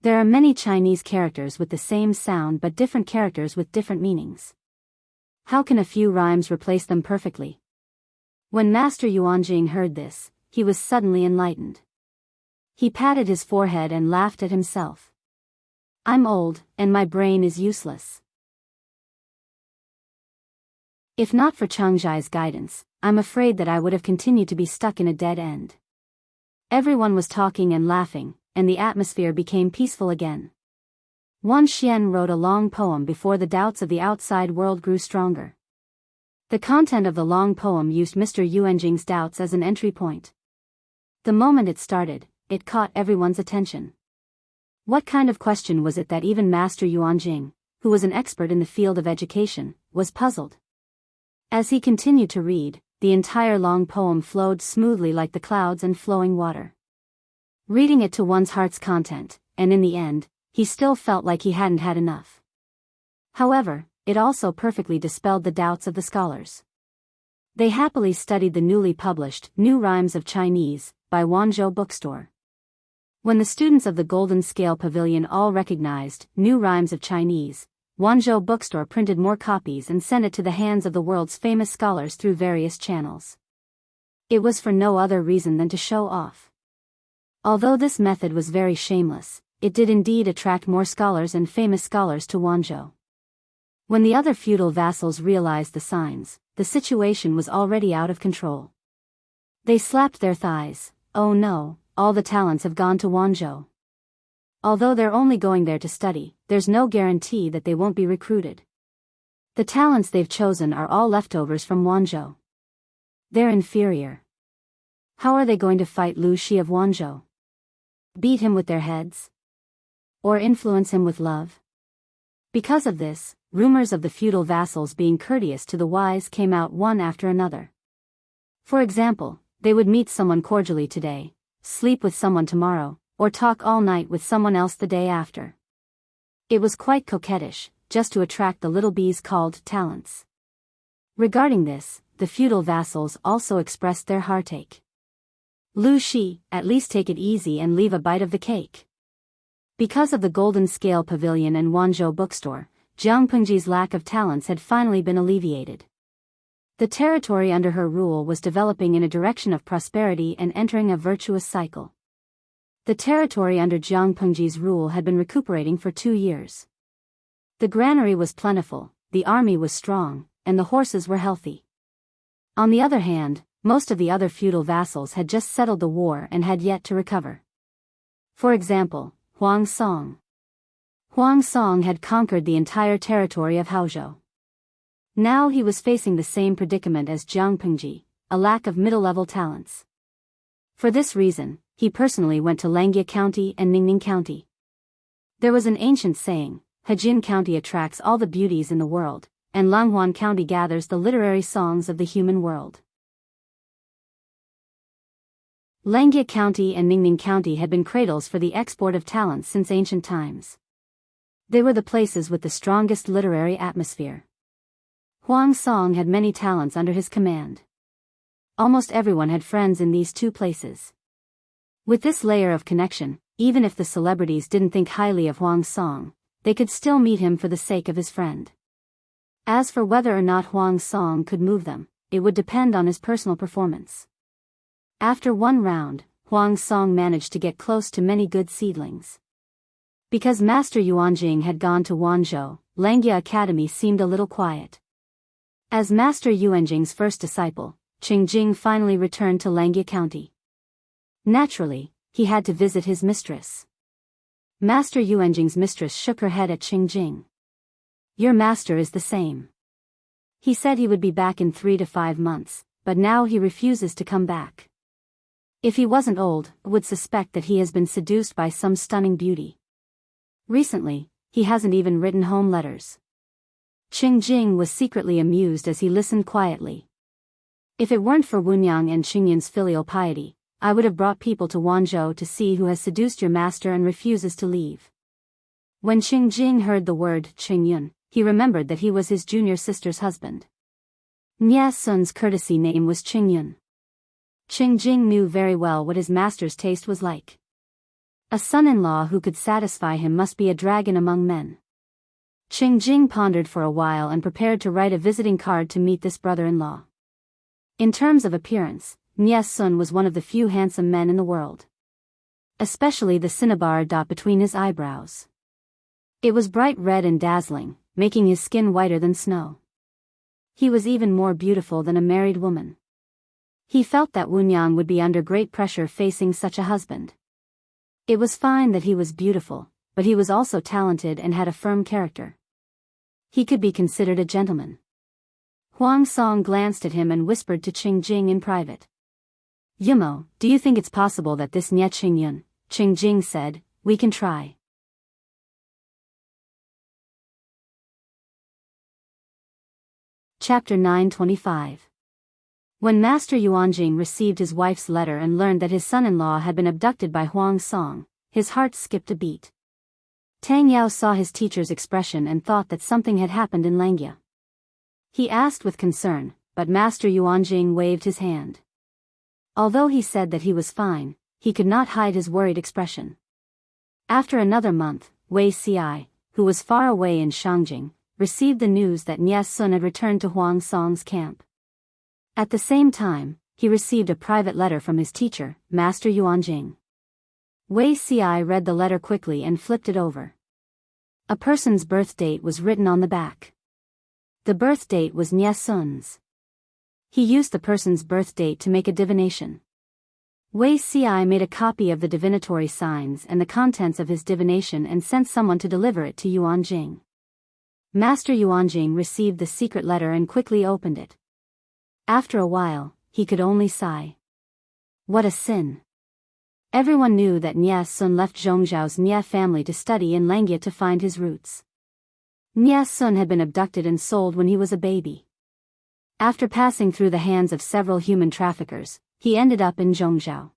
There are many Chinese characters with the same sound but different characters with different meanings. How can a few rhymes replace them perfectly? When Master Yuanjing heard this, he was suddenly enlightened. He patted his forehead and laughed at himself. I'm old, and my brain is useless. If not for Changzhai's guidance, I'm afraid that I would have continued to be stuck in a dead end. Everyone was talking and laughing, and the atmosphere became peaceful again. Wan Xian wrote a long poem before the doubts of the outside world grew stronger. The content of the long poem used Mr. Yuanjing's doubts as an entry point. The moment it started, it caught everyone's attention. What kind of question was it that even Master Yuanjing, who was an expert in the field of education, was puzzled? As he continued to read, the entire long poem flowed smoothly like the clouds and flowing water. Reading it to one's heart's content, and in the end, he still felt like he hadn't had enough. However, it also perfectly dispelled the doubts of the scholars. They happily studied the newly published New Rhymes of Chinese by Wanzhou Bookstore. When the students of the Golden Scale Pavilion all recognized New Rhymes of Chinese, Wanzhou Bookstore printed more copies and sent it to the hands of the world's famous scholars through various channels. It was for no other reason than to show off. Although this method was very shameless, it did indeed attract more scholars and famous scholars to Wanzhou. When the other feudal vassals realized the signs, the situation was already out of control. They slapped their thighs. Oh no, all the talents have gone to Wanzhou. Although they're only going there to study, there's no guarantee that they won't be recruited. The talents they've chosen are all leftovers from Wanzhou. They're inferior. How are they going to fight Lu Shi of Wanzhou? Beat him with their heads? Or influence him with love? Because of this, rumors of the feudal vassals being courteous to the wise came out one after another. For example, they would meet someone cordially today, sleep with someone tomorrow, or talk all night with someone else the day after. It was quite coquettish, just to attract the little bees called talents. Regarding this, the feudal vassals also expressed their heartache. Lu Shi, at least take it easy and leave a bite of the cake. Because of the Golden Scale Pavilion and Wanzhou Bookstore, Jiang Pengji's lack of talents had finally been alleviated. The territory under her rule was developing in a direction of prosperity and entering a virtuous cycle. The territory under Jiang Pengji's rule had been recuperating for 2 years. The granary was plentiful, the army was strong, and the horses were healthy. On the other hand, most of the other feudal vassals had just settled the war and had yet to recover. For example, Huang Song. Huang Song had conquered the entire territory of Haozhou. Now he was facing the same predicament as Jiang Pengji, a lack of middle-level talents. For this reason, he personally went to Langjie County and Ningning County. There was an ancient saying, Hejin County attracts all the beauties in the world, and Langhuan County gathers the literary songs of the human world. Langjie County and Ningning County had been cradles for the export of talents since ancient times. They were the places with the strongest literary atmosphere. Huang Song had many talents under his command. Almost everyone had friends in these two places. With this layer of connection, even if the celebrities didn't think highly of Huang Song, they could still meet him for the sake of his friend. As for whether or not Huang Song could move them, it would depend on his personal performance. After one round, Huang Song managed to get close to many good seedlings. Because Master Yuanjing had gone to Wanzhou, Langjie Academy seemed a little quiet. As Master Yuanjing's first disciple, Qingjing finally returned to Langjie County. Naturally, he had to visit his mistress. Master Yuanjing's mistress shook her head at Qingjing. Your master is the same. He said he would be back in 3 to 5 months, but now he refuses to come back. If he wasn't old, would suspect that he has been seduced by some stunning beauty. Recently, he hasn't even written home letters. Qing Jing was secretly amused as he listened quietly. If it weren't for Wunyang and Qingyun's filial piety, I would have brought people to Wanzhou to see who has seduced your master and refuses to leave. When Qing Jing heard the word Qingyun, he remembered that he was his junior sister's husband. Nie Sun's courtesy name was Qingyun. Qing Jing knew very well what his master's taste was like. A son-in-law who could satisfy him must be a dragon among men. Qing Jing pondered for a while and prepared to write a visiting card to meet this brother-in-law. In terms of appearance, Nie Sun was one of the few handsome men in the world. Especially the cinnabar dot between his eyebrows. It was bright red and dazzling, making his skin whiter than snow. He was even more beautiful than a married woman. He felt that Wunyang would be under great pressure facing such a husband. It was fine that he was beautiful, but he was also talented and had a firm character. He could be considered a gentleman. Huang Song glanced at him and whispered to Qing Jing in private. Yumo, do you think it's possible that this Nye Qingyun? Qing Jing said, we can try. Chapter 925. When Master Yuanjing received his wife's letter and learned that his son-in-law had been abducted by Huang Song, his heart skipped a beat. Tang Yao saw his teacher's expression and thought that something had happened in Langya. He asked with concern, but Master Yuanjing waved his hand. Although he said that he was fine, he could not hide his worried expression. After another month, Wei Ci, who was far away in Shangjing, received the news that Nie Sun had returned to Huang Song's camp. At the same time, he received a private letter from his teacher, Master Yuanjing. Wei Ci read the letter quickly and flipped it over. A person's birth date was written on the back. The birth date was Nie Sun's. He used the person's birth date to make a divination. Wei Ci made a copy of the divinatory signs and the contents of his divination and sent someone to deliver it to Yuanjing. Master Yuanjing received the secret letter and quickly opened it. After a while, he could only sigh. What a sin. Everyone knew that Nie Sun left Zhongzhao's Nie family to study in Langya to find his roots. Nie Sun had been abducted and sold when he was a baby. After passing through the hands of several human traffickers, he ended up in Zhongzhao.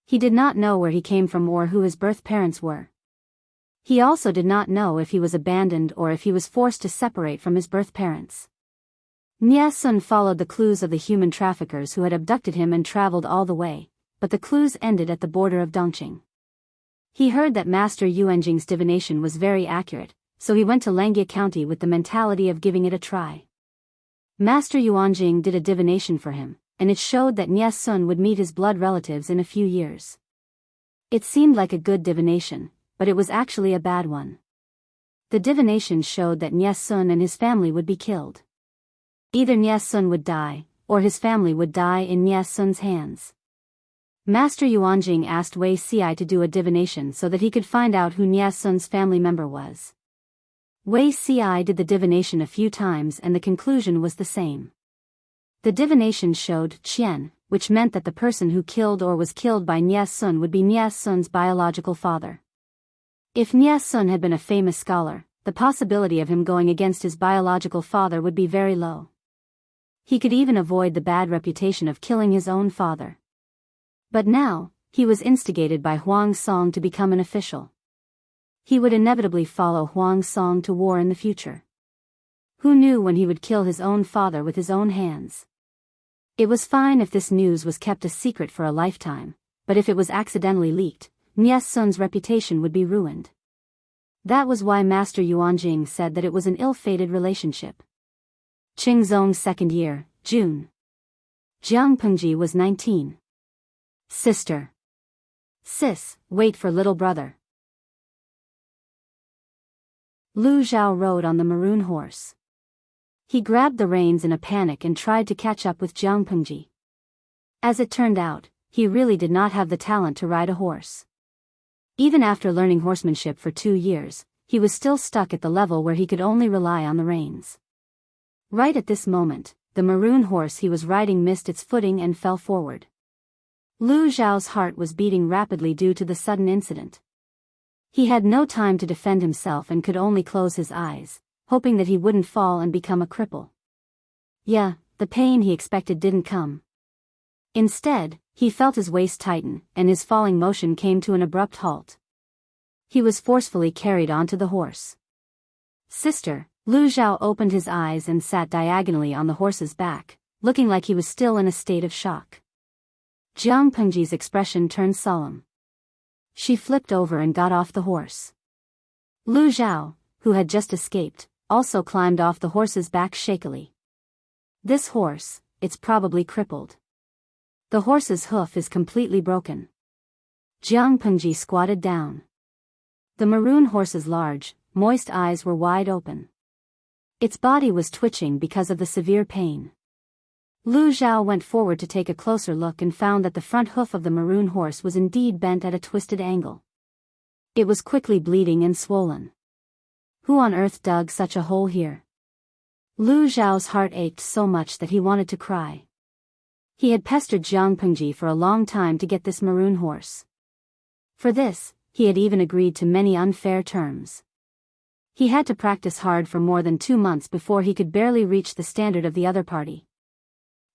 He did not know where he came from or who his birth parents were. He also did not know if he was abandoned or if he was forced to separate from his birth parents. Nie Sun followed the clues of the human traffickers who had abducted him and traveled all the way, but the clues ended at the border of Dongqing. He heard that Master Yuanjing's divination was very accurate, so he went to Langya County with the mentality of giving it a try. Master Yuanjing did a divination for him, and it showed that Nie Sun would meet his blood relatives in a few years. It seemed like a good divination, but it was actually a bad one. The divination showed that Nie Sun and his family would be killed. Either Nie Sun would die, or his family would die in Nie Sun's hands. Master Yuanjing asked Wei Ci to do a divination so that he could find out who Nie Sun's family member was. Wei Ci did the divination a few times and the conclusion was the same. The divination showed Qian, which meant that the person who killed or was killed by Nie Sun would be Nie Sun's biological father. If Nie Sun had been a famous scholar, the possibility of him going against his biological father would be very low. He could even avoid the bad reputation of killing his own father. But now, he was instigated by Huang Song to become an official. He would inevitably follow Huang Song to war in the future. Who knew when he would kill his own father with his own hands? It was fine if this news was kept a secret for a lifetime, but if it was accidentally leaked, Nie Sun's reputation would be ruined. That was why Master Yuanjing said that it was an ill-fated relationship. Qingzong's second year, June. Jianghu was 19. Sister. Sis, wait for little brother. Lu Zhao rode on the maroon horse. He grabbed the reins in a panic and tried to catch up with Jianghu. As it turned out, he really did not have the talent to ride a horse. Even after learning horsemanship for 2 years, he was still stuck at the level where he could only rely on the reins. Right at this moment, the maroon horse he was riding missed its footing and fell forward. Lu Zhao's heart was beating rapidly due to the sudden incident. He had no time to defend himself and could only close his eyes, hoping that he wouldn't fall and become a cripple. Yeah, the pain he expected didn't come. Instead, he felt his waist tighten, and his falling motion came to an abrupt halt. He was forcefully carried onto the horse. Sister, Lu Zhao opened his eyes and sat diagonally on the horse's back, looking like he was still in a state of shock. Jiang Pengji's expression turned solemn. She flipped over and got off the horse. Lu Zhao, who had just escaped, also climbed off the horse's back shakily. This horse, it's probably crippled. The horse's hoof is completely broken. Jiang Pengji squatted down. The maroon horse's large, moist eyes were wide open. Its body was twitching because of the severe pain. Lu Zhao went forward to take a closer look and found that the front hoof of the maroon horse was indeed bent at a twisted angle. It was quickly bleeding and swollen. Who on earth dug such a hole here? Lu Zhao's heart ached so much that he wanted to cry. He had pestered Jiang Pengji for a long time to get this maroon horse. For this, he had even agreed to many unfair terms. He had to practice hard for more than 2 months before he could barely reach the standard of the other party.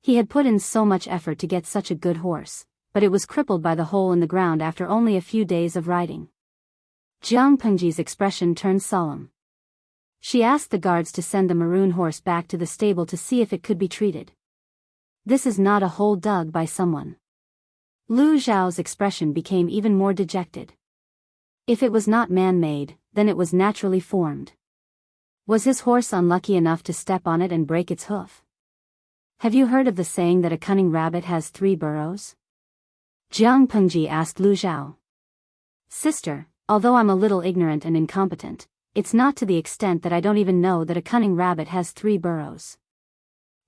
He had put in so much effort to get such a good horse, but it was crippled by the hole in the ground after only a few days of riding. Jiang Pengji's expression turned solemn. She asked the guards to send the maroon horse back to the stable to see if it could be treated. This is not a hole dug by someone. Lu Zhao's expression became even more dejected. If it was not man-made, then it was naturally formed. Was his horse unlucky enough to step on it and break its hoof? Have you heard of the saying that a cunning rabbit has 3 burrows? Jiang Pengji asked Lu Zhao. Sister, although I'm a little ignorant and incompetent, it's not to the extent that I don't even know that a cunning rabbit has 3 burrows.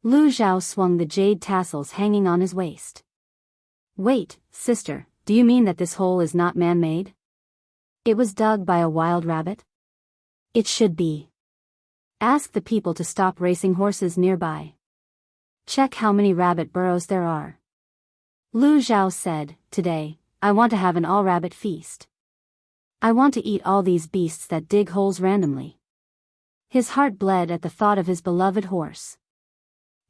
Lu Zhao swung the jade tassels hanging on his waist. Wait, sister, do you mean that this hole is not man-made? It was dug by a wild rabbit? It should be. Ask the people to stop racing horses nearby. Check how many rabbit burrows there are. Lu Zhao said, today, I want to have an all-rabbit feast. I want to eat all these beasts that dig holes randomly. His heart bled at the thought of his beloved horse.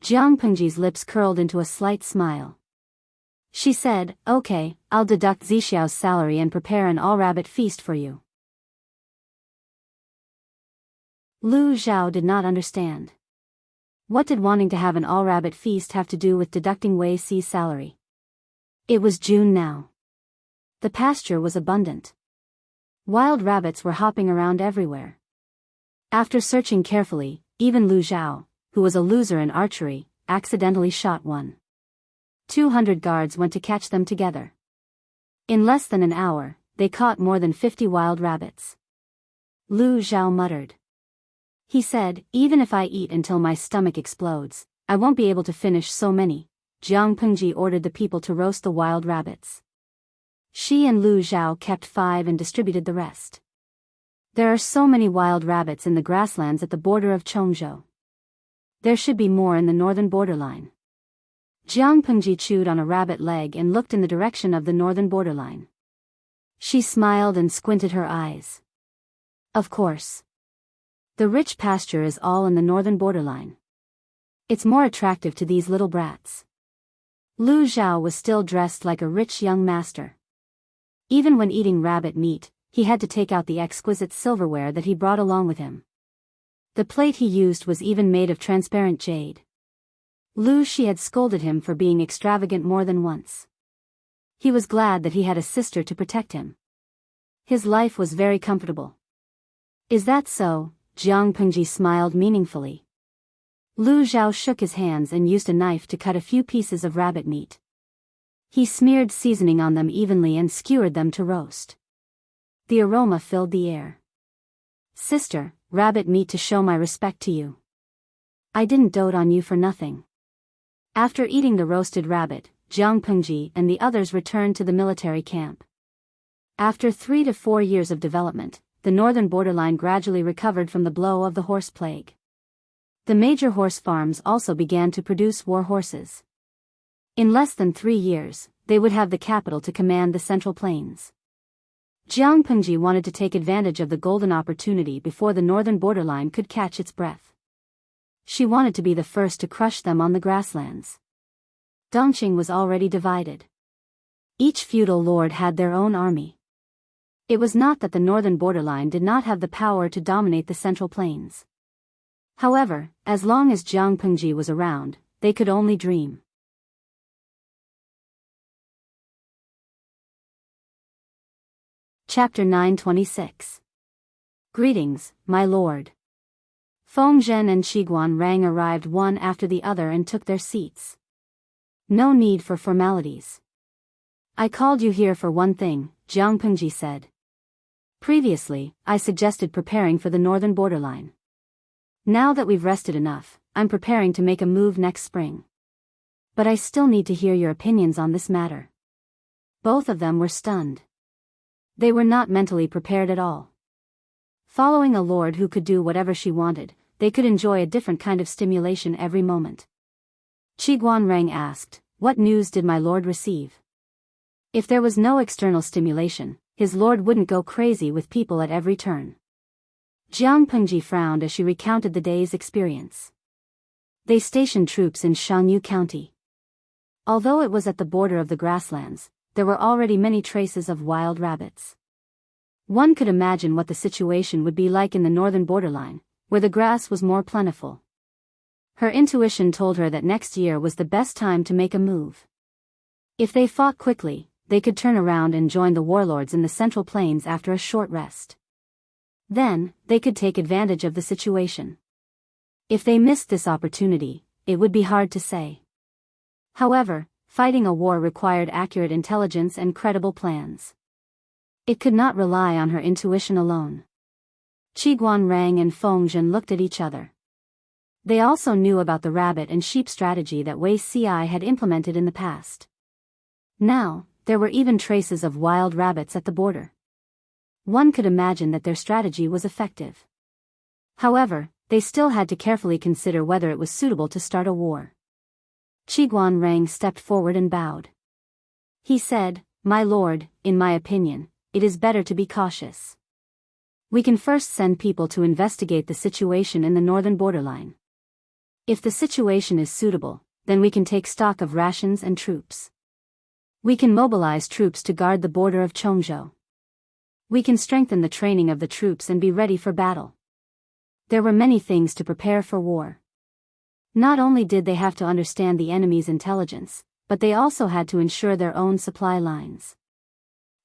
Jiang Pengji's lips curled into a slight smile. She said, okay, I'll deduct Zixiao's salary and prepare an all-rabbit feast for you. Lu Zhao did not understand. What did wanting to have an all-rabbit feast have to do with deducting Wei Xi's salary? It was June now. The pasture was abundant. Wild rabbits were hopping around everywhere. After searching carefully, even Lu Zhao, who was a loser in archery, accidentally shot one. 200 guards went to catch them together. In less than an hour, they caught more than 50 wild rabbits. Lu Zhao muttered. He said, even if I eat until my stomach explodes, I won't be able to finish so many. Jiang Pengji ordered the people to roast the wild rabbits. She and Lu Zhao kept 5 and distributed the rest. There are so many wild rabbits in the grasslands at the border of Chongzhou. There should be more in the northern borderline. Jiang Pengji chewed on a rabbit leg and looked in the direction of the northern borderline. She smiled and squinted her eyes. Of course. The rich pasture is all in the northern borderline. It's more attractive to these little brats. Lu Zhao was still dressed like a rich young master. Even when eating rabbit meat, he had to take out the exquisite silverware that he brought along with him. The plate he used was even made of transparent jade. Lu Shi had scolded him for being extravagant more than once. He was glad that he had a sister to protect him. His life was very comfortable. Is that so? Jiang Pengji smiled meaningfully. Lu Zhao shook his hands and used a knife to cut a few pieces of rabbit meat. He smeared seasoning on them evenly and skewered them to roast. The aroma filled the air. Sister, rabbit meat to show my respect to you. I didn't dote on you for nothing. After eating the roasted rabbit, Jiang Pengji and the others returned to the military camp. After 3 to 4 years of development, the northern borderline gradually recovered from the blow of the horse plague. The major horse farms also began to produce war horses. In less than 3 years, they would have the capital to command the Central Plains. Jianghu wanted to take advantage of the golden opportunity before the northern borderline could catch its breath. She wanted to be the first to crush them on the grasslands. Dongqing was already divided. Each feudal lord had their own army. It was not that the northern borderline did not have the power to dominate the Central Plains. However, as long as Jianghu was around, they could only dream. Chapter 926. Greetings, my lord. Feng Zhen and Qiguan Rang arrived one after the other and took their seats. No need for formalities. I called you here for one thing, Jianghu said. Previously, I suggested preparing for the northern borderline. Now that we've rested enough, I'm preparing to make a move next spring. But I still need to hear your opinions on this matter. Both of them were stunned. They were not mentally prepared at all. Following a lord who could do whatever she wanted, they could enjoy a different kind of stimulation every moment. Qiguan Rang asked, "What news did my lord receive?" If there was no external stimulation, his lord wouldn't go crazy with people at every turn. Jianghu frowned as she recounted the day's experience. They stationed troops in Jianghu County. Although it was at the border of the grasslands, there were already many traces of wild rabbits. One could imagine what the situation would be like in the northern borderline, where the grass was more plentiful. Her intuition told her that next year was the best time to make a move. If they fought quickly, they could turn around and join the warlords in the Central Plains after a short rest. Then, they could take advantage of the situation. If they missed this opportunity, it would be hard to say. However, fighting a war required accurate intelligence and credible plans. It could not rely on her intuition alone. Qiguan Rang and Feng Zhen looked at each other. They also knew about the rabbit and sheep strategy that Wei Ci had implemented in the past. Now, there were even traces of wild rabbits at the border. One could imagine that their strategy was effective. However, they still had to carefully consider whether it was suitable to start a war. Qiguan Rang stepped forward and bowed. He said, "My lord, in my opinion, it is better to be cautious. We can first send people to investigate the situation in the northern borderline. If the situation is suitable, then we can take stock of rations and troops. We can mobilize troops to guard the border of Chongzhou. We can strengthen the training of the troops and be ready for battle." There were many things to prepare for war. Not only did they have to understand the enemy's intelligence, but they also had to ensure their own supply lines.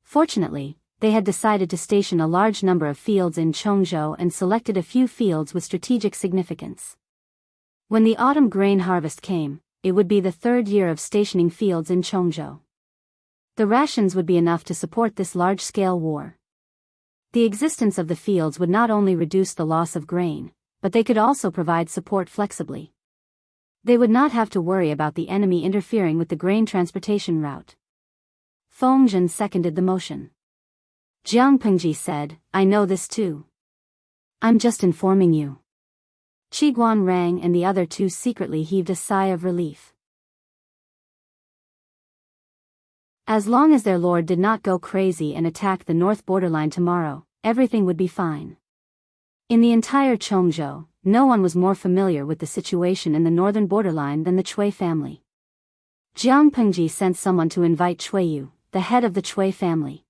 Fortunately, they had decided to station a large number of fields in Chongzhou and selected a few fields with strategic significance. When the autumn grain harvest came, it would be the third year of stationing fields in Chongzhou. The rations would be enough to support this large-scale war. The existence of the fields would not only reduce the loss of grain, but they could also provide support flexibly. They would not have to worry about the enemy interfering with the grain transportation route. Feng Zhen seconded the motion. Jianghu said, "I know this too. I'm just informing you." Qiguan Rang and the other two secretly heaved a sigh of relief. As long as their lord did not go crazy and attack the north borderline tomorrow, everything would be fine. In the entire Chongzhou, no one was more familiar with the situation in the northern borderline than the Chui family. Jianghu sent someone to invite Chuiyu, the head of the Chui family.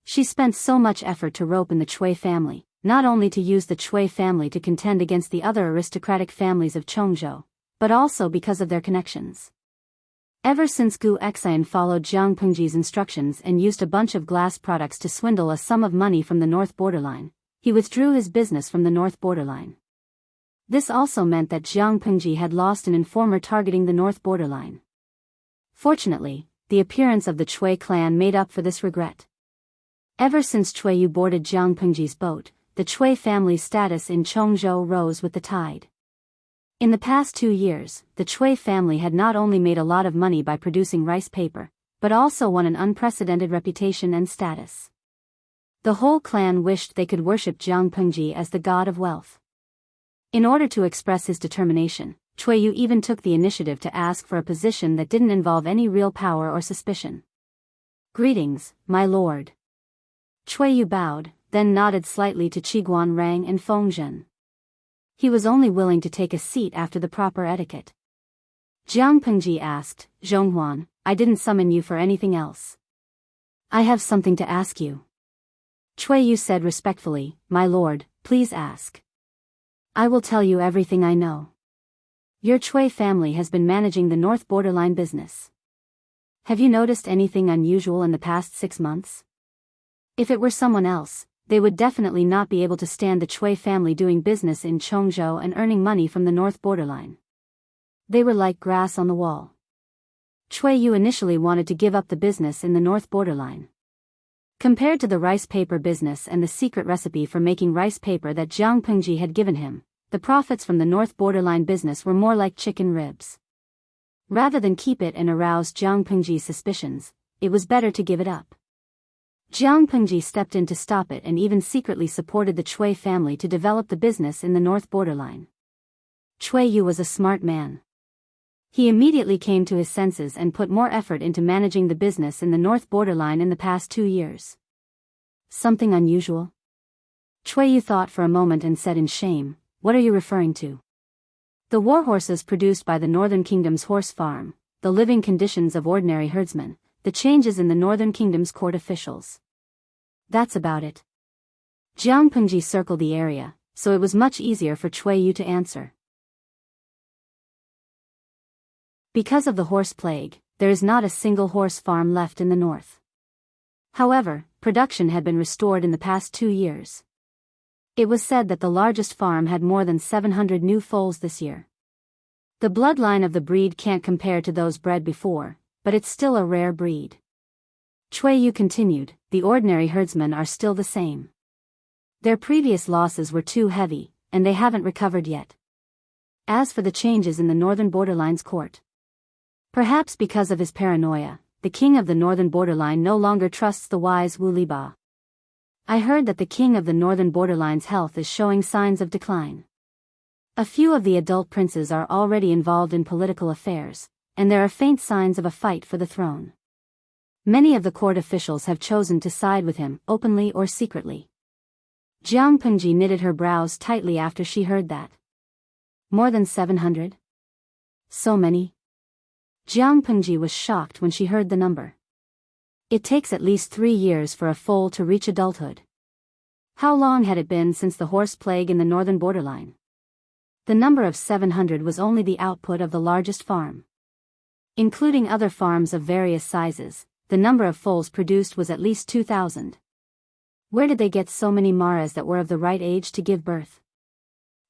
She spent so much effort to rope in the Chui family, not only to use the Chui family to contend against the other aristocratic families of Chongzhou, but also because of their connections. Ever since Gu Xian followed Jianghu's instructions and used a bunch of glass products to swindle a sum of money from the north borderline, he withdrew his business from the north borderline. This also meant that Jianghu had lost an informer targeting the north borderline. Fortunately, the appearance of the Chui clan made up for this regret. Ever since Chuiyu boarded Jianghu's boat, the Chui family's status in Chongzhou rose with the tide. In the past 2 years, the Chui family had not only made a lot of money by producing rice paper, but also won an unprecedented reputation and status. The whole clan wished they could worship Jianghu as the god of wealth. In order to express his determination, Cui Yu even took the initiative to ask for a position that didn't involve any real power or suspicion. "Greetings, my lord." Cui Yu bowed, then nodded slightly to Qiguan Rang and Feng Zhen. He was only willing to take a seat after the proper etiquette. Jiang Pengji asked, "Zhonghuan, I didn't summon you for anything else." "I have something to ask you." Cui Yu said respectfully, "My lord, please ask. I will tell you everything I know. Your Cui family has been managing the North Borderline business. Have you noticed anything unusual in the past 6 months? If it were someone else, they would definitely not be able to stand the Cui family doing business in Chongzhou and earning money from the North Borderline. They were like grass on the wall." Cui Yu initially wanted to give up the business in the North Borderline. Compared to the rice paper business and the secret recipe for making rice paper that Jiang Pengji had given him, the profits from the North Borderline business were more like chicken ribs. Rather than keep it and arouse Jiang Pengji's suspicions, it was better to give it up. Jiang Pengji stepped in to stop it and even secretly supported the Cui family to develop the business in the North Borderline. Cui Yu was a smart man. He immediately came to his senses and put more effort into managing the business in the North Borderline in the past 2 years. "Something unusual?" Cui Yu thought for a moment and said in shame, "What are you referring to?" "The warhorses produced by the Northern Kingdom's horse farm, the living conditions of ordinary herdsmen, the changes in the Northern Kingdom's court officials. That's about it." Jiang Pengji circled the area, so it was much easier for Cui Yu to answer. Because of the horse plague, there is not a single horse farm left in the north. However, production had been restored in the past 2 years. It was said that the largest farm had more than 700 new foals this year. The bloodline of the breed can't compare to those bred before, but it's still a rare breed. Cui Yu continued, "The ordinary herdsmen are still the same. Their previous losses were too heavy, and they haven't recovered yet. As for the changes in the Northern Borderline's court, perhaps because of his paranoia, the king of the Northern Borderline no longer trusts the wise Wu Liba. I heard that the king of the Northern Borderline's health is showing signs of decline. A few of the adult princes are already involved in political affairs, and there are faint signs of a fight for the throne. Many of the court officials have chosen to side with him, openly or secretly." Jiang Pengji knitted her brows tightly after she heard that. "More than 700? So many?" Jiang Pengji was shocked when she heard the number. It takes at least 3 years for a foal to reach adulthood. How long had it been since the horse plague in the Northern Borderline? The number of 700 was only the output of the largest farm. Including other farms of various sizes, the number of foals produced was at least 2,000. Where did they get so many maras that were of the right age to give birth?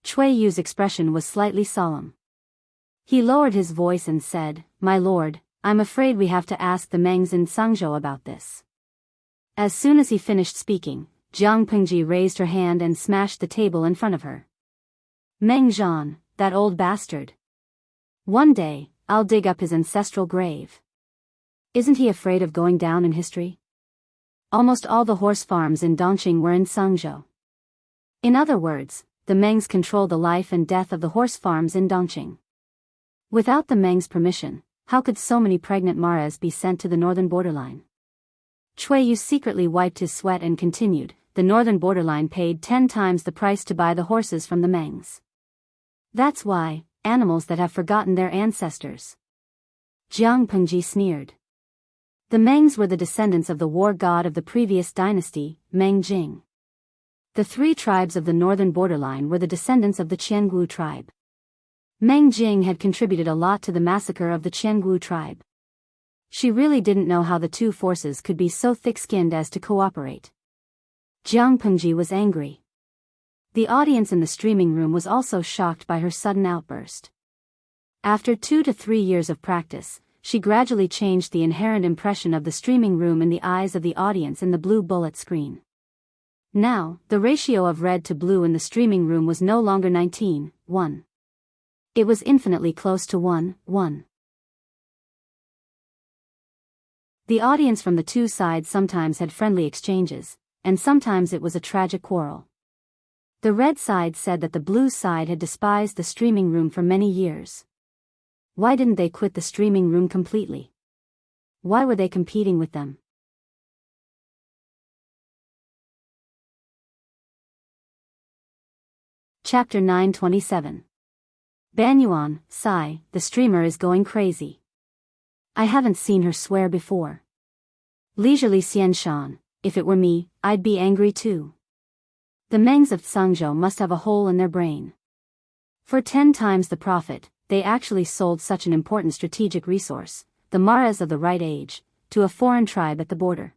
Cui Yu's expression was slightly solemn. He lowered his voice and said, "My lord, I'm afraid we have to ask the Mengs in Sangzhou about this." As soon as he finished speaking, Jiang Pengji raised her hand and smashed the table in front of her. "Meng Zhan, that old bastard. One day, I'll dig up his ancestral grave. Isn't he afraid of going down in history? Almost all the horse farms in Dongqing were in Sangzhou. In other words, the Mengs control the life and death of the horse farms in Dongqing. Without the Mengs' permission, how could so many pregnant maras be sent to the Northern Borderline?" Cui Yu secretly wiped his sweat and continued, "The Northern Borderline paid 10 times the price to buy the horses from the Mengs. That's why, animals that have forgotten their ancestors." Jiang Pengji sneered. The Mengs were the descendants of the war god of the previous dynasty, Meng Jing. The 3 tribes of the Northern Borderline were the descendants of the Jianghu tribe. Meng Jing had contributed a lot to the massacre of the Jianghu tribe. She really didn't know how the 2 forces could be so thick-skinned as to cooperate. Jiang Pengji was angry. The audience in the streaming room was also shocked by her sudden outburst. After 2 to 3 years of practice, she gradually changed the inherent impression of the streaming room in the eyes of the audience in the blue bullet screen. Now, the ratio of red to blue in the streaming room was no longer 19:1. It was infinitely close to 1:1. The audience from the 2 sides sometimes had friendly exchanges, and sometimes it was a tragic quarrel. The red side said that the blue side had despised the streaming room for many years. Why didn't they quit the streaming room completely? Why were they competing with them? Chapter 927. Banyuan, sigh, the streamer is going crazy. I haven't seen her swear before. Leisurely Xianshan, if it were me, I'd be angry too. The Mengs of Cangzhou must have a hole in their brain. For 10 times the profit, they actually sold such an important strategic resource, the maras of the right age, to a foreign tribe at the border.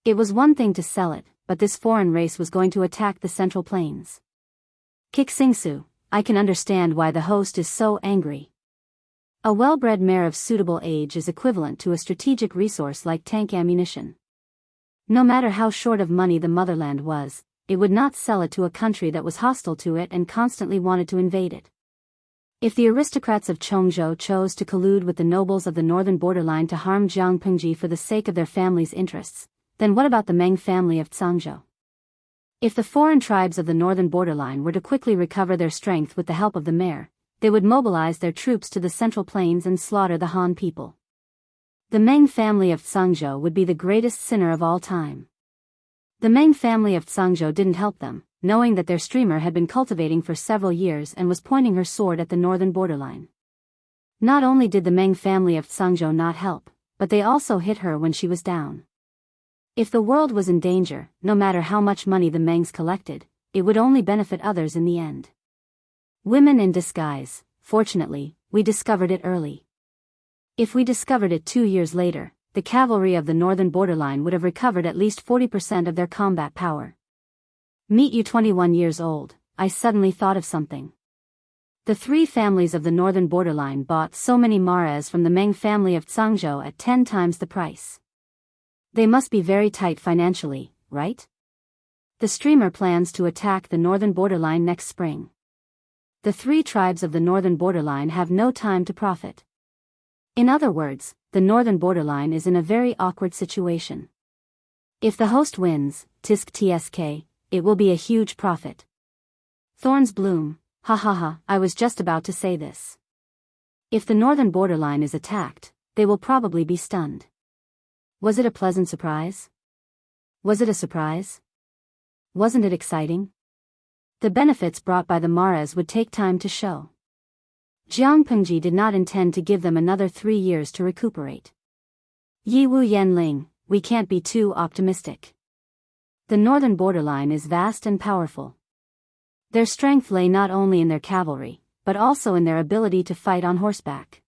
It was one thing to sell it, but this foreign race was going to attack the Central Plains. Kixingsu, I can understand why the host is so angry. A well-bred mare of suitable age is equivalent to a strategic resource like tank ammunition. No matter how short of money the motherland was, it would not sell it to a country that was hostile to it and constantly wanted to invade it. If the aristocrats of Chongzhou chose to collude with the nobles of the northern borderline to harm Jianghu for the sake of their family's interests, then what about the Meng family of Cangzhou? If the foreign tribes of the northern borderline were to quickly recover their strength with the help of the mare, they would mobilize their troops to the Central Plains and slaughter the Han people. The Meng family of Cangzhou would be the greatest sinner of all time. The Meng family of Cangzhou didn't help them, knowing that their streamer had been cultivating for several years and was pointing her sword at the northern borderline. Not only did the Meng family of Cangzhou not help, but they also hit her when she was down. If the world was in danger, no matter how much money the Mengs collected, it would only benefit others in the end. Women in disguise, fortunately, we discovered it early. If we discovered it 2 years later, the cavalry of the northern borderline would have recovered at least 40% of their combat power. Meet you 21 years old, I suddenly thought of something. The 3 families of the northern borderline bought so many maras from the Meng family of Cangzhou at 10 times the price. They must be very tight financially, right? The streamer plans to attack the northern borderline next spring. The 3 tribes of the northern borderline have no time to profit. In other words, the northern borderline is in a very awkward situation. If the host wins, tisk tsk, it will be a huge profit. Thorns bloom, ha ha ha, I was just about to say this. If the northern borderline is attacked, they will probably be stunned. Was it a pleasant surprise? Was it a surprise? Wasn't it exciting? The benefits brought by the maras would take time to show. Jianghu did not intend to give them another 3 years to recuperate. Yi Wu Yanling, we can't be too optimistic. The northern borderline is vast and powerful. Their strength lay not only in their cavalry, but also in their ability to fight on horseback.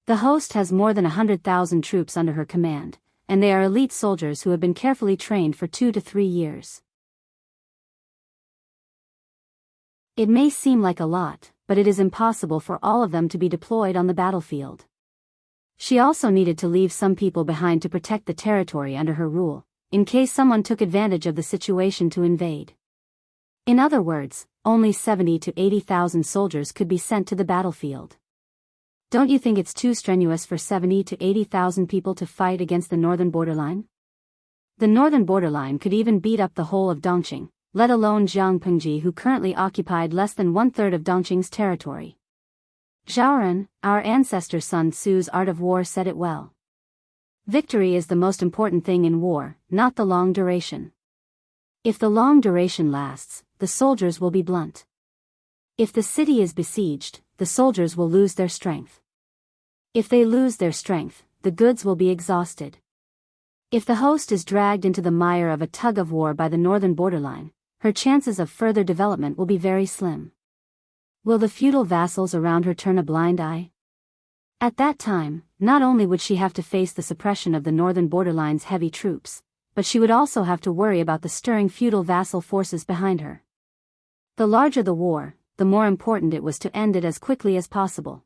The host has more than 100,000 troops under her command, and they are elite soldiers who have been carefully trained for 2 to 3 years. It may seem like a lot, but it is impossible for all of them to be deployed on the battlefield. She also needed to leave some people behind to protect the territory under her rule, in case someone took advantage of the situation to invade. In other words, only 70 to 80,000 soldiers could be sent to the battlefield. Don't you think it's too strenuous for 70 to 80,000 people to fight against the northern borderline? The northern borderline could even beat up the whole of Dongqing, let alone Jianghu, who currently occupied less than 1/3 of Dongqing's territory. Zhaoren, our ancestor Sun Tzu's Art of War, said it well. Victory is the most important thing in war, not the long duration. If the long duration lasts, the soldiers will be blunt. If the city is besieged, the soldiers will lose their strength. If they lose their strength, the goods will be exhausted. If the host is dragged into the mire of a tug-of-war by the northern borderline, her chances of further development will be very slim. Will the feudal vassals around her turn a blind eye? At that time, not only would she have to face the suppression of the northern borderline's heavy troops, but she would also have to worry about the stirring feudal vassal forces behind her. The larger the war, the more important it was to end it as quickly as possible.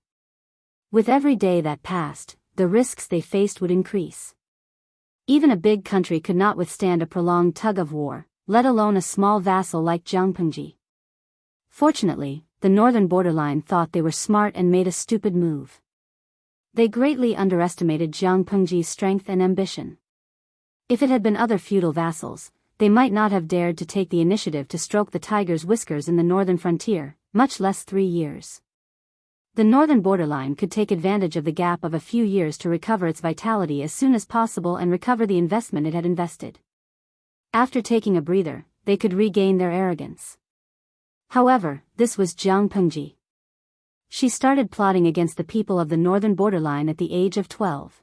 With every day that passed, the risks they faced would increase. Even a big country could not withstand a prolonged tug-of-war, let alone a small vassal like Jianghu. Fortunately, the northern borderline thought they were smart and made a stupid move. They greatly underestimated Jianghu's strength and ambition. If it had been other feudal vassals, they might not have dared to take the initiative to stroke the tiger's whiskers in the northern frontier, much less 3 years. The northern borderline could take advantage of the gap of a few years to recover its vitality as soon as possible and recover the investment it had invested. After taking a breather, they could regain their arrogance. However, this was Jiang Pengji. She started plotting against the people of the northern borderline at the age of 12.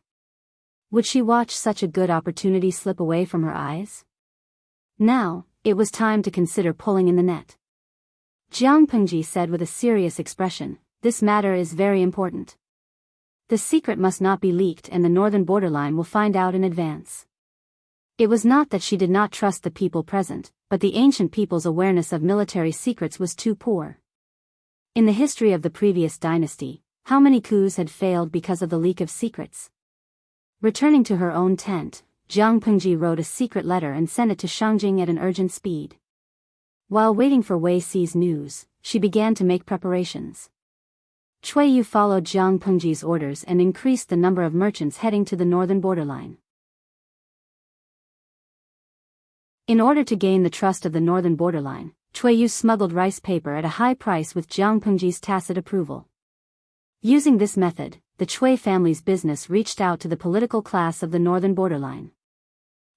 Would she watch such a good opportunity slip away from her eyes? Now, it was time to consider pulling in the net. Jiang Pengji said with a serious expression, "This matter is very important. The secret must not be leaked and the northern borderline will find out in advance." It was not that she did not trust the people present, but the ancient people's awareness of military secrets was too poor. In the history of the previous dynasty, how many coups had failed because of the leak of secrets? Returning to her own tent, Jiang Pengji wrote a secret letter and sent it to Shangjing at an urgent speed. While waiting for Wei Si's news, she began to make preparations. Cui Yu followed Jiang Pengji's orders and increased the number of merchants heading to the northern borderline. In order to gain the trust of the northern borderline, Cui Yu smuggled rice paper at a high price with Jiang Pengji's tacit approval. Using this method, the Cui family's business reached out to the political class of the northern borderline.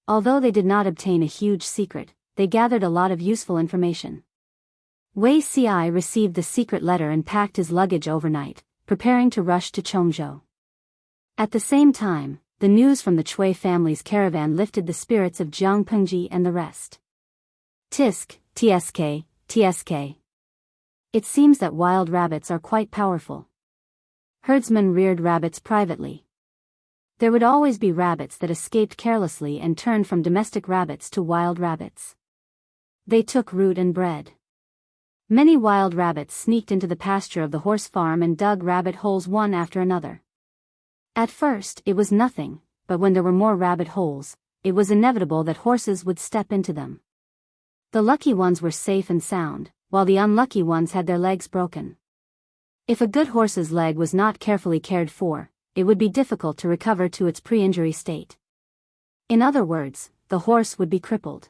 Although they did not obtain a huge secret, they gathered a lot of useful information. Wei Si received the secret letter and packed his luggage overnight, preparing to rush to Chongzhou. At the same time, the news from the Cui family's caravan lifted the spirits of Jiang Pengji and the rest. Tisk, tsk, tsk. It seems that wild rabbits are quite powerful. Herdsmen reared rabbits privately. There would always be rabbits that escaped carelessly and turned from domestic rabbits to wild rabbits. They took root and bred. Many wild rabbits sneaked into the pasture of the horse farm and dug rabbit holes one after another. At first, it was nothing, but when there were more rabbit holes, it was inevitable that horses would step into them. The lucky ones were safe and sound, while the unlucky ones had their legs broken. If a good horse's leg was not carefully cared for, it would be difficult to recover to its pre-injury state. In other words, the horse would be crippled.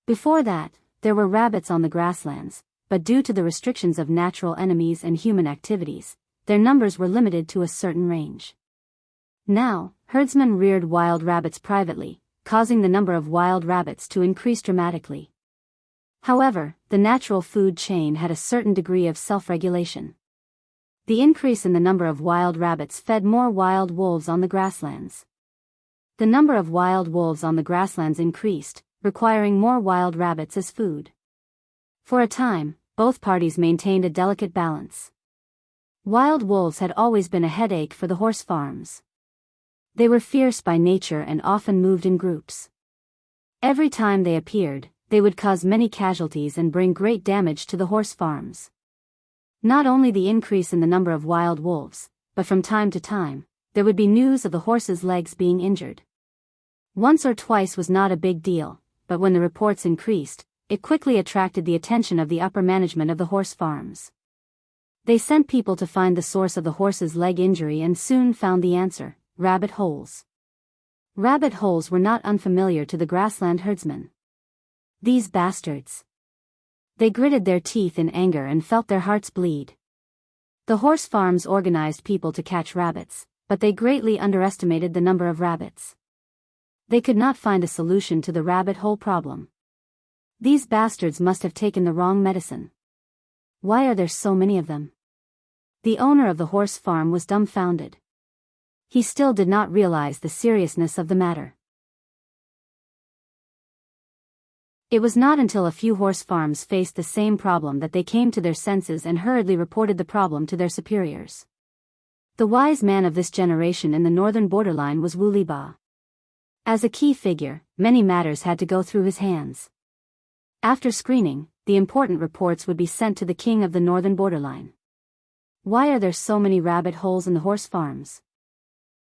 Before that, there were rabbits on the grasslands, but due to the restrictions of natural enemies and human activities, their numbers were limited to a certain range. Now, herdsmen reared wild rabbits privately, causing the number of wild rabbits to increase dramatically. However, the natural food chain had a certain degree of self-regulation. The increase in the number of wild rabbits fed more wild wolves on the grasslands. The number of wild wolves on the grasslands increased, requiring more wild rabbits as food. For a time, both parties maintained a delicate balance. Wild wolves had always been a headache for the horse farms. They were fierce by nature and often moved in groups. Every time they appeared, they would cause many casualties and bring great damage to the horse farms. Not only the increase in the number of wild wolves, but from time to time, there would be news of the horses' legs being injured. Once or twice was not a big deal, but when the reports increased, it quickly attracted the attention of the upper management of the horse farms. They sent people to find the source of the horse's leg injury and soon found the answer: rabbit holes. Rabbit holes were not unfamiliar to the grassland herdsmen. These bastards. They gritted their teeth in anger and felt their hearts bleed. The horse farms organized people to catch rabbits, but they greatly underestimated the number of rabbits. They could not find a solution to the rabbit hole problem. These bastards must have taken the wrong medicine. Why are there so many of them? The owner of the horse farm was dumbfounded. He still did not realize the seriousness of the matter. It was not until a few horse farms faced the same problem that they came to their senses and hurriedly reported the problem to their superiors. The wise man of this generation in the northern borderline was Wu Liba. As a key figure, many matters had to go through his hands. After screening, the important reports would be sent to the king of the northern borderline. Why are there so many rabbit holes in the horse farms?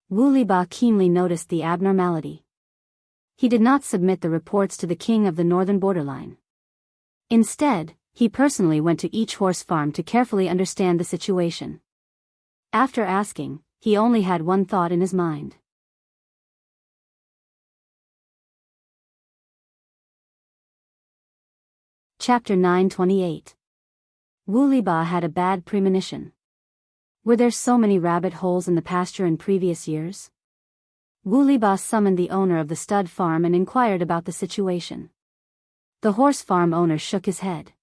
Wu Liba keenly noticed the abnormality. He did not submit the reports to the king of the northern borderline. Instead, he personally went to each horse farm to carefully understand the situation. After asking, he only had one thought in his mind. Chapter 928. Wu Liba had a bad premonition. Were there so many rabbit holes in the pasture in previous years? Wu Liba summoned the owner of the stud farm and inquired about the situation. The horse farm owner shook his head.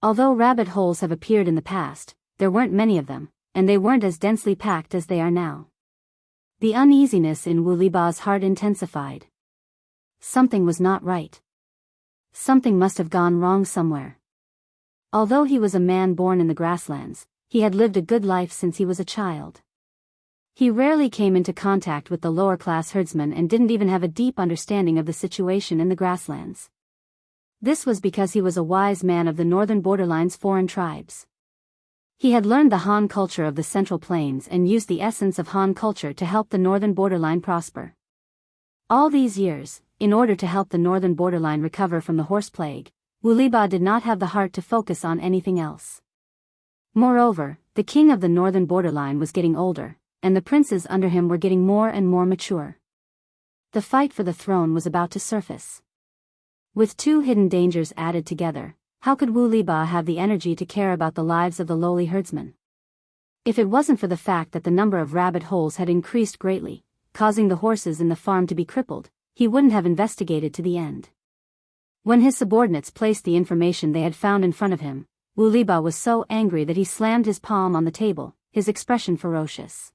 Although rabbit holes have appeared in the past, there weren't many of them, and they weren't as densely packed as they are now. The uneasiness in Wu Liba's heart intensified. Something was not right. Something must have gone wrong somewhere. Although he was a man born in the grasslands, he had lived a good life since he was a child. He rarely came into contact with the lower-class herdsmen and didn't even have a deep understanding of the situation in the grasslands. This was because he was a wise man of the northern borderline's foreign tribes. He had learned the Han culture of the Central Plains and used the essence of Han culture to help the northern borderline prosper. All these years, in order to help the northern borderline recover from the horse plague, Wu Liba did not have the heart to focus on anything else. Moreover, the king of the northern borderline was getting older, and the princes under him were getting more and more mature. The fight for the throne was about to surface. With two hidden dangers added together, how could Wu Liba have the energy to care about the lives of the lowly herdsmen? If it wasn't for the fact that the number of rabbit holes had increased greatly, causing the horses in the farm to be crippled, he wouldn't have investigated to the end. When his subordinates placed the information they had found in front of him, Wu Liba was so angry that he slammed his palm on the table, his expression ferocious.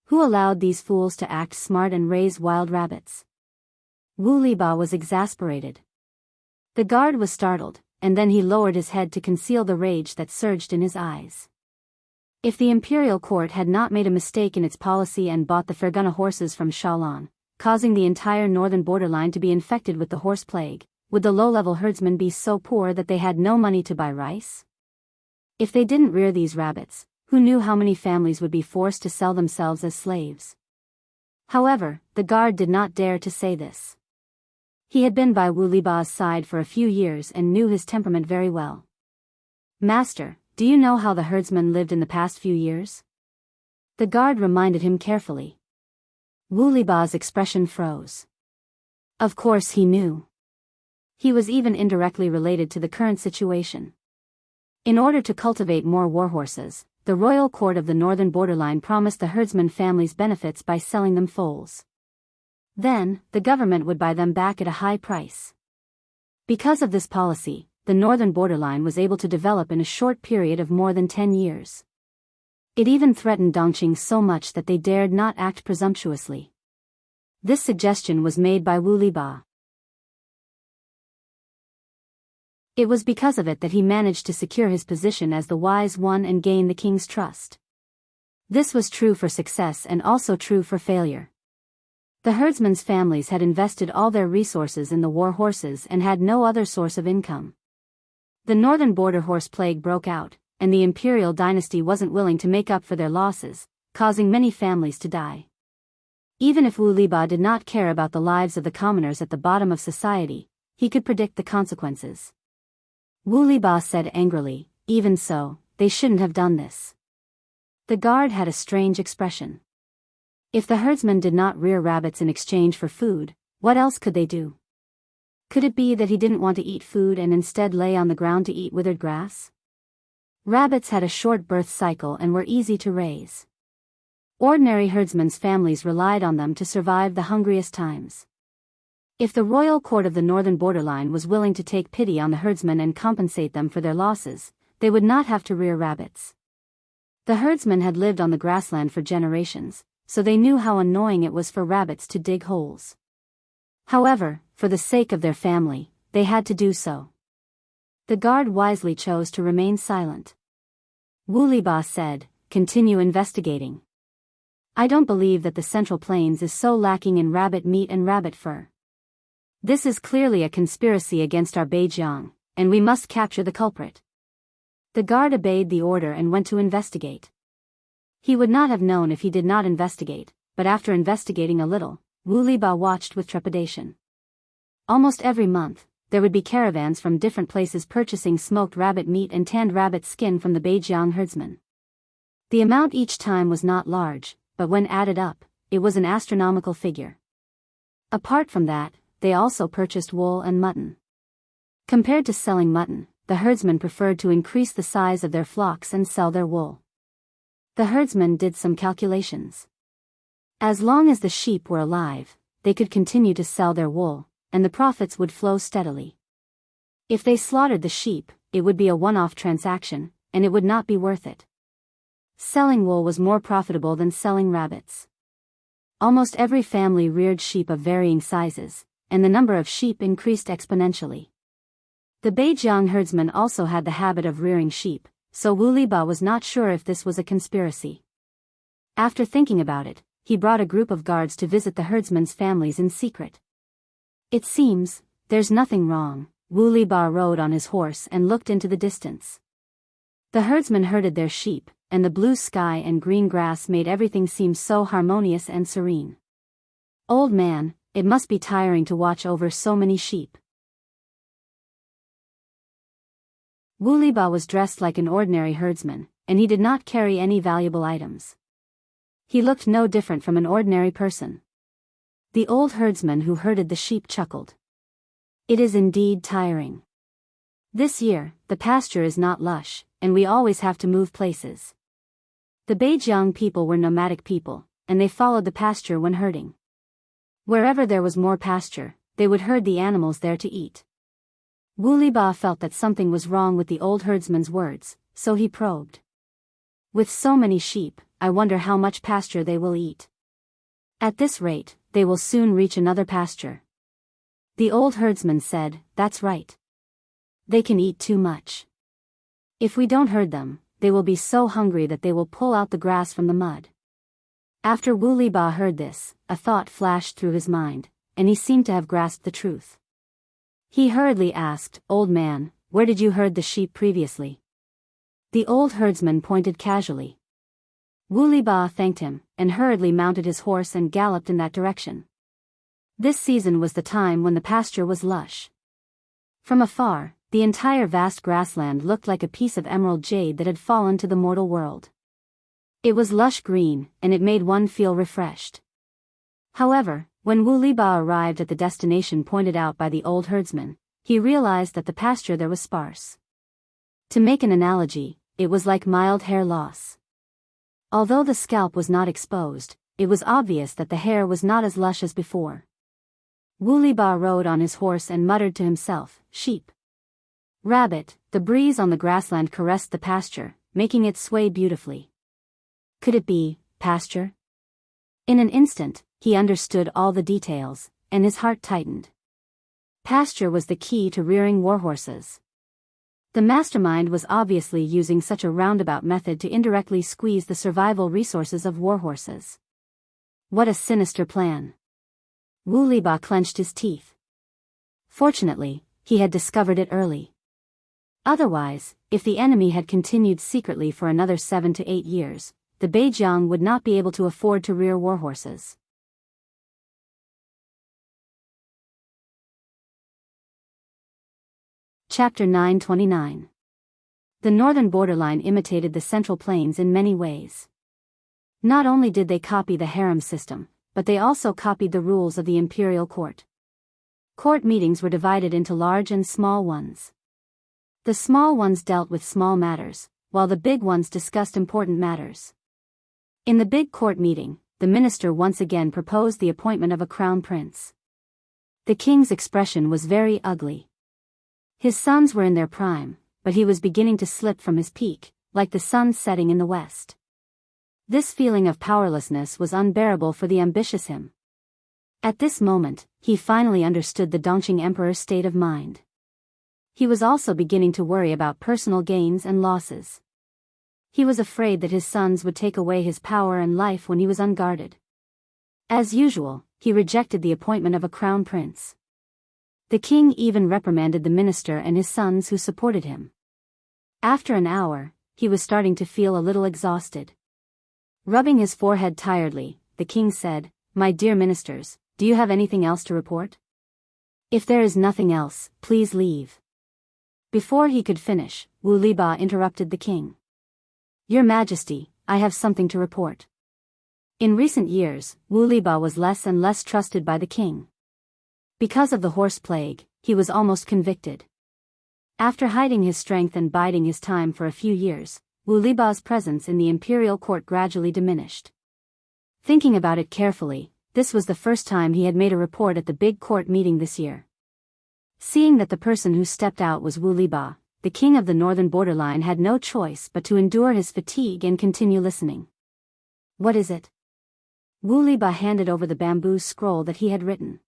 Who allowed these fools to act smart and raise wild rabbits? Wu Liba was exasperated. The guard was startled, and then he lowered his head to conceal the rage that surged in his eyes. If the imperial court had not made a mistake in its policy and bought the Fergana horses from Shalan, causing the entire northern borderline to be infected with the horse plague, would the low-level herdsmen be so poor that they had no money to buy rice? If they didn't rear these rabbits, who knew how many families would be forced to sell themselves as slaves? However, the guard did not dare to say this. He had been by Wu Liba's side for a few years and knew his temperament very well. "Master, do you know how the herdsmen lived in the past few years?" The guard reminded him carefully. Wu Liba's expression froze. Of course he knew. He was even indirectly related to the current situation. In order to cultivate more warhorses, the royal court of the northern borderline promised the herdsman families benefits by selling them foals. Then, the government would buy them back at a high price. Because of this policy, the northern borderline was able to develop in a short period of more than 10 years. It even threatened Dongqing so much that they dared not act presumptuously. This suggestion was made by Wu Liba. It was because of it that he managed to secure his position as the wise one and gain the king's trust. This was true for success and also true for failure. The herdsmen's families had invested all their resources in the war horses and had no other source of income. The northern border horse plague broke out, and the imperial dynasty wasn't willing to make up for their losses, causing many families to die. Even if Wu Liba did not care about the lives of the commoners at the bottom of society, he could predict the consequences. Wu Liba said angrily, "Even so, they shouldn't have done this." The guard had a strange expression. If the herdsmen did not rear rabbits in exchange for food, what else could they do? Could it be that he didn't want to eat food and instead lay on the ground to eat withered grass? Rabbits had a short birth cycle and were easy to raise. Ordinary herdsmen's families relied on them to survive the hungriest times. If the royal court of the northern borderline was willing to take pity on the herdsmen and compensate them for their losses, they would not have to rear rabbits. The herdsmen had lived on the grassland for generations, so they knew how annoying it was for rabbits to dig holes. However, for the sake of their family, they had to do so. The guard wisely chose to remain silent. Wu Liba said, "Continue investigating. I don't believe that the Central Plains is so lacking in rabbit meat and rabbit fur. This is clearly a conspiracy against our Biyao, and we must capture the culprit." The guard obeyed the order and went to investigate. He would not have known if he did not investigate, but after investigating a little, Wu Liba watched with trepidation. Almost every month, there would be caravans from different places purchasing smoked rabbit meat and tanned rabbit skin from the Beijiang herdsmen. The amount each time was not large, but when added up, it was an astronomical figure. Apart from that, they also purchased wool and mutton. Compared to selling mutton, the herdsmen preferred to increase the size of their flocks and sell their wool. The herdsmen did some calculations. As long as the sheep were alive, they could continue to sell their wool, and the profits would flow steadily. If they slaughtered the sheep, it would be a one-off transaction, and it would not be worth it. Selling wool was more profitable than selling rabbits. Almost every family reared sheep of varying sizes, and the number of sheep increased exponentially. The Beijiang herdsmen also had the habit of rearing sheep, so Wu Liba was not sure if this was a conspiracy. After thinking about it, he brought a group of guards to visit the herdsmen's families in secret. It seems, there's nothing wrong. Wu Liba rode on his horse and looked into the distance. The herdsmen herded their sheep, and the blue sky and green grass made everything seem so harmonious and serene. Old man, it must be tiring to watch over so many sheep. Wu Liba was dressed like an ordinary herdsman, and he did not carry any valuable items. He looked no different from an ordinary person. The old herdsman who herded the sheep chuckled. It is indeed tiring. This year, the pasture is not lush, and we always have to move places. The Beijiang people were nomadic people, and they followed the pasture when herding. Wherever there was more pasture, they would herd the animals there to eat. Wu Liba felt that something was wrong with the old herdsman's words, so he probed. With so many sheep, I wonder how much pasture they will eat. At this rate, they will soon reach another pasture. The old herdsman said, that's right. They can eat too much. If we don't herd them, they will be so hungry that they will pull out the grass from the mud. After Wu Liba heard this, a thought flashed through his mind, and he seemed to have grasped the truth. He hurriedly asked, Old man, where did you herd the sheep previously? The old herdsman pointed casually. Wu Liba thanked him, and hurriedly mounted his horse and galloped in that direction. This season was the time when the pasture was lush. From afar, the entire vast grassland looked like a piece of emerald jade that had fallen to the mortal world. It was lush green, and it made one feel refreshed. However, when Wu Liba arrived at the destination pointed out by the old herdsman, he realized that the pasture there was sparse. To make an analogy, it was like mild hair loss. Although the scalp was not exposed, it was obvious that the hair was not as lush as before. Wu Liba rode on his horse and muttered to himself, sheep. Rabbit. The breeze on the grassland caressed the pasture, making it sway beautifully. Could it be pasture? In an instant, he understood all the details, and his heart tightened. Pasture was the key to rearing warhorses. The mastermind was obviously using such a roundabout method to indirectly squeeze the survival resources of warhorses. What a sinister plan. Wu Liba clenched his teeth. Fortunately, he had discovered it early. Otherwise, if the enemy had continued secretly for another 7 to 8 years, the Beijiang would not be able to afford to rear warhorses. Chapter 929. The northern borderline imitated the Central Plains in many ways. Not only did they copy the harem system, but they also copied the rules of the imperial court. Court meetings were divided into large and small ones. The small ones dealt with small matters, while the big ones discussed important matters. In the big court meeting, the minister once again proposed the appointment of a crown prince. The king's expression was very ugly. His sons were in their prime, but he was beginning to slip from his peak, like the sun setting in the west. This feeling of powerlessness was unbearable for the ambitious him. At this moment, he finally understood the Dongqing emperor's state of mind. He was also beginning to worry about personal gains and losses. He was afraid that his sons would take away his power and life when he was unguarded. As usual, he rejected the appointment of a crown prince. The king even reprimanded the minister and his sons who supported him. After an hour, he was starting to feel a little exhausted. Rubbing his forehead tiredly, the king said, "My dear ministers, do you have anything else to report? If there is nothing else, please leave." Before he could finish, Wu Liba interrupted the king. "Your Majesty, I have something to report." In recent years, Wu Liba was less and less trusted by the king. Because of the horse plague, he was almost convicted. After hiding his strength and biding his time for a few years, Wu Liba's presence in the imperial court gradually diminished. Thinking about it carefully, this was the first time he had made a report at the big court meeting this year. Seeing that the person who stepped out was Wu Liba, the king of the northern borderline had no choice but to endure his fatigue and continue listening. What is it? Wu Liba handed over the bamboo scroll that he had written.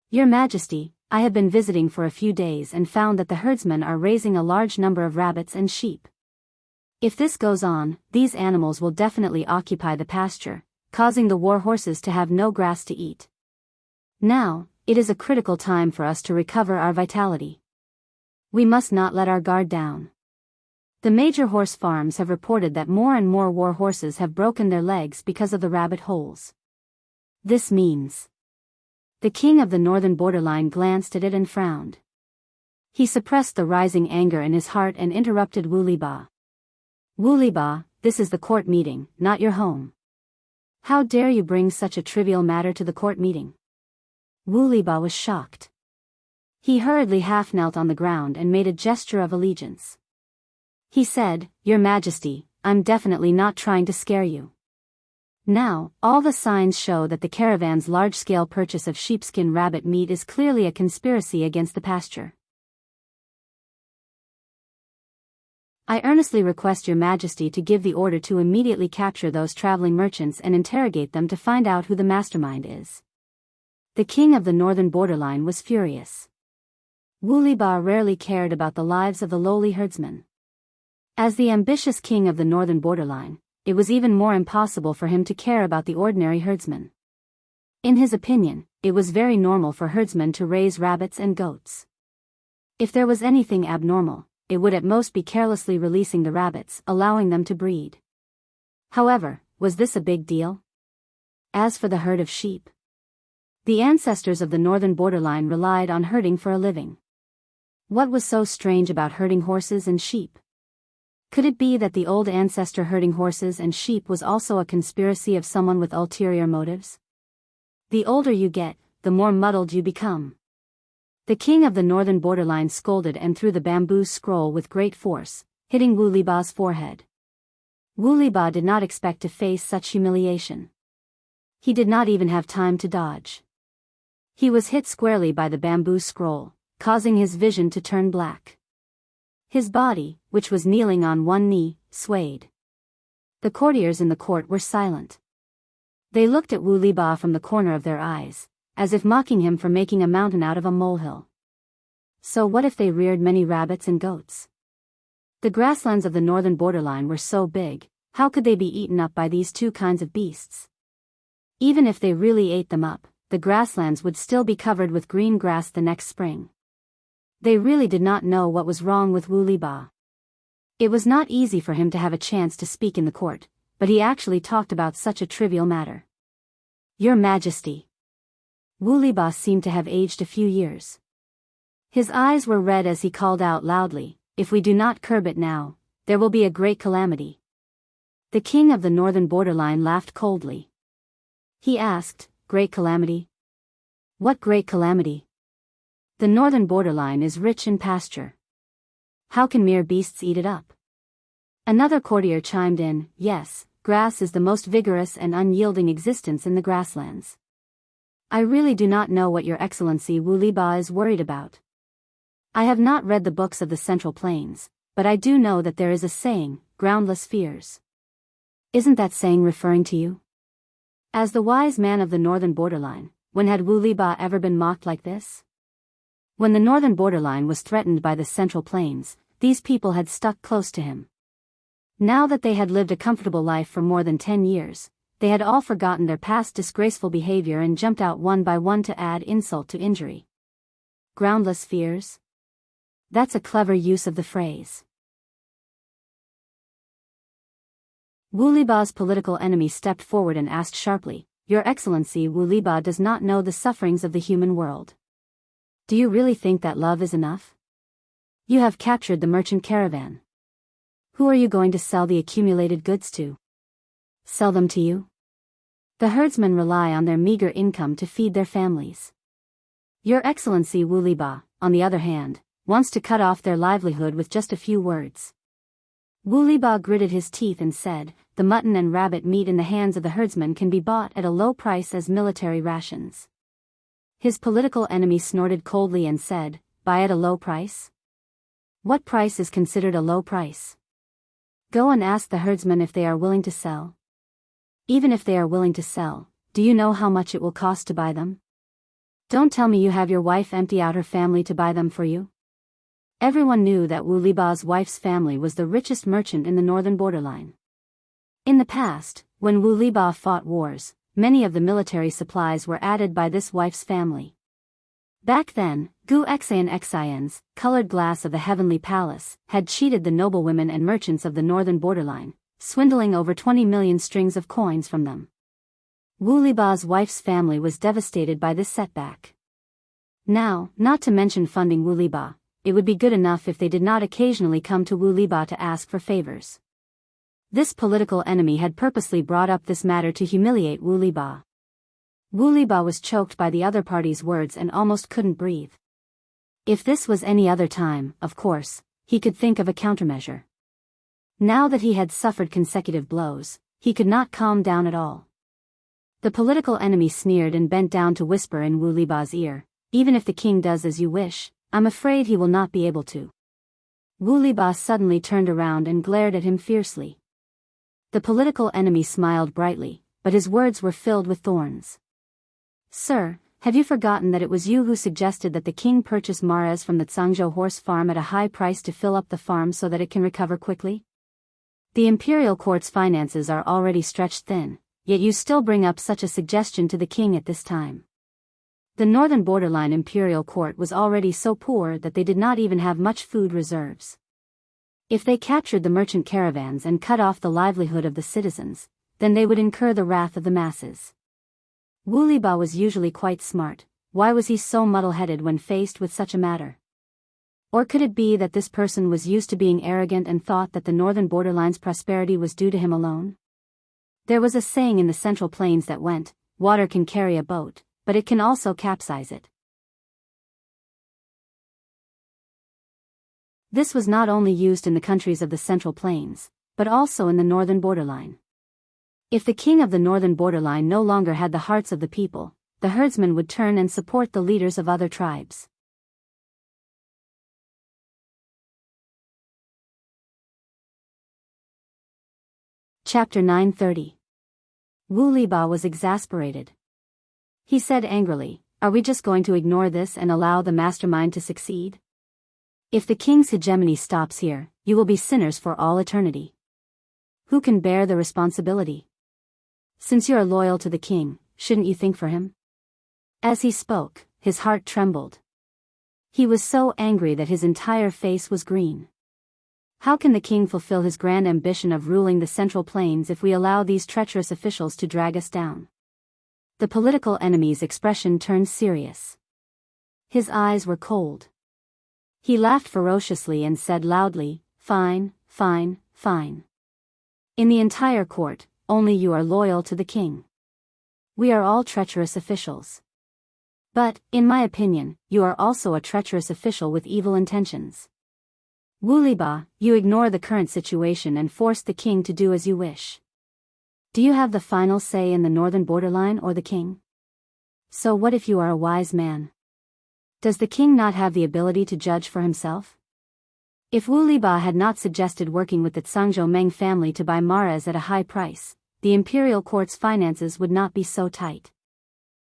Your Majesty, I have been visiting for a few days and found that the herdsmen are raising a large number of rabbits and sheep. If this goes on, these animals will definitely occupy the pasture, causing the war horses to have no grass to eat. Now, it is a critical time for us to recover our vitality. We must not let our guard down. The major horse farms have reported that more and more war horses have broken their legs because of the rabbit holes. This means... The king of the northern borderline glanced at it and frowned. He suppressed the rising anger in his heart and interrupted Wu Liba. Wu Liba, this is the court meeting, not your home. How dare you bring such a trivial matter to the court meeting? Wu Liba was shocked. He hurriedly half-knelt on the ground and made a gesture of allegiance. He said, Your Majesty, I'm definitely not trying to scare you. Now, all the signs show that the caravan's large-scale purchase of sheepskin rabbit meat is clearly a conspiracy against the pasture. I earnestly request Your Majesty to give the order to immediately capture those traveling merchants and interrogate them to find out who the mastermind is. The king of the northern borderline was furious. Wu Liba rarely cared about the lives of the lowly herdsmen. As the ambitious king of the northern borderline, it was even more impossible for him to care about the ordinary herdsman. In his opinion, it was very normal for herdsmen to raise rabbits and goats. If there was anything abnormal, it would at most be carelessly releasing the rabbits, allowing them to breed. However, was this a big deal? As for the herd of sheep, the ancestors of the northern borderline relied on herding for a living. What was so strange about herding horses and sheep? Could it be that the old ancestor herding horses and sheep was also a conspiracy of someone with ulterior motives? The older you get, the more muddled you become. The king of the northern borderline scolded and threw the bamboo scroll with great force, hitting Wu Liba's forehead. Wu Liba did not expect to face such humiliation. He did not even have time to dodge. He was hit squarely by the bamboo scroll, causing his vision to turn black. His body, which was kneeling on one knee, swayed. The courtiers in the court were silent. They looked at Wu Liba from the corner of their eyes, as if mocking him for making a mountain out of a molehill. So what if they reared many rabbits and goats? The grasslands of the northern borderline were so big, how could they be eaten up by these two kinds of beasts? Even if they really ate them up, the grasslands would still be covered with green grass the next spring. They really did not know what was wrong with Wu Liba. It was not easy for him to have a chance to speak in the court, but he actually talked about such a trivial matter. Your Majesty. Wu Liba seemed to have aged a few years. His eyes were red as he called out loudly, If we do not curb it now, there will be a great calamity. The king of the northern borderline laughed coldly. He asked, Great calamity? What great calamity? The northern borderline is rich in pasture. How can mere beasts eat it up? Another courtier chimed in, Yes, grass is the most vigorous and unyielding existence in the grasslands. I really do not know what Your Excellency Wu Liba is worried about. I have not read the books of the Central Plains, but I do know that there is a saying, groundless fears. Isn't that saying referring to you? As the wise man of the northern borderline, when had Wu Liba ever been mocked like this? When the northern borderline was threatened by the Central Plains, these people had stuck close to him. Now that they had lived a comfortable life for more than 10 years, they had all forgotten their past disgraceful behavior and jumped out one by one to add insult to injury. Groundless fears? That's a clever use of the phrase. Wu Liba's political enemy stepped forward and asked sharply, Your Excellency Wu Liba does not know the sufferings of the human world. Do you really think that love is enough? You have captured the merchant caravan. Who are you going to sell the accumulated goods to? Sell them to you? The herdsmen rely on their meager income to feed their families. Your Excellency Wu Liba, on the other hand, wants to cut off their livelihood with just a few words. Wu Liba gritted his teeth and said, the mutton and rabbit meat in the hands of the herdsman can be bought at a low price as military rations. His political enemy snorted coldly and said, buy at a low price? What price is considered a low price? Go and ask the herdsmen if they are willing to sell. Even if they are willing to sell, do you know how much it will cost to buy them? Don't tell me you have your wife empty out her family to buy them for you. Everyone knew that Wu Liba's wife's family was the richest merchant in the northern borderline. In the past, when Wu Liba fought wars, many of the military supplies were added by this wife's family. Back then, Gu Xian's colored glass of the heavenly palace had cheated the noblewomen and merchants of the northern borderline, swindling over 20 million strings of coins from them. Wu Liba's wife's family was devastated by this setback. Now, not to mention funding Wu Liba, it would be good enough if they did not occasionally come to Wu Liba to ask for favors. This political enemy had purposely brought up this matter to humiliate Wu Liba. Wu Liba was choked by the other party's words and almost couldn't breathe. If this was any other time, of course, he could think of a countermeasure. Now that he had suffered consecutive blows, he could not calm down at all. The political enemy sneered and bent down to whisper in Wu Liba's ear, even if the king does as you wish, I'm afraid he will not be able to. Wu Liba suddenly turned around and glared at him fiercely. The political enemy smiled brightly, but his words were filled with thorns. Sir, have you forgotten that it was you who suggested that the king purchase mares from the Jianghu horse farm at a high price to fill up the farm so that it can recover quickly? The imperial court's finances are already stretched thin, yet you still bring up such a suggestion to the king at this time. The northern borderline imperial court was already so poor that they did not even have much food reserves. If they captured the merchant caravans and cut off the livelihood of the citizens, then they would incur the wrath of the masses. Wu Liba was usually quite smart. Why was he so muddle-headed when faced with such a matter? Or could it be that this person was used to being arrogant and thought that the northern borderline's prosperity was due to him alone? There was a saying in the Central Plains that went, water can carry a boat, but it can also capsize it. This was not only used in the countries of the Central Plains, but also in the northern borderline. If the king of the northern borderline no longer had the hearts of the people, the herdsmen would turn and support the leaders of other tribes. Chapter 930. Wu Liba was exasperated. He said angrily, are we just going to ignore this and allow the mastermind to succeed? If the king's hegemony stops here, you will be sinners for all eternity. Who can bear the responsibility? Since you are loyal to the king, shouldn't you think for him? As he spoke, his heart trembled. He was so angry that his entire face was green. How can the king fulfill his grand ambition of ruling the Central Plains if we allow these treacherous officials to drag us down? The political enemy's expression turned serious. His eyes were cold. He laughed ferociously and said loudly, fine, fine, fine. In the entire court, only you are loyal to the king. We are all treacherous officials. But, in my opinion, you are also a treacherous official with evil intentions. Wu Liba, you ignore the current situation and force the king to do as you wish. Do you have the final say in the northern borderline or the king? So what if you are a wise man? Does the king not have the ability to judge for himself? If Wu Liba had not suggested working with the Jianghu Meng family to buy mares at a high price, the imperial court's finances would not be so tight.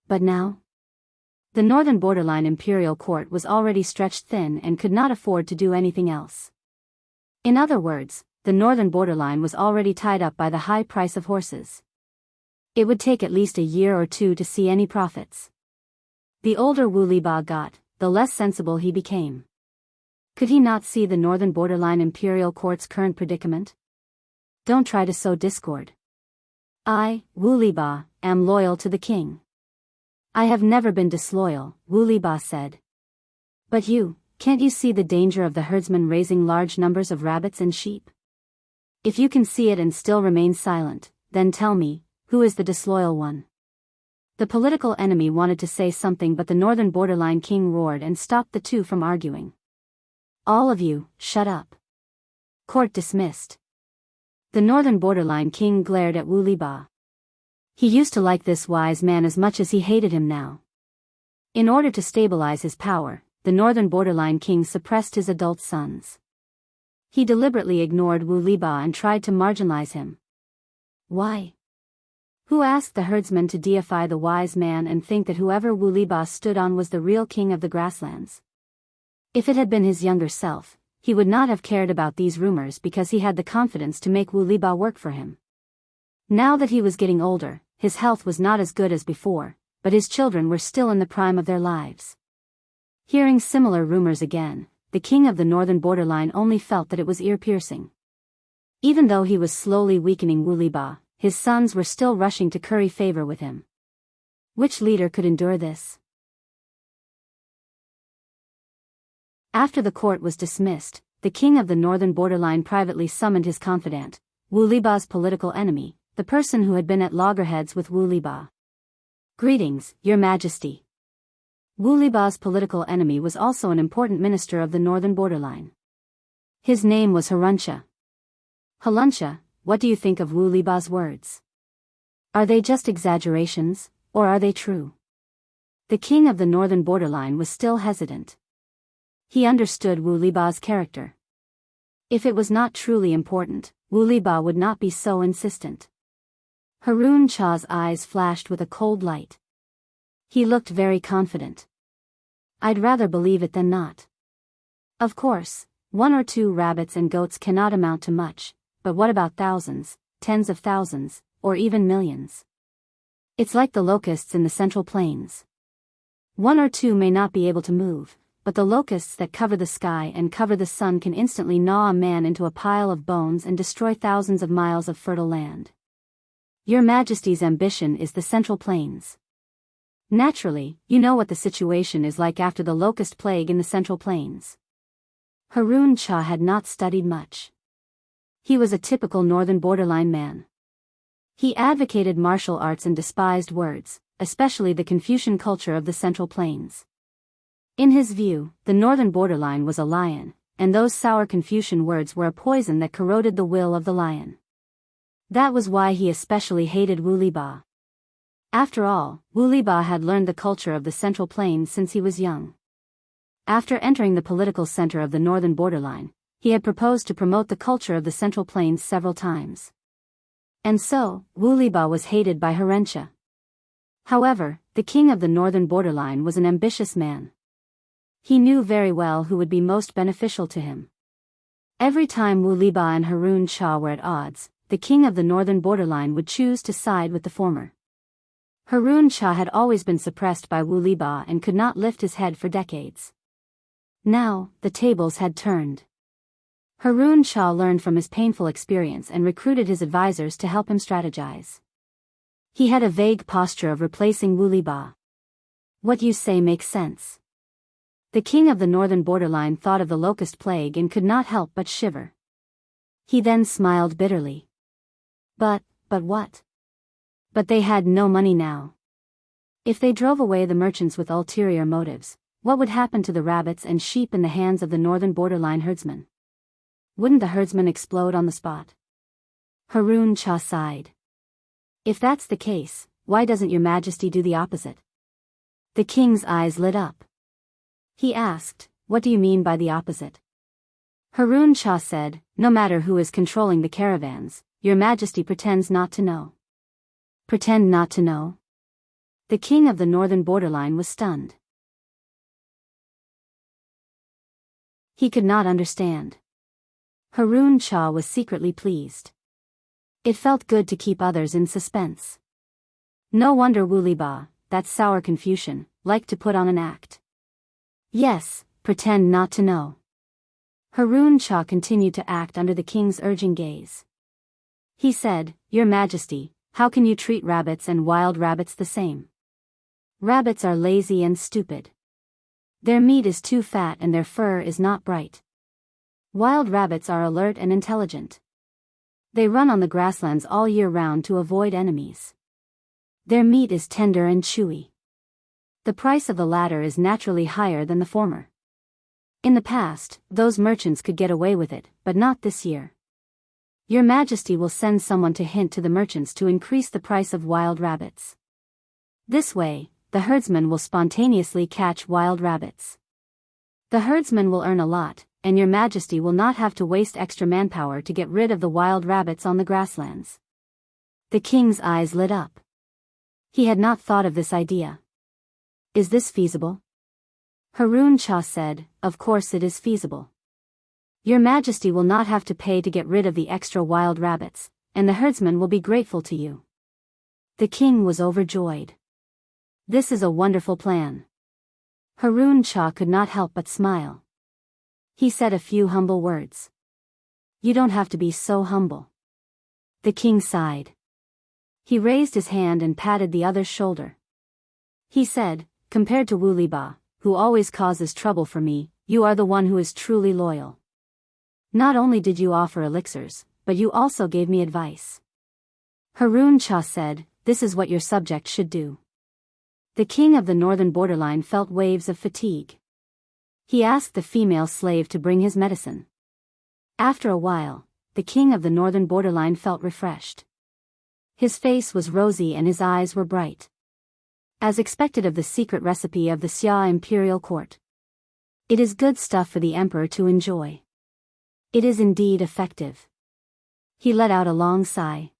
But now? The northern borderline imperial court was already stretched thin and could not afford to do anything else. In other words, the northern borderline was already tied up by the high price of horses. It would take at least a year or two to see any profits. The older Wu Liba got, the less sensible he became. Could he not see the northern borderline imperial court's current predicament? Don't try to sow discord. I, Wu Liba, am loyal to the king. I have never been disloyal, Wu Liba said. But you, can't you see the danger of the herdsmen raising large numbers of rabbits and sheep? If you can see it and still remain silent, then tell me, who is the disloyal one? The political enemy wanted to say something but the northern borderline king roared and stopped the two from arguing. All of you, shut up. Court dismissed. The northern borderline king glared at Wu Liba. He used to like this wise man as much as he hated him now. In order to stabilize his power, the northern borderline king suppressed his adult sons. He deliberately ignored Wu Liba and tried to marginalize him. Why? Who asked the herdsman to deify the wise man and think that whoever Wu Liba stood on was the real king of the grasslands? If it had been his younger self, he would not have cared about these rumors because he had the confidence to make Wu Liba work for him. Now that he was getting older, his health was not as good as before, but his children were still in the prime of their lives. Hearing similar rumors again, the king of the northern borderline only felt that it was ear-piercing. Even though he was slowly weakening Wu Liba, his sons were still rushing to curry favor with him. Which leader could endure this? After the court was dismissed, the king of the northern borderline privately summoned his confidant, Wu Liba's political enemy, the person who had been at loggerheads with Wu Liba. Greetings, Your Majesty. Wu Liba's political enemy was also an important minister of the northern borderline. His name was Harunsha. Harunsha, what do you think of Wu Liba's words? Are they just exaggerations, or are they true? The king of the northern borderline was still hesitant. He understood Wu Liba's character. If it was not truly important, Wu Liba would not be so insistent. Harun Cha's eyes flashed with a cold light. He looked very confident. I'd rather believe it than not. Of course, 1 or 2 rabbits and goats cannot amount to much, but what about thousands, tens of thousands, or even millions? It's like the locusts in the Central Plains. 1 or 2 may not be able to move, but the locusts that cover the sky and cover the sun can instantly gnaw a man into a pile of bones and destroy thousands of miles of fertile land. Your Majesty's ambition is the Central Plains. Naturally, you know what the situation is like after the locust plague in the Central Plains. Harun Cha had not studied much. He was a typical northern borderline man. He advocated martial arts and despised words, especially the Confucian culture of the Central Plains. In his view, the northern borderline was a lion, and those sour Confucian words were a poison that corroded the will of the lion. That was why he especially hated Wu Liba. After all, Wu Liba had learned the culture of the Central Plains since he was young. After entering the political center of the northern borderline, he had proposed to promote the culture of the Central Plains several times. And so, Wu Liba was hated by Harunsha. However, the king of the northern borderline was an ambitious man. He knew very well who would be most beneficial to him. Every time Wu Liba and Harun Cha were at odds, the king of the northern borderline would choose to side with the former. Harun Cha had always been suppressed by Wu Liba and could not lift his head for decades. Now, the tables had turned. Harun Cha learned from his painful experience and recruited his advisors to help him strategize. He had a vague posture of replacing Wu Liba. What you say makes sense. The king of the northern borderline thought of the locust plague and could not help but shiver. He then smiled bitterly. But what? But they had no money now. If they drove away the merchants with ulterior motives, what would happen to the rabbits and sheep in the hands of the northern borderline herdsmen? Wouldn't the herdsmen explode on the spot? Harun Cha sighed. If that's the case, why doesn't Your Majesty do the opposite? The king's eyes lit up. He asked, what do you mean by the opposite? Harun Cha said, no matter who is controlling the caravans, Your Majesty pretends not to know. Pretend not to know? The king of the northern borderline was stunned. He could not understand. Harun Cha was secretly pleased. It felt good to keep others in suspense. No wonder Wu Liba, that sour Confucian, liked to put on an act. Yes, pretend not to know. Harun Cha continued to act under the king's urging gaze. He said, Your Majesty, how can you treat rabbits and wild rabbits the same? Rabbits are lazy and stupid. Their meat is too fat and their fur is not bright. Wild rabbits are alert and intelligent. They run on the grasslands all year round to avoid enemies. Their meat is tender and chewy. The price of the latter is naturally higher than the former. In the past, those merchants could get away with it, but not this year. Your Majesty will send someone to hint to the merchants to increase the price of wild rabbits. This way, the herdsman will spontaneously catch wild rabbits. The herdsman will earn a lot, and your Majesty will not have to waste extra manpower to get rid of the wild rabbits on the grasslands. The king's eyes lit up. He had not thought of this idea. Is this feasible? Harun Cha said, of course it is feasible. Your Majesty will not have to pay to get rid of the extra wild rabbits, and the herdsman will be grateful to you. The king was overjoyed. This is a wonderful plan. Harun Cha could not help but smile. He said a few humble words. You don't have to be so humble. The king sighed. He raised his hand and patted the other's shoulder. He said, compared to Wu Liba, who always causes trouble for me, you are the one who is truly loyal. Not only did you offer elixirs, but you also gave me advice. Harun Cha said, this is what your subject should do. The king of the northern borderline felt waves of fatigue. He asked the female slave to bring his medicine. After a while, the king of the northern borderline felt refreshed. His face was rosy and his eyes were bright. As expected of the secret recipe of the Xia imperial court. It is good stuff for the emperor to enjoy. It is indeed effective. He let out a long sigh.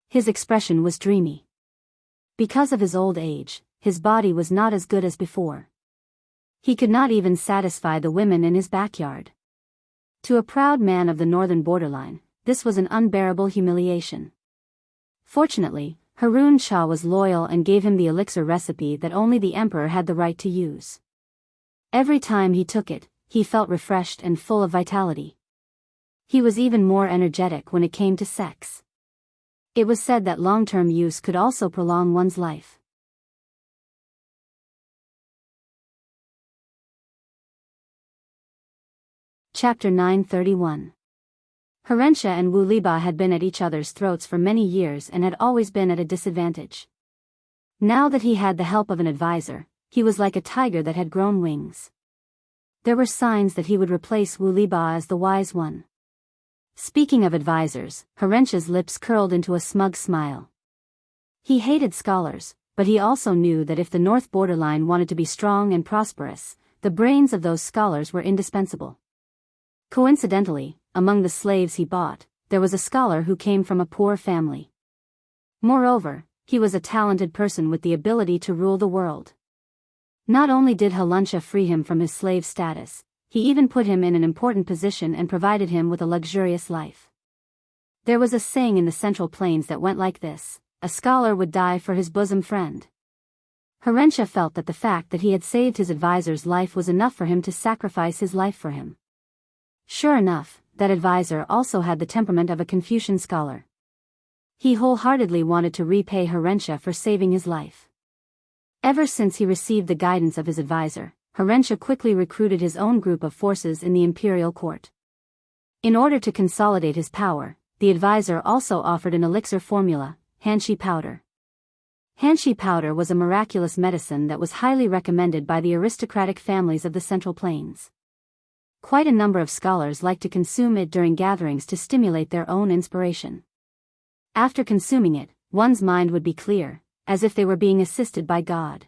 His expression was dreamy. Because of his old age, his body was not as good as before. He could not even satisfy the women in his backyard. To a proud man of the northern borderline, this was an unbearable humiliation. Fortunately, Harun Cha was loyal and gave him the elixir recipe that only the emperor had the right to use. Every time he took it, he felt refreshed and full of vitality. He was even more energetic when it came to sex. It was said that long-term use could also prolong one's life. Chapter 931. Herentia and Wu Liba had been at each other's throats for many years and had always been at a disadvantage. Now that he had the help of an advisor, he was like a tiger that had grown wings. There were signs that he would replace Wu Liba as the wise one. Speaking of advisors, Herentia's lips curled into a smug smile. He hated scholars, but he also knew that if the north borderline wanted to be strong and prosperous, the brains of those scholars were indispensable. Coincidentally, among the slaves he bought, there was a scholar who came from a poor family. Moreover, he was a talented person with the ability to rule the world. Not only did Herentia free him from his slave status, he even put him in an important position and provided him with a luxurious life. There was a saying in the Central Plains that went like this: a scholar would die for his bosom friend. Herentia felt that the fact that he had saved his advisor's life was enough for him to sacrifice his life for him. Sure enough, that advisor also had the temperament of a Confucian scholar. He wholeheartedly wanted to repay Herentia for saving his life. Ever since he received the guidance of his advisor, Herentia quickly recruited his own group of forces in the imperial court. In order to consolidate his power, the advisor also offered an elixir formula, Hanshi powder. Hanshi powder was a miraculous medicine that was highly recommended by the aristocratic families of the Central Plains. Quite a number of scholars liked to consume it during gatherings to stimulate their own inspiration. After consuming it, one's mind would be clear, as if they were being assisted by God.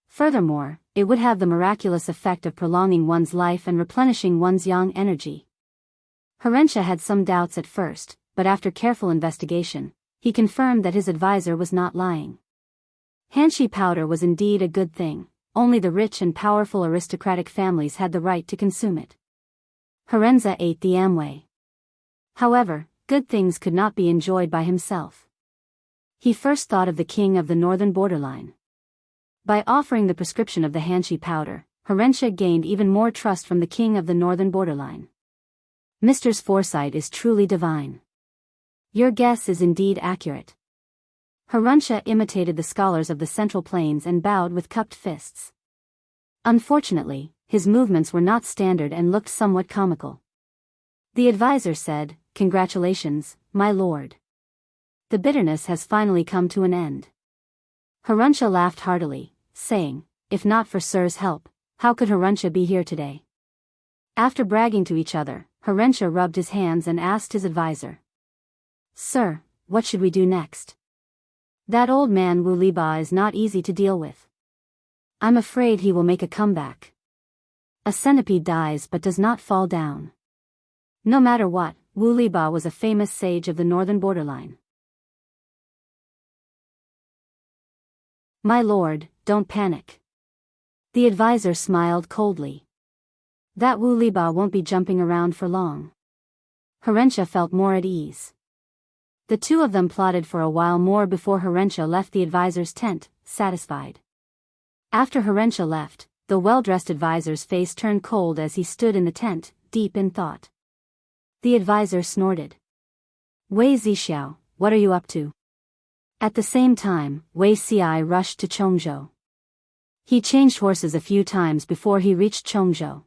Furthermore, it would have the miraculous effect of prolonging one's life and replenishing one's yang energy. Herentia had some doubts at first, but after careful investigation, he confirmed that his advisor was not lying. Hanshi powder was indeed a good thing, only the rich and powerful aristocratic families had the right to consume it. Herentia ate the Amway. However, good things could not be enjoyed by himself. He first thought of the king of the northern borderline. By offering the prescription of the Hanshi powder, Herentia gained even more trust from the king of the northern borderline. Mister's foresight is truly divine. Your guess is indeed accurate. Herentia imitated the scholars of the Central Plains and bowed with cupped fists. Unfortunately, his movements were not standard and looked somewhat comical. The advisor said, "Congratulations, my lord. The bitterness has finally come to an end." Herentia laughed heartily, saying, "If not for Sir's help, how could Herentia be here today?" After bragging to each other, Herentia rubbed his hands and asked his advisor. Sir, what should we do next? That old man Wu Liba is not easy to deal with. I'm afraid he will make a comeback. A centipede dies but does not fall down. No matter what, Wu Liba was a famous sage of the northern borderline. My lord, don't panic. The advisor smiled coldly. That Wu Liba won't be jumping around for long. Herentia felt more at ease. The two of them plotted for a while more before Herentia left the advisor's tent, satisfied. After Herentia left, the well-dressed advisor's face turned cold as he stood in the tent, deep in thought. The advisor snorted. Wei Zixiao, what are you up to? At the same time, Wei Xi rushed to Chongzhou. He changed horses a few times before he reached Chongzhou.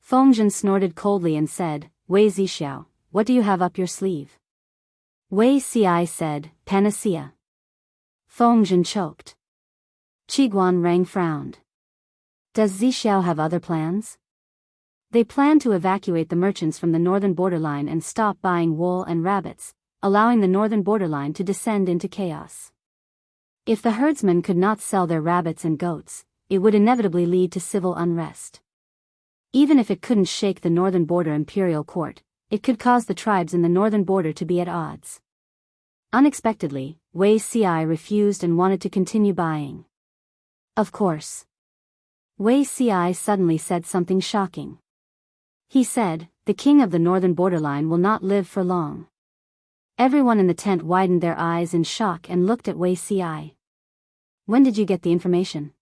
Fengzhen snorted coldly and said, Wei Zixiao, what do you have up your sleeve? Wei Xi said, Panacea. Fengzhen choked. Qiguan Rang frowned. Does Zixiao have other plans? They plan to evacuate the merchants from the northern borderline and stop buying wool and rabbits, allowing the northern borderline to descend into chaos. If the herdsmen could not sell their rabbits and goats, it would inevitably lead to civil unrest. Even if it couldn't shake the northern border imperial court, it could cause the tribes in the northern border to be at odds. Unexpectedly, Wei Xi refused and wanted to continue buying. Of course. Wei Xi suddenly said something shocking. He said, the king of the northern borderline will not live for long. Everyone in the tent widened their eyes in shock and looked at Wei Xi. When did you get the information?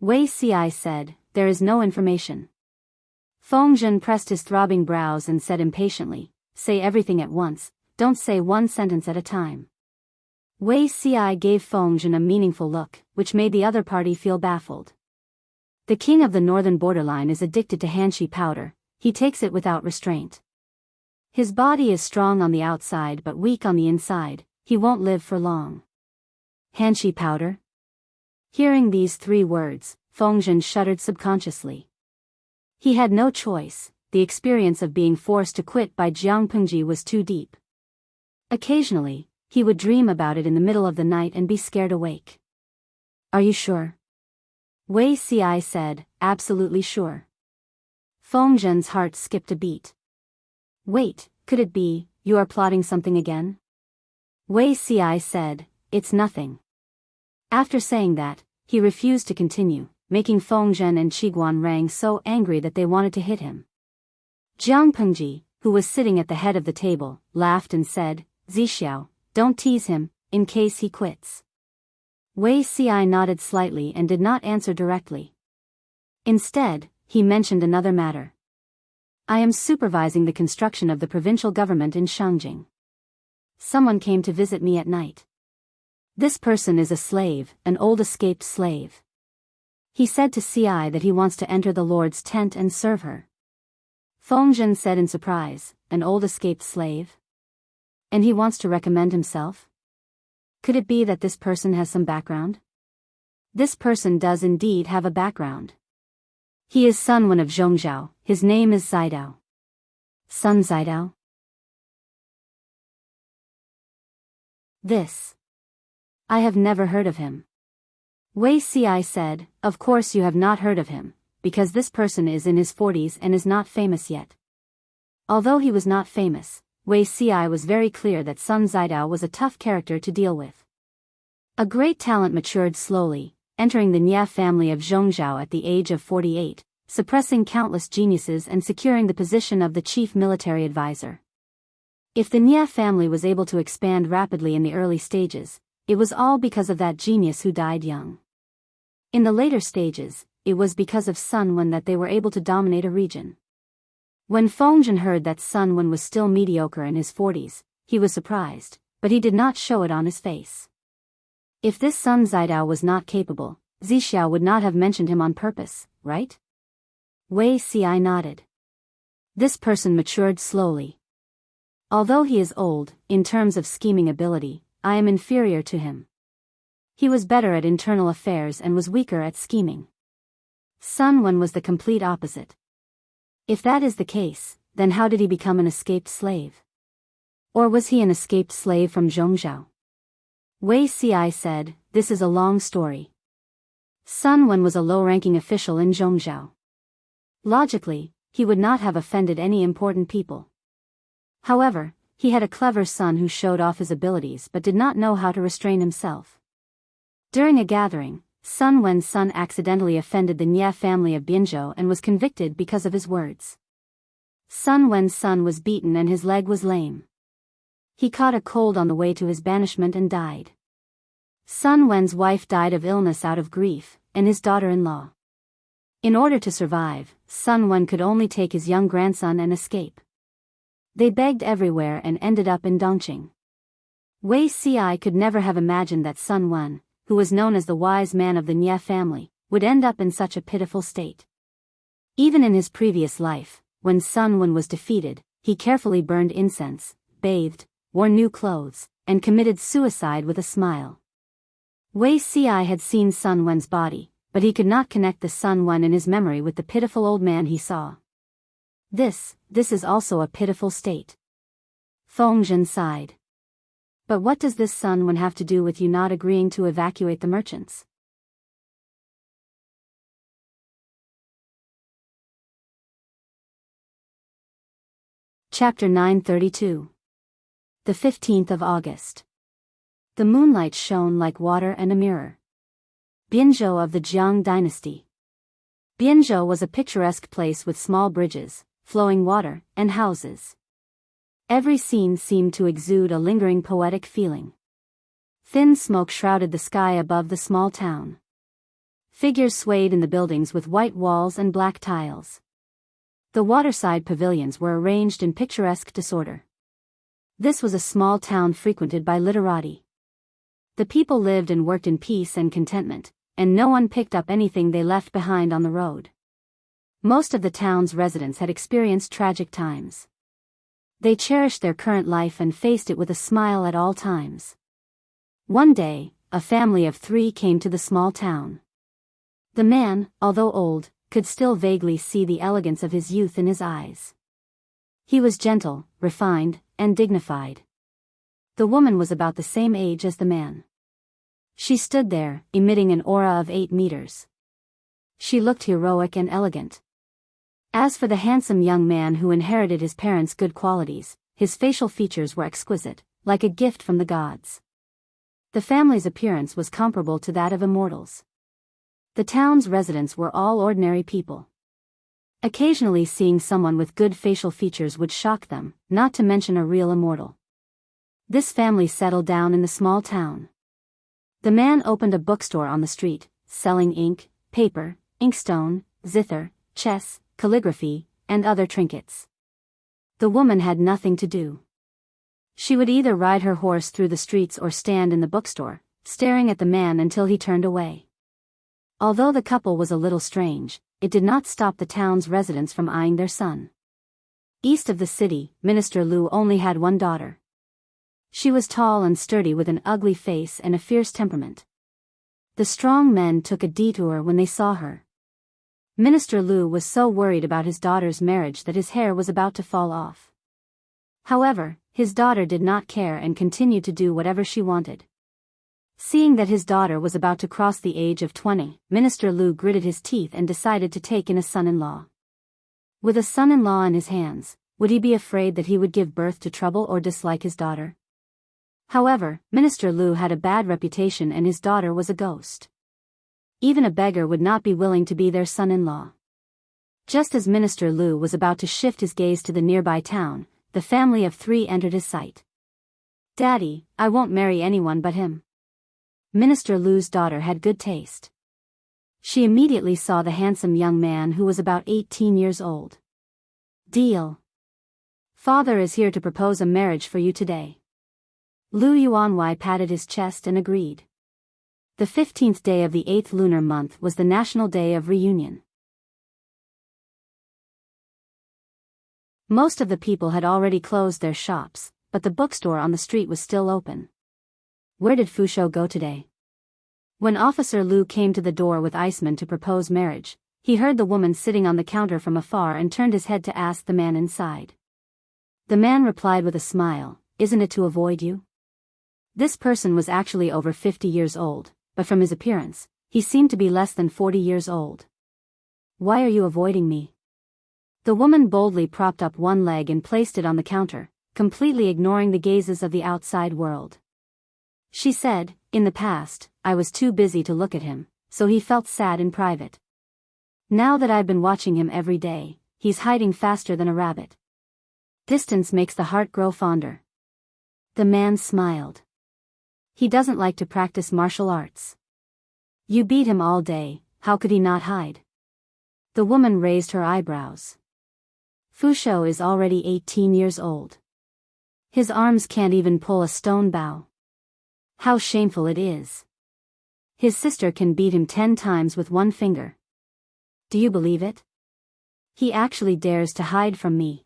Wei Xi said, there is no information. Fengzhen pressed his throbbing brows and said impatiently, say everything at once, don't say one sentence at a time. Wei Xi gave Fengzhen a meaningful look, which made the other party feel baffled. The king of the northern borderline is addicted to hanshi powder, he takes it without restraint. His body is strong on the outside but weak on the inside, he won't live for long. Hanshi powder? Hearing these three words, Fengzhen shuddered subconsciously. He had no choice, the experience of being forced to quit by Jianghu was too deep. Occasionally, he would dream about it in the middle of the night and be scared awake. Are you sure? Wei Xi said, absolutely sure. Fengzhen's heart skipped a beat. Wait, could it be, you are plotting something again? Wei Xi said, it's nothing. After saying that, he refused to continue, making Fengzhen and Qiguan Rang so angry that they wanted to hit him. Jianghu, who was sitting at the head of the table, laughed and said, Zixiao, don't tease him, in case he quits. Wei Xi nodded slightly and did not answer directly. Instead, he mentioned another matter. I am supervising the construction of the provincial government in Shangjing. Someone came to visit me at night. This person is a slave, an old escaped slave. He said to Ci that he wants to enter the Lord's tent and serve her. Fengzhen said in surprise, an old escaped slave? And he wants to recommend himself? Could it be that this person has some background? This person does indeed have a background. He is Sun Wen of Zhongzhou, his name is Zidao. Sun Zidao? This. I have never heard of him. Wei Xi said, of course you have not heard of him, because this person is in his 40s and is not famous yet. Although he was not famous, Wei Xi was very clear that Sun Zidao was a tough character to deal with. A great talent matured slowly, entering the Nie family of Zhongzhou at the age of 48, suppressing countless geniuses and securing the position of the chief military advisor. If the Nie family was able to expand rapidly in the early stages, it was all because of that genius who died young. In the later stages, it was because of Sun Wen that they were able to dominate a region. When Fengzhen heard that Sun Wen was still mediocre in his 40s, he was surprised, but he did not show it on his face. If this Sun Zidao was not capable, Zixiao would not have mentioned him on purpose, right? Wei Xi nodded. This person matured slowly. Although he is old, in terms of scheming ability, I am inferior to him. He was better at internal affairs and was weaker at scheming. Sun Wen was the complete opposite. If that is the case, then how did he become an escaped slave? Or was he an escaped slave from Zhongzhou? Wei Ci said, "This is a long story. Sun Wen was a low-ranking official in Zhongzhou. Logically, he would not have offended any important people. However, he had a clever son who showed off his abilities but did not know how to restrain himself. During a gathering, Sun Wen's son accidentally offended the Nie family of Biyao and was convicted because of his words. Sun Wen's son was beaten and his leg was lame. He caught a cold on the way to his banishment and died. Sun Wen's wife died of illness out of grief, and his daughter-in-law. In order to survive, Sun Wen could only take his young grandson and escape. They begged everywhere and ended up in Dongqing. Wei Ci could never have imagined that Sun Wen, who was known as the wise man of the Nie family, would end up in such a pitiful state. Even in his previous life, when Sun Wen was defeated, he carefully burned incense, bathed, wore new clothes, and committed suicide with a smile. Wei Ci had seen Sun Wen's body, but he could not connect the Sun Wen in his memory with the pitiful old man he saw. This is also a pitiful state. Feng Zhen sighed. But what does this Sun Wen have to do with you not agreeing to evacuate the merchants? Chapter 932. The 15th of August. The moonlight shone like water and a mirror. Biyao of the Jiang dynasty. Biyao was a picturesque place with small bridges, flowing water, and houses. Every scene seemed to exude a lingering poetic feeling. Thin smoke shrouded the sky above the small town. Figures swayed in the buildings with white walls and black tiles. The waterside pavilions were arranged in picturesque disorder. This was a small town frequented by literati. The people lived and worked in peace and contentment, and no one picked up anything they left behind on the road. Most of the town's residents had experienced tragic times. They cherished their current life and faced it with a smile at all times. One day, a family of 3 came to the small town. The man, although old, could still vaguely see the elegance of his youth in his eyes. He was gentle, refined, and dignified. The woman was about the same age as the man. She stood there, emitting an aura of 8 meters. She looked heroic and elegant. As for the handsome young man who inherited his parents' good qualities, his facial features were exquisite, like a gift from the gods. The family's appearance was comparable to that of immortals. The town's residents were all ordinary people. Occasionally seeing someone with good facial features would shock them, not to mention a real immortal. This family settled down in the small town. The man opened a bookstore on the street, selling ink, paper, inkstone, zither, chess, calligraphy, and other trinkets. The woman had nothing to do. She would either ride her horse through the streets or stand in the bookstore, staring at the man until he turned away. Although the couple was a little strange, it did not stop the town's residents from eyeing their son. East of the city, Minister Lu only had one daughter. She was tall and sturdy with an ugly face and a fierce temperament. The strong men took a detour when they saw her. Minister Lu was so worried about his daughter's marriage that his hair was about to fall off. However, his daughter did not care and continued to do whatever she wanted. Seeing that his daughter was about to cross the age of 20, Minister Lu gritted his teeth and decided to take in a son-in-law. With a son-in-law in his hands, would he be afraid that he would give birth to trouble or dislike his daughter? However, Minister Lu had a bad reputation and his daughter was a ghost. Even a beggar would not be willing to be their son-in-law. Just as Minister Lu was about to shift his gaze to the nearby town, the family of 3 entered his sight. "Daddy, I won't marry anyone but him." Minister Lu's daughter had good taste. She immediately saw the handsome young man who was about 18 years old. "Deal. Father is here to propose a marriage for you today." Lu Yuanwei patted his chest and agreed. The 15th day of the 8th lunar month was the National Day of Reunion. Most of the people had already closed their shops, but the bookstore on the street was still open. Where did Fusho go today? When Officer Lu came to the door with Iceman to propose marriage, He heard the woman sitting on the counter from afar and turned his head to ask the man inside. The man replied with a smile, "Isn't it to avoid you?" This person was actually over 50 years old, but from his appearance, he seemed to be less than 40 years old. "Why are you avoiding me?" The woman boldly propped up one leg and placed it on the counter, completely ignoring the gazes of the outside world. She said, "In the past, I was too busy to look at him, so he felt sad in private. Now that I've been watching him every day, he's hiding faster than a rabbit. Distance makes the heart grow fonder." The man smiled. "He doesn't like to practice martial arts. You beat him all day, how could he not hide?" The woman raised her eyebrows. "Fusho is already 18 years old. His arms can't even pull a stone bow. How shameful it is. His sister can beat him 10 times with one finger. Do you believe it? He actually dares to hide from me.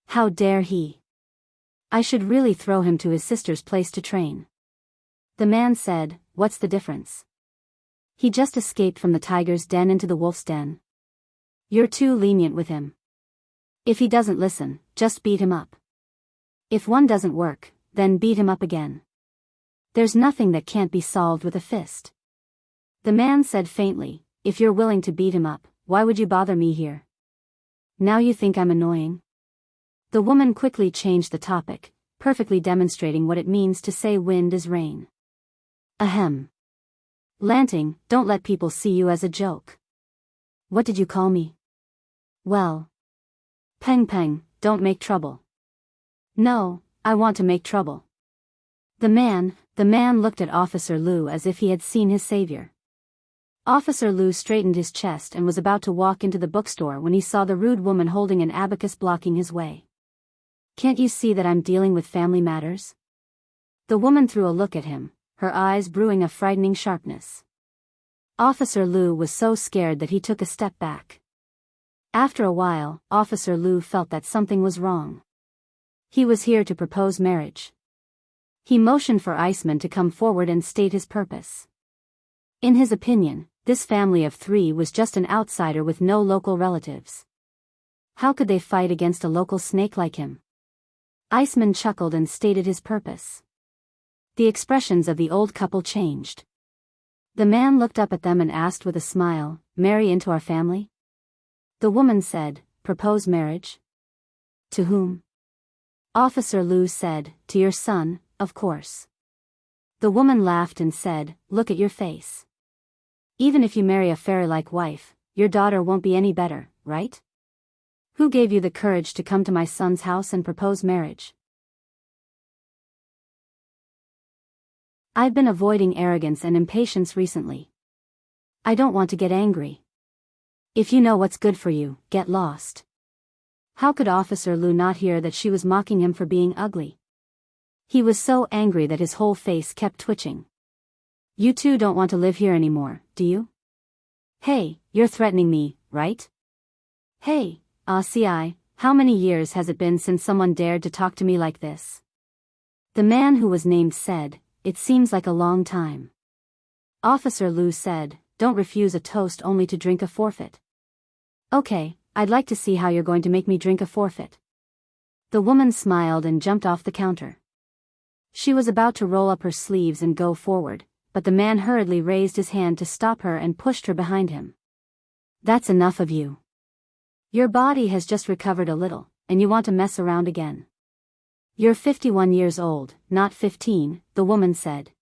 How dare he? I should really throw him to his sister's place to train." The man said, "What's the difference? He just escaped from the tiger's den into the wolf's den. You're too lenient with him. If he doesn't listen, just beat him up. If one doesn't work, then beat him up again. There's nothing that can't be solved with a fist." The man said faintly, "If you're willing to beat him up, why would you bother me here? Now you think I'm annoying?" The woman quickly changed the topic, perfectly demonstrating what it means to say wind is rain. "Ahem. Lanting, don't let people see you as a joke." "What did you call me?" "Well. Peng Peng, don't make trouble." "No, I want to make trouble." The man looked at Officer Lu as if he had seen his savior. Officer Lu straightened his chest and was about to walk into the bookstore when he saw the rude woman holding an abacus blocking his way. "Can't you see that I'm dealing with family matters?" The woman threw a look at him, her eyes brewing a frightening sharpness. Officer Lu was so scared that he took a step back. After a while, Officer Lu felt that something was wrong. He was here to propose marriage. He motioned for Iceman to come forward and state his purpose. In his opinion, this family of 3 was just an outsider with no local relatives. How could they fight against a local snake like him? Iceman chuckled and stated his purpose. The expressions of the old couple changed. The man looked up at them and asked with a smile, "Marry into our family?" The woman said, "Propose marriage? To whom?" Officer Lu said, "To your son, of course." The woman laughed and said, "Look at your face. Even if you marry a fairy-like wife, your daughter won't be any better, right? Who gave you the courage to come to my son's house and propose marriage?" "I've been avoiding arrogance and impatience recently. I don't want to get angry. If you know what's good for you, get lost." How could Officer Lu not hear that she was mocking him for being ugly? He was so angry that his whole face kept twitching. "You two don't want to live here anymore, do you? Hey, you're threatening me, right? Hey, CI, how many years has it been since someone dared to talk to me like this?" The man who was named said, "It seems like a long time." Officer Lu said, "Don't refuse a toast only to drink a forfeit." "Okay, I'd like to see how you're going to make me drink a forfeit." The woman smiled and jumped off the counter. She was about to roll up her sleeves and go forward, but the man hurriedly raised his hand to stop her and pushed her behind him. "That's enough of you. Your body has just recovered a little, and you want to mess around again. You're 51 years old, not 15, the woman said.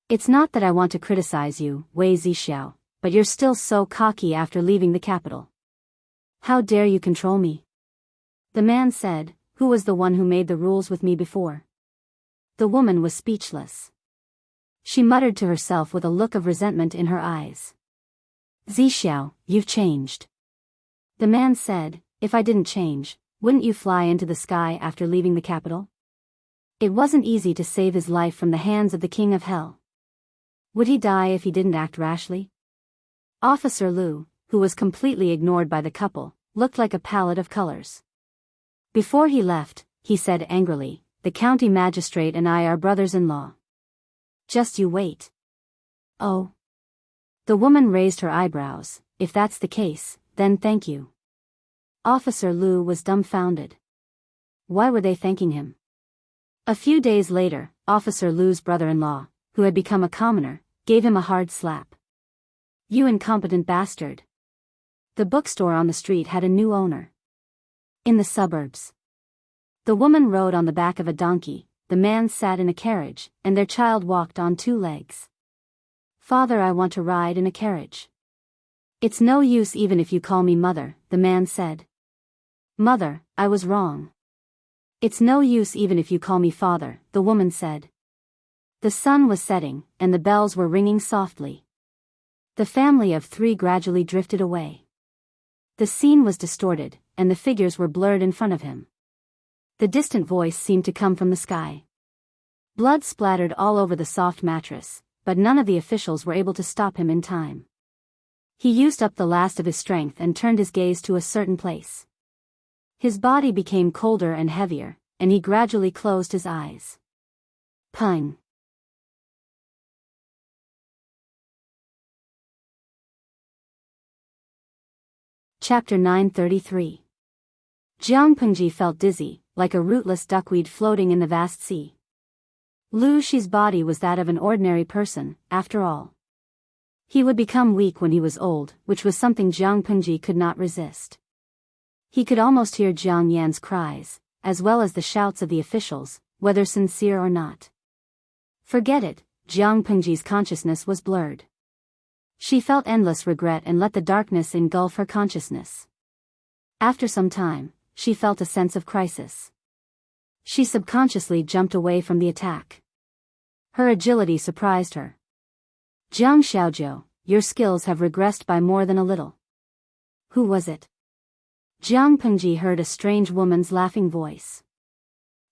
It's not that I want to criticize you, Wei Zixiao, but you're still so cocky after leaving the capital. How dare you control me?" The man said, "Who was the one who made the rules with me before?" The woman was speechless. She muttered to herself with a look of resentment in her eyes. "Zixiao, you've changed." The man said, "If I didn't change, wouldn't you fly into the sky after leaving the capital?" It wasn't easy to save his life from the hands of the king of hell. Would he die if he didn't act rashly? Officer Lu, who was completely ignored by the couple, looked like a palette of colors. Before he left, he said angrily, "The county magistrate and I are brothers-in-law. Just you wait." "Oh." The woman raised her eyebrows, if that's the case, then thank you. Officer Lu was dumbfounded. Why were they thanking him? A few days later, Officer Lu's brother-in-law, who had become a commoner, gave him a hard slap. You incompetent bastard. The bookstore on the street had a new owner. In the suburbs. The woman rode on the back of a donkey, the man sat in a carriage, and their child walked on 2 legs. Father, I want to ride in a carriage. It's no use even if you call me mother, the man said. Mother, I was wrong. It's no use even if you call me father, the woman said. The sun was setting, and the bells were ringing softly. The family of 3 gradually drifted away. The scene was distorted, and the figures were blurred in front of him. The distant voice seemed to come from the sky. Blood splattered all over the soft mattress, but none of the officials were able to stop him in time. He used up the last of his strength and turned his gaze to a certain place. His body became colder and heavier, and he gradually closed his eyes. Pun. Chapter 933. Jiang Pengji felt dizzy, like a rootless duckweed floating in the vast sea. Lu Shi's body was that of an ordinary person, after all. He would become weak when he was old, which was something Jiang Pengji could not resist. He could almost hear Jiang Yan's cries, as well as the shouts of the officials, whether sincere or not. Forget it, Jiang Pengji's consciousness was blurred. She felt endless regret and let the darkness engulf her consciousness. After some time, she felt a sense of crisis. She subconsciously jumped away from the attack. Her agility surprised her. Jiang Xiaojiu, your skills have regressed by more than a little. Who was it? Jiang Pengji heard a strange woman's laughing voice.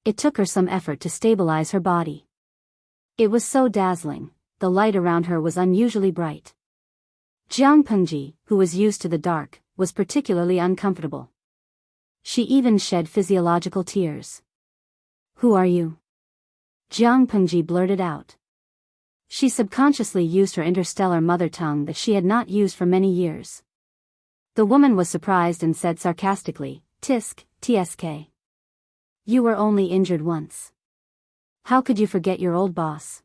It took her some effort to stabilize her body. It was so dazzling, the light around her was unusually bright. Jiang Pengji, who was used to the dark, was particularly uncomfortable. She even shed physiological tears. Who are you? Jiang Pengji blurted out. She subconsciously used her interstellar mother tongue that she had not used for many years. The woman was surprised and said sarcastically, Tisk, TSK. You were only injured once. How could you forget your old boss?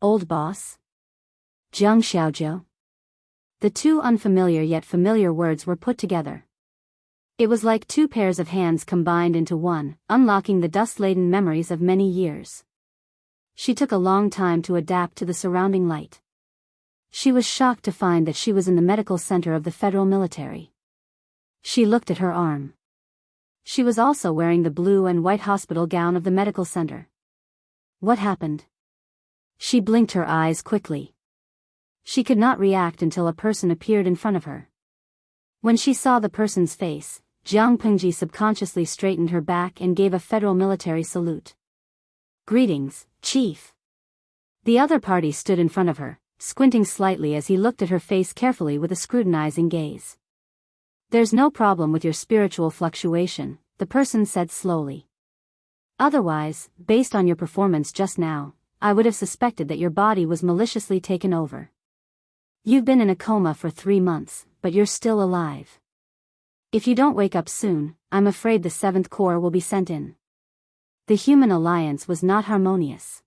Old boss? Jiang Xiaojiu? The 2 unfamiliar yet familiar words were put together. It was like 2 pairs of hands combined into one, unlocking the dust-laden memories of many years. She took a long time to adapt to the surrounding light. She was shocked to find that she was in the medical center of the federal military. She looked at her arm. She was also wearing the blue and white hospital gown of the medical center. What happened? She blinked her eyes quickly. She could not react until a person appeared in front of her. When she saw the person's face, Jiang Pengji subconsciously straightened her back and gave a federal military salute. Greetings, Chief. The other party stood in front of her, squinting slightly as he looked at her face carefully with a scrutinizing gaze. There's no problem with your spiritual fluctuation, the person said slowly. Otherwise, based on your performance just now, I would have suspected that your body was maliciously taken over. You've been in a coma for 3 months, but you're still alive. If you don't wake up soon, I'm afraid the 7th Corps will be sent in. The human alliance was not harmonious.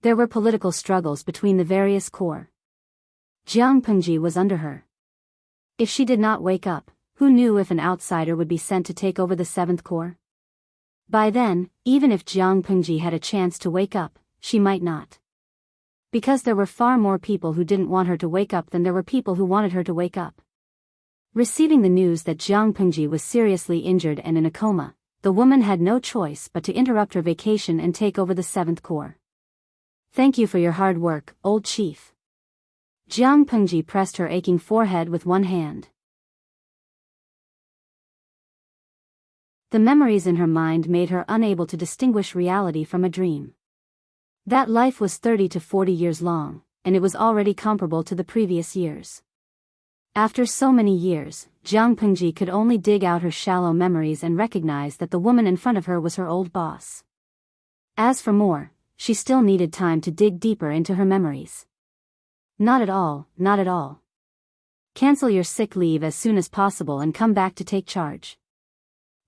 There were political struggles between the various corps. Jiang Pengji was under her. If she did not wake up, who knew if an outsider would be sent to take over the 7th Corps? By then, even if Jiang Pengji had a chance to wake up, she might not. Because there were far more people who didn't want her to wake up than there were people who wanted her to wake up. Receiving the news that Jiang Pengji was seriously injured and in a coma, the woman had no choice but to interrupt her vacation and take over the 7th Corps. Thank you for your hard work, old chief. Jiang Pengji pressed her aching forehead with one hand. The memories in her mind made her unable to distinguish reality from a dream. That life was 30 to 40 years long, and it was already comparable to the previous years. After so many years, Jiang Pengji could only dig out her shallow memories and recognize that the woman in front of her was her old boss. As for more, she still needed time to dig deeper into her memories. Not at all, not at all. Cancel your sick leave as soon as possible and come back to take charge.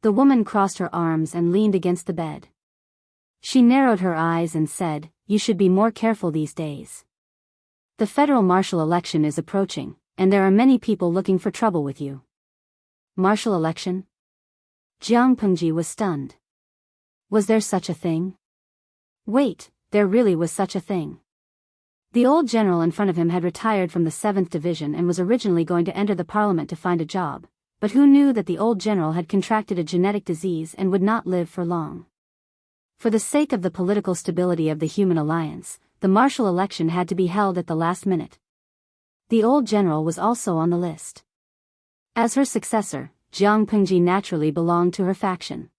The woman crossed her arms and leaned against the bed. She narrowed her eyes and said, "You should be more careful these days. The federal marshal election is approaching, and there are many people looking for trouble with you." Marshal election? Jiang Pengji was stunned. Was there such a thing? Wait, there really was such a thing. The old general in front of him had retired from the 7th Division and was originally going to enter the parliament to find a job, but who knew that the old general had contracted a genetic disease and would not live for long. For the sake of the political stability of the human alliance, the marshal election had to be held at the last minute. The old general was also on the list. As her successor, Jiang Pengji naturally belonged to her faction.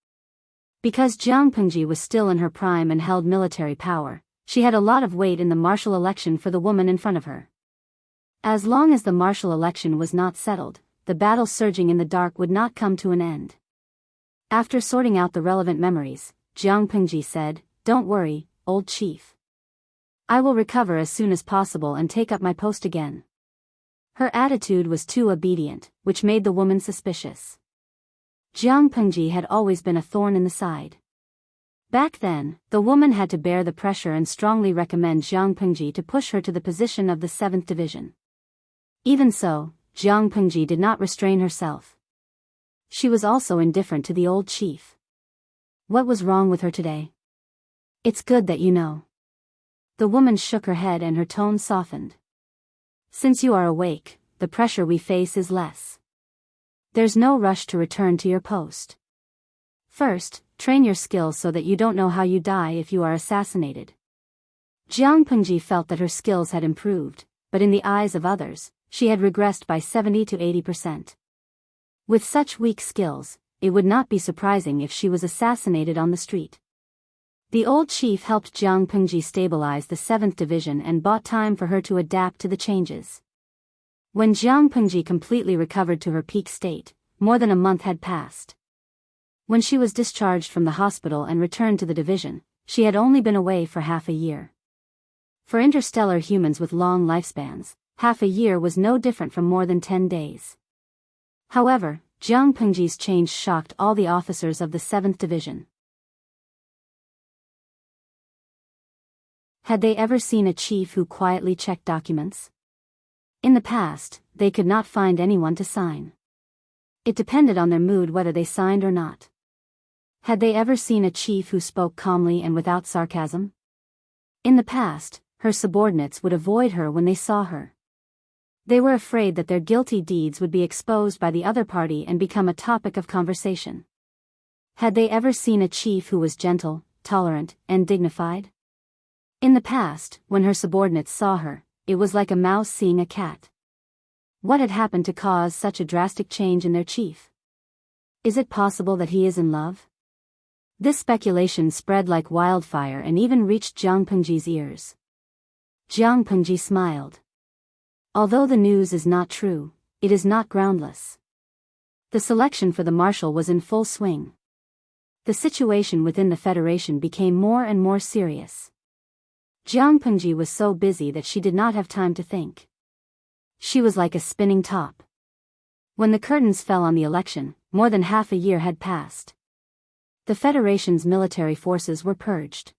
Because Jiang Pengji was still in her prime and held military power, she had a lot of weight in the marshal election for the woman in front of her. As long as the marshal election was not settled, the battle surging in the dark would not come to an end. After sorting out the relevant memories, Jiang Pengji said, "Don't worry, old chief. I will recover as soon as possible and take up my post again." Her attitude was too obedient, which made the woman suspicious. Jiang Pengji had always been a thorn in the side. Back then, the woman had to bear the pressure and strongly recommend Jiang Pengji to push her to the position of the 7th Division. Even so, Jiang Pengji did not restrain herself. She was also indifferent to the old chief. What was wrong with her today? "It's good that you know." The woman shook her head and her tone softened. "Since you are awake, the pressure we face is less. There's no rush to return to your post. First, train your skills so that you don't know how you die if you are assassinated." Jiang Pengji felt that her skills had improved, but in the eyes of others, she had regressed by 70 to 80%. With such weak skills, it would not be surprising if she was assassinated on the street. The old chief helped Jiang Pengji stabilize the 7th Division and bought time for her to adapt to the changes. When Jiang Pengji completely recovered to her peak state, more than a month had passed. When she was discharged from the hospital and returned to the division, she had only been away for half a year. For interstellar humans with long lifespans, half a year was no different from more than 10 days. However, Jiang Pengji's change shocked all the officers of the 7th Division. Had they ever seen a chief who quietly checked documents? In the past, they could not find anyone to sign. It depended on their mood whether they signed or not. Had they ever seen a chief who spoke calmly and without sarcasm? In the past, her subordinates would avoid her when they saw her. They were afraid that their guilty deeds would be exposed by the other party and become a topic of conversation. Had they ever seen a chief who was gentle, tolerant, and dignified? In the past, when her subordinates saw her, it was like a mouse seeing a cat. What had happened to cause such a drastic change in their chief? Is it possible that he is in love? This speculation spread like wildfire and even reached Jiang Pengji's ears. Jiang Pengji smiled. Although the news is not true, it is not groundless. The selection for the marshal was in full swing. The situation within the Federation became more and more serious. Jiang Pengji was so busy that she did not have time to think. She was like a spinning top. When the curtains fell on the election, more than half a year had passed. The Federation's military forces were purged.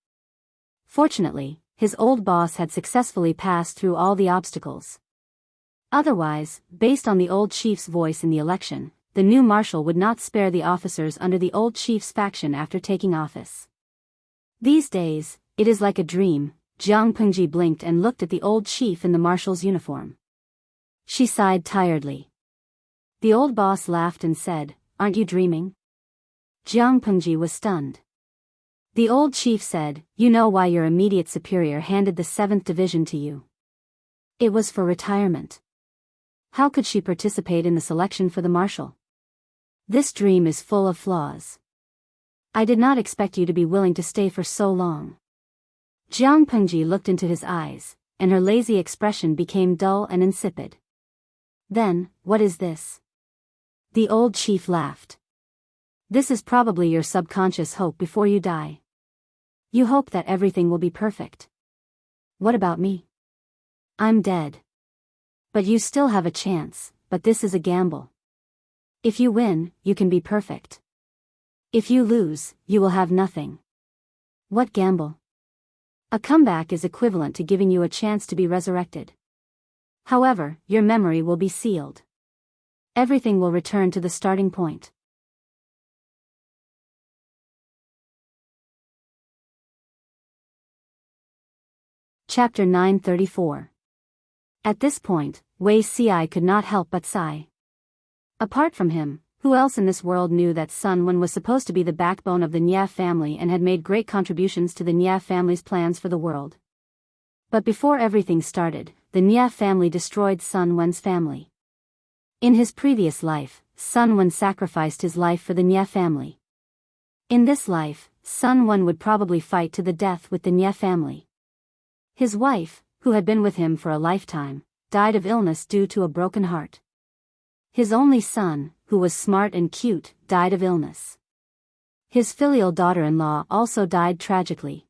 Fortunately, his old boss had successfully passed through all the obstacles. Otherwise, based on the old chief's voice in the election, the new marshal would not spare the officers under the old chief's faction after taking office. These days, it is like a dream. Jiang Pengji blinked and looked at the old chief in the marshal's uniform. She sighed tiredly. The old boss laughed and said, "Aren't you dreaming?" Jiang Pengji was stunned. The old chief said, "You know why your immediate superior handed the 7th Division to you. It was for retirement. How could she participate in the selection for the marshal? This dream is full of flaws. I did not expect you to be willing to stay for so long." Jiang Pengji looked into his eyes, and her lazy expression became dull and insipid. "Then, what is this?" The old chief laughed. "This is probably your subconscious hope before you die. You hope that everything will be perfect. What about me? I'm dead. But you still have a chance, but this is a gamble. If you win, you can be perfect. If you lose, you will have nothing. What gamble? A comeback is equivalent to giving you a chance to be resurrected. However, your memory will be sealed. Everything will return to the starting point. Chapter 934. At this point, Wei Ci could not help but sigh. Apart from him, who else in this world knew that Sun Wen was supposed to be the backbone of the Nya family and had made great contributions to the Nya family's plans for the world? But before everything started, the Nya family destroyed Sun Wen's family. In his previous life, Sun Wen sacrificed his life for the Nya family. In this life, Sun Wen would probably fight to the death with the Nya family. His wife, who had been with him for a lifetime, died of illness due to a broken heart. His only son, who was smart and cute, died of illness. His filial daughter-in-law also died tragically.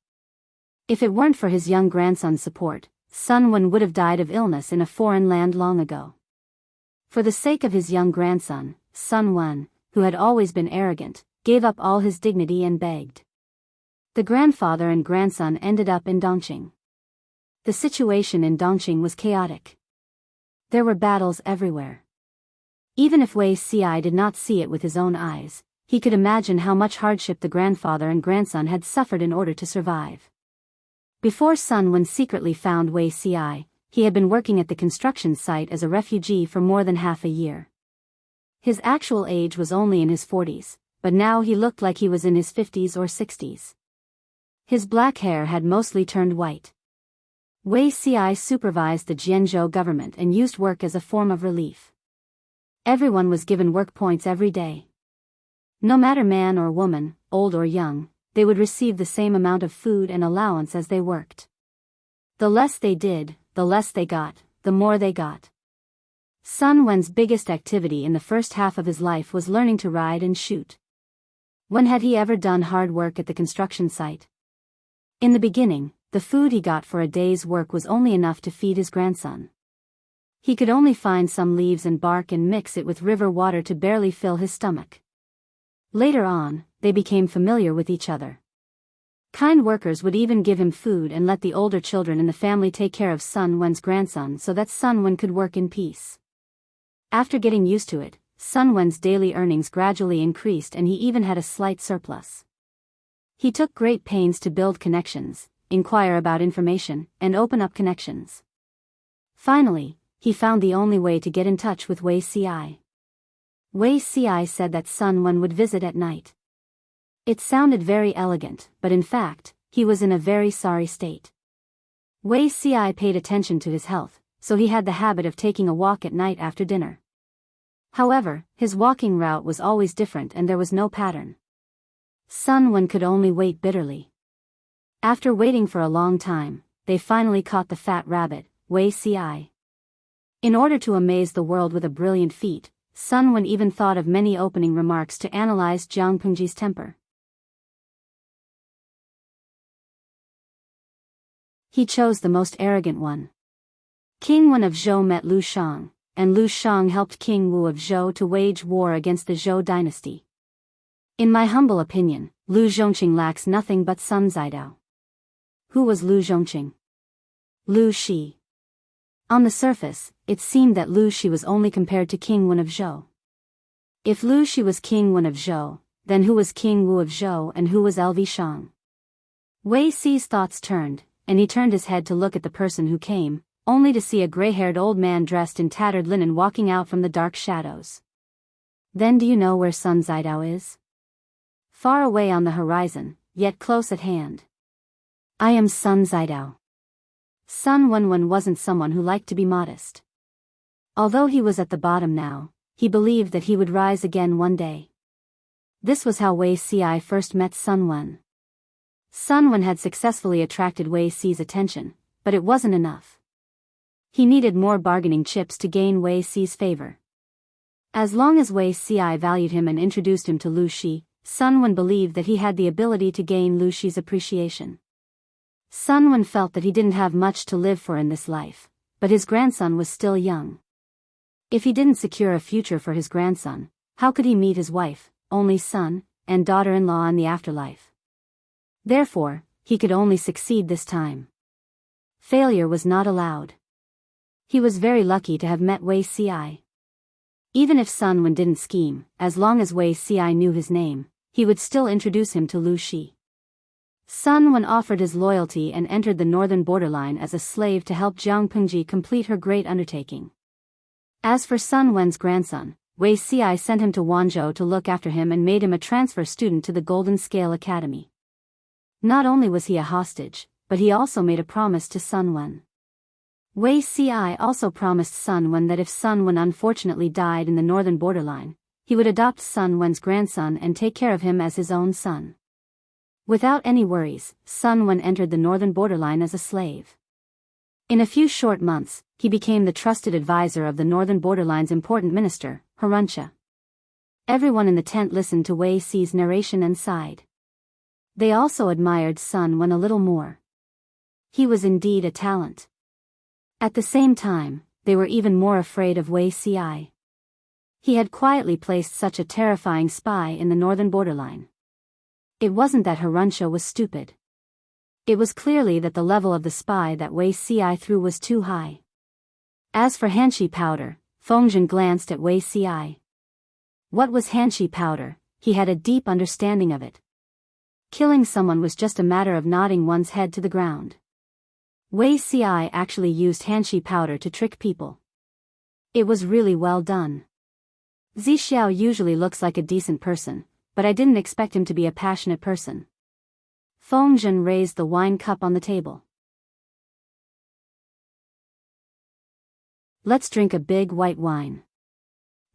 If it weren't for his young grandson's support, Sun Wen would have died of illness in a foreign land long ago. For the sake of his young grandson, Sun Wen, who had always been arrogant, gave up all his dignity and begged. The grandfather and grandson ended up in Dongqing. The situation in Dongqing was chaotic. There were battles everywhere. Even if Wei Ci did not see it with his own eyes, he could imagine how much hardship the grandfather and grandson had suffered in order to survive. Before Sun Wen secretly found Wei Ci, he had been working at the construction site as a refugee for more than half a year. His actual age was only in his 40s, but now he looked like he was in his 50s or 60s. His black hair had mostly turned white. Wei Ci supervised the Jianghu government and used work as a form of relief. Everyone was given work points every day. No matter man or woman, old or young, they would receive the same amount of food and allowance as they worked. The less they did, the less they got, the more they got. Sun Wen's biggest activity in the first half of his life was learning to ride and shoot. When had he ever done hard work at the construction site? In the beginning, the food he got for a day's work was only enough to feed his grandson. He could only find some leaves and bark and mix it with river water to barely fill his stomach. Later on, they became familiar with each other. Kind workers would even give him food and let the older children in the family take care of Sun Wen's grandson so that Sun Wen could work in peace. After getting used to it, Sun Wen's daily earnings gradually increased and he even had a slight surplus. He took great pains to build connections, inquire about information, and open up connections. Finally, he found the only way to get in touch with Wei Ci. Wei Ci said that Sun Wen would visit at night. It sounded very elegant, but in fact, he was in a very sorry state. Wei Ci paid attention to his health, so he had the habit of taking a walk at night after dinner. However, his walking route was always different and there was no pattern. Sun Wen could only wait bitterly. After waiting for a long time, they finally caught the fat rabbit, Wei Ci. In order to amaze the world with a brilliant feat, Sun Wen even thought of many opening remarks to analyze Jiang Pengji's temper. He chose the most arrogant one. King Wen of Zhou met Lu Shang, and Lu Shang helped King Wu of Zhou to wage war against the Zhou dynasty. In my humble opinion, Lu Zhongqing lacks nothing but Sun Zidao. Who was Lu Zhongqing? Lu Shi. On the surface, it seemed that Lu Shi was only compared to King Wen of Zhou. If Lu Shi was King Wen of Zhou, then who was King Wu of Zhou and who was LV Shang? Wei Ci's thoughts turned, and he turned his head to look at the person who came, only to see a gray-haired old man dressed in tattered linen walking out from the dark shadows. Then do you know where Sun Zidao is? Far away on the horizon, yet close at hand. I am Sun Zidao. Sun Wen wasn't someone who liked to be modest. Although he was at the bottom now, he believed that he would rise again one day. This was how Wei Ci first met Sun Wen. Sun Wen had successfully attracted Wei Ci's attention, but it wasn't enough. He needed more bargaining chips to gain Wei Ci's favor. As long as Wei Ci valued him and introduced him to Lu Shi, Sun Wen believed that he had the ability to gain Lu Shi's appreciation. Sun Wen felt that he didn't have much to live for in this life, but his grandson was still young. If he didn't secure a future for his grandson, how could he meet his wife, only son, and daughter-in-law in the afterlife? Therefore, he could only succeed this time. Failure was not allowed. He was very lucky to have met Wei Ci. Even if Sun Wen didn't scheme, as long as Wei Ci knew his name, he would still introduce him to Lu Shi. Sun Wen offered his loyalty and entered the northern borderline as a slave to help Jiang Pengji complete her great undertaking. As for Sun Wen's grandson, Wei Ci sent him to Wanzhou to look after him and made him a transfer student to the Golden Scale Academy. Not only was he a hostage, but he also made a promise to Sun Wen. Wei Ci also promised Sun Wen that if Sun Wen unfortunately died in the northern borderline, he would adopt Sun Wen's grandson and take care of him as his own son. Without any worries, Sun Wen entered the northern borderline as a slave. In a few short months, he became the trusted advisor of the northern borderline's important minister, Herunsha. Everyone in the tent listened to Wei Ci's narration and sighed. They also admired Sun Wen a little more. He was indeed a talent. At the same time, they were even more afraid of Wei Ci. He had quietly placed such a terrifying spy in the northern borderline. It wasn't that Herunsha was stupid. It was clearly that the level of the spy that Wei Ci threw was too high. As for Hanshi powder, Fengzhen glanced at Wei Ci. What was Hanshi powder? He had a deep understanding of it. Killing someone was just a matter of nodding one's head to the ground. Wei Ci actually used Hanshi powder to trick people. It was really well done. Zixiao usually looks like a decent person, but I didn't expect him to be a passionate person. Fengzhen raised the wine cup on the table. Let's drink a big white wine.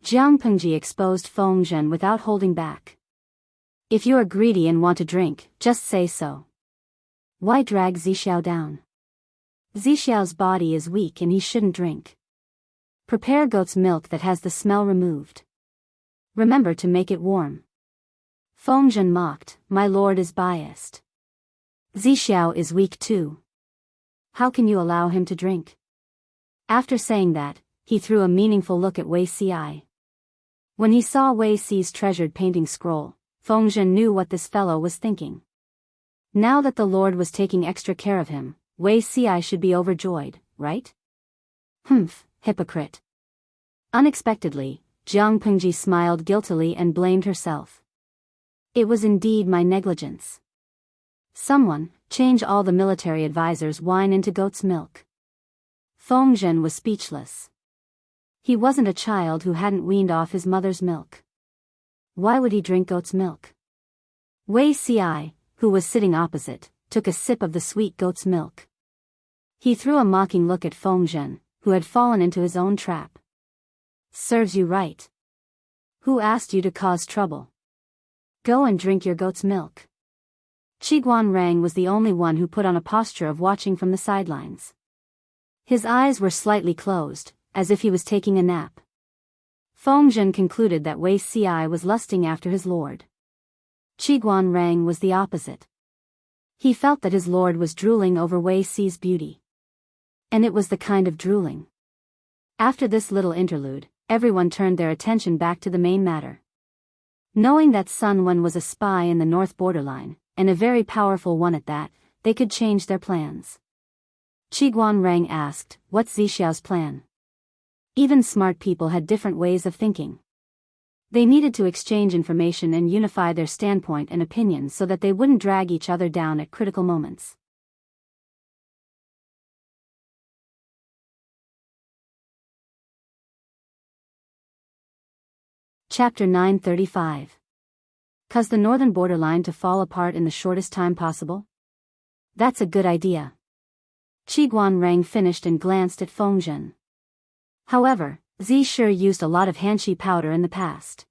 Jiang Pengji exposed Fengzhen without holding back. If you are greedy and want to drink, just say so. Why drag Zixiao down? Zixiao's body is weak and he shouldn't drink. Prepare goat's milk that has the smell removed. Remember to make it warm. Fengzhen mocked, my lord is biased. Zixiao is weak too. How can you allow him to drink? After saying that, he threw a meaningful look at Wei Ci. When he saw Wei Ci's treasured painting scroll, Fengzhen knew what this fellow was thinking. Now that the lord was taking extra care of him, Wei Ci should be overjoyed, right? Humph, hypocrite. Unexpectedly, Jiang Pengji smiled guiltily and blamed herself. It was indeed my negligence. Someone, change all the military advisors' wine into goat's milk. Fengzhen was speechless. He wasn't a child who hadn't weaned off his mother's milk. Why would he drink goat's milk? Wei Ci, who was sitting opposite, took a sip of the sweet goat's milk. He threw a mocking look at Fengzhen, who had fallen into his own trap. Serves you right. Who asked you to cause trouble? Go and drink your goat's milk. Qiguan Rang was the only one who put on a posture of watching from the sidelines. His eyes were slightly closed, as if he was taking a nap. Fengzhen concluded that Wei Ci was lusting after his lord. Qiguan Rang was the opposite. He felt that his lord was drooling over Wei Ci's beauty. And it was the kind of drooling. After this little interlude, everyone turned their attention back to the main matter. Knowing that Sun Wen was a spy in the north borderline, and a very powerful one at that, they could change their plans. Qiguan Rang asked, what's Zixiao's plan? Even smart people had different ways of thinking. They needed to exchange information and unify their standpoint and opinions so that they wouldn't drag each other down at critical moments. Chapter 935. Cause the northern borderline to fall apart in the shortest time possible? That's a good idea. Qiguan Rang finished and glanced at Fengzhen. However, Zi sure used a lot of Hanshi powder in the past.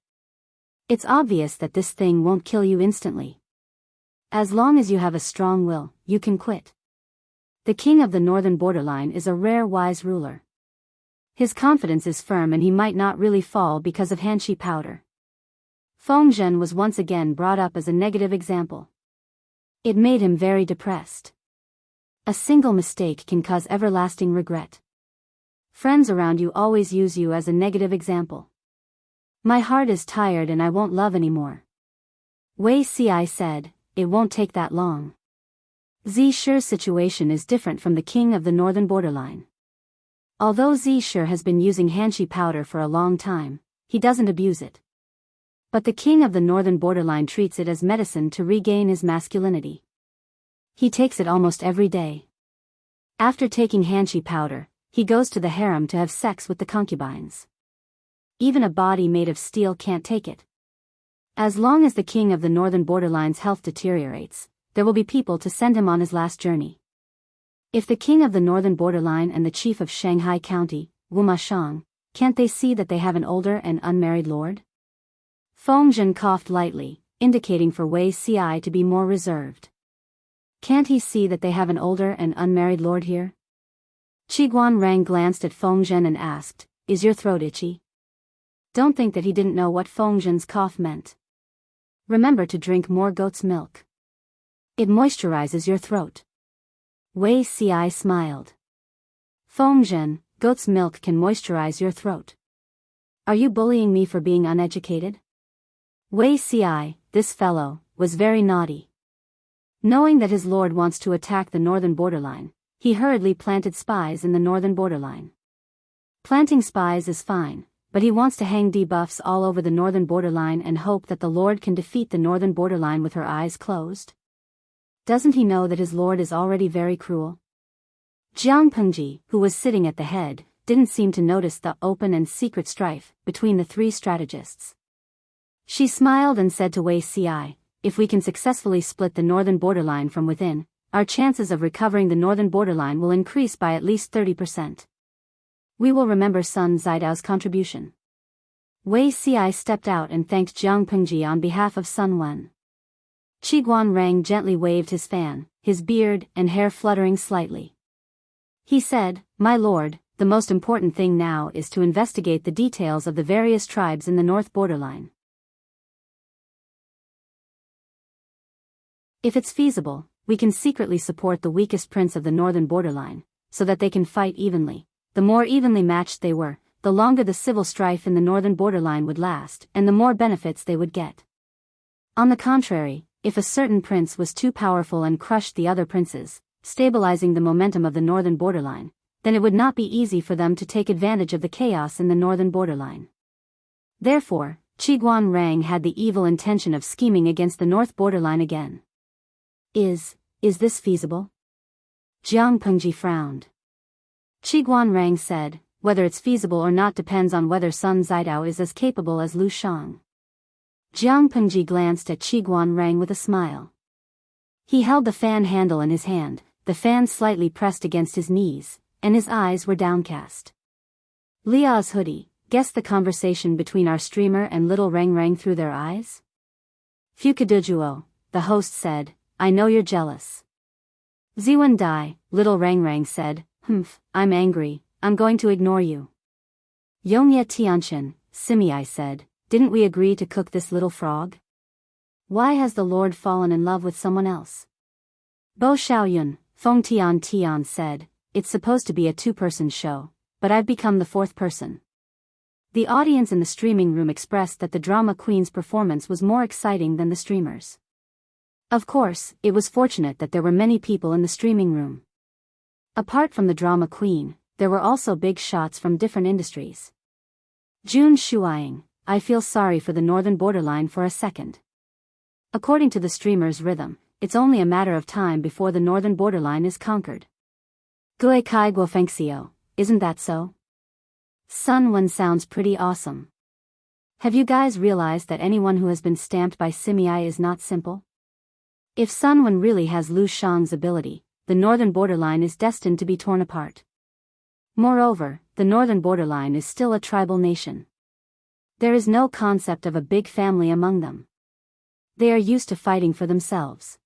It's obvious that this thing won't kill you instantly. As long as you have a strong will, you can quit. The king of the northern borderline is a rare wise ruler. His confidence is firm and he might not really fall because of Hanshi powder. Fengzhen was once again brought up as a negative example. It made him very depressed. A single mistake can cause everlasting regret. Friends around you always use you as a negative example. My heart is tired and I won't love anymore. Wei Si said, it won't take that long. Zi Shi's situation is different from the king of the northern borderline. Although Zi Shi has been using hanshi powder for a long time, he doesn't abuse it. But the king of the northern borderline treats it as medicine to regain his masculinity. He takes it almost every day. After taking hanshi powder, he goes to the harem to have sex with the concubines. Even a body made of steel can't take it. As long as the king of the northern borderline's health deteriorates, there will be people to send him on his last journey. If the king of the northern borderline and the chief of Shanghai County, Wu Mashang, can't they see that they have an older and unmarried lord? Feng Zhen coughed lightly, indicating for Wei Si to be more reserved. Can't he see that they have an older and unmarried lord here? Qiguan Rang glanced at Feng Zhen and asked, is your throat itchy? Don't think that he didn't know what Feng Zhen's cough meant. Remember to drink more goat's milk. It moisturizes your throat. Wei Si smiled. Feng Zhen, goat's milk can moisturize your throat. Are you bullying me for being uneducated? Wei Si, this fellow, was very naughty. Knowing that his lord wants to attack the northern borderline, he hurriedly planted spies in the northern borderline. Planting spies is fine, but he wants to hang debuffs all over the northern borderline and hope that the lord can defeat the northern borderline with her eyes closed. Doesn't he know that his lord is already very cruel? Jiang Pengji, who was sitting at the head, didn't seem to notice the open and secret strife between the three strategists. She smiled and said to Wei Si, if we can successfully split the northern borderline from within, our chances of recovering the northern borderline will increase by at least 30%. We will remember Sun Zidao's contribution. Wei Si stepped out and thanked Jiang Pengji on behalf of Sun Wen. Qiguan Rang gently waved his fan, his beard and hair fluttering slightly. He said, my lord, the most important thing now is to investigate the details of the various tribes in the north borderline. If it's feasible, we can secretly support the weakest prince of the northern borderline, so that they can fight evenly. The more evenly matched they were, the longer the civil strife in the northern borderline would last and the more benefits they would get. On the contrary, if a certain prince was too powerful and crushed the other princes, stabilizing the momentum of the northern borderline, then it would not be easy for them to take advantage of the chaos in the northern borderline. Therefore, Qiguan Rang had the evil intention of scheming against the north borderline again. Is this feasible? Jiang Pengji frowned. Qiguan Rang said, whether it's feasible or not depends on whether Sun Zidao is as capable as Lu Shang. Jiang Pengji glanced at Qiguan Rang with a smile. He held the fan handle in his hand, the fan slightly pressed against his knees, and his eyes were downcast. Lia's hoodie, guessed the conversation between our streamer and little Rang Rang through their eyes? Fukadujuo, the host said, I know you're jealous. Ziwen Dai, little Rang Rang said, I'm angry, I'm going to ignore you. Yongye Tianchen, Simi said, didn't we agree to cook this little frog? Why has the lord fallen in love with someone else? Bo Xiaoyun, Feng Tian said, it's supposed to be a two-person show, but I've become the fourth person. The audience in the streaming room expressed that the drama queen's performance was more exciting than the streamers. Of course, it was fortunate that there were many people in the streaming room. Apart from the drama queen, there were also big shots from different industries. Jun Shuiying, I feel sorry for the northern borderline for a second. According to the streamer's rhythm, it's only a matter of time before the northern borderline is conquered. Gue Kai Guofengxiu, isn't that so? Sun Wen sounds pretty awesome. Have you guys realized that anyone who has been stamped by Simi is not simple? If Sun Wen really has Lu Shang's ability, the northern borderline is destined to be torn apart. Moreover, the northern borderline is still a tribal nation. There is no concept of a big family among them. They are used to fighting for themselves.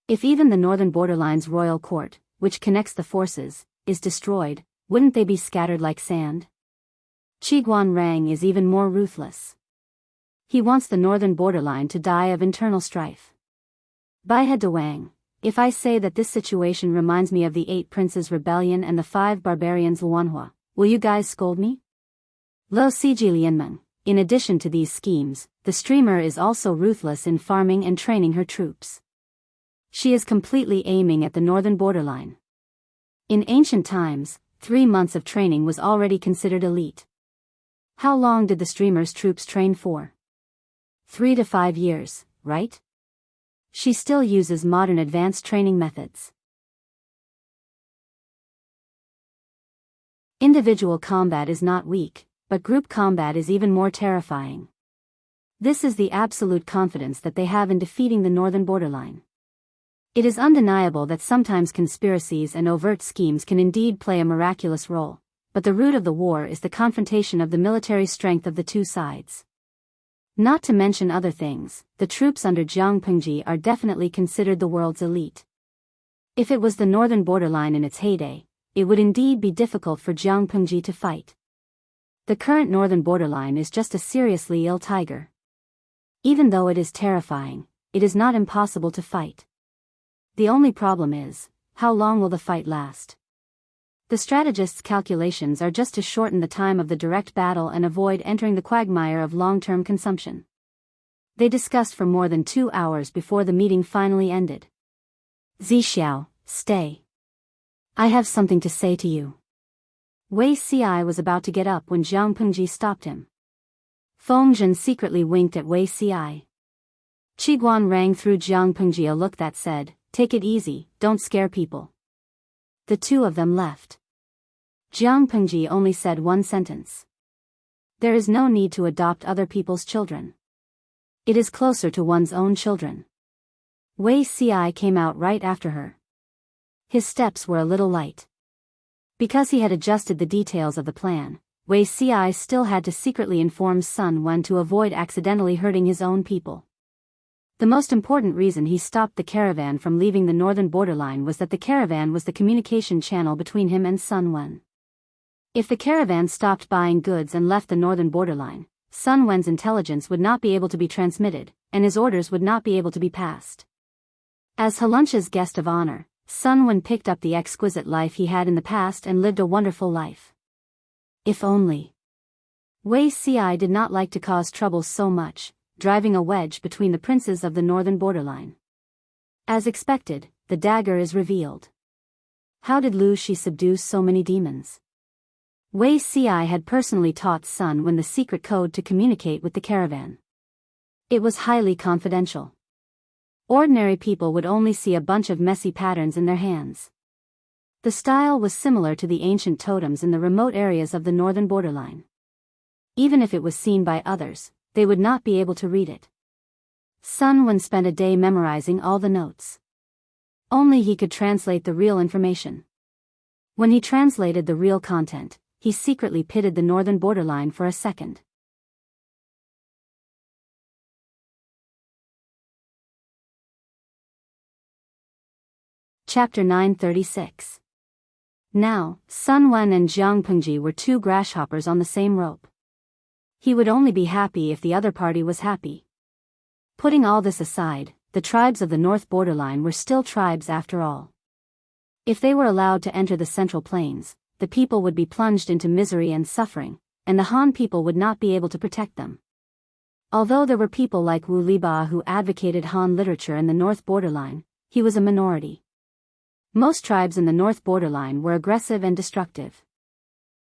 If even the northern borderline's royal court, which connects the forces, is destroyed, wouldn't they be scattered like sand? Qiguan Rang is even more ruthless. He wants the northern borderline to die of internal strife. Baihe Dewang, if I say that this situation reminds me of the 8 Princes' Rebellion and the 5 Barbarians' Luanhua, Will you guys scold me? Lo Siji Lianmeng. In addition to these schemes, the streamer is also ruthless in farming and training her troops. She is completely aiming at the northern borderline. In ancient times, 3 months of training was already considered elite. How long did the streamer's troops train for? 3 to 5 years, right? She still uses modern advanced training methods. Individual combat is not weak, but group combat is even more terrifying. This is the absolute confidence that they have in defeating the northern borderline. It is undeniable that sometimes conspiracies and overt schemes can indeed play a miraculous role, but the root of the war is the confrontation of the military strength of the two sides. Not to mention other things, the troops under Jiang Pengji are definitely considered the world's elite. If it was the northern borderline in its heyday, it would indeed be difficult for Jiang Pengji to fight. The current northern borderline is just a seriously ill tiger. Even though it is terrifying, it is not impossible to fight. The only problem is, how long will the fight last? The strategist's calculations are just to shorten the time of the direct battle and avoid entering the quagmire of long-term consumption. They discussed for more than 2 hours before the meeting finally ended. Zixiao, stay. I have something to say to you. Wei Ci was about to get up when Jiang Pengji stopped him. Feng Zhen secretly winked at Wei Ci. Qiguan rang through Jiang Pengji a look that said, "Take it easy, don't scare people." The two of them left. Jiang Pengji only said one sentence. There is no need to adopt other people's children. It is closer to one's own children. Wei Ci came out right after her. His steps were a little light. Because he had adjusted the details of the plan, Wei Ci still had to secretly inform Sun Wen to avoid accidentally hurting his own people. The most important reason he stopped the caravan from leaving the northern borderline was that the caravan was the communication channel between him and Sun Wen. If the caravan stopped buying goods and left the northern borderline, Sun Wen's intelligence would not be able to be transmitted, and his orders would not be able to be passed. As Haluncha's guest of honor, Sun Wen picked up the exquisite life he had in the past and lived a wonderful life. If only. Wei Ci did not like to cause trouble so much, driving a wedge between the princes of the northern borderline. As expected, the dagger is revealed. How did Lu Shi subdue so many demons? Wei Ci had personally taught Sun Wen the secret code to communicate with the caravan. It was highly confidential. Ordinary people would only see a bunch of messy patterns in their hands. The style was similar to the ancient totems in the remote areas of the northern borderline. Even if it was seen by others, they would not be able to read it. Sun Wen spent a day memorizing all the notes. Only he could translate the real information. When he translated the real content, he secretly pitted the northern borderline for a second. Chapter 936. Now, Sun Wen and Jiang Pengji were two grasshoppers on the same rope. He would only be happy if the other party was happy. Putting all this aside, the tribes of the north borderline were still tribes after all. If they were allowed to enter the central plains, the people would be plunged into misery and suffering, and the Han people would not be able to protect them. Although there were people like Wu Liba who advocated Han literature in the north borderline, he was a minority. Most tribes in the north borderline were aggressive and destructive.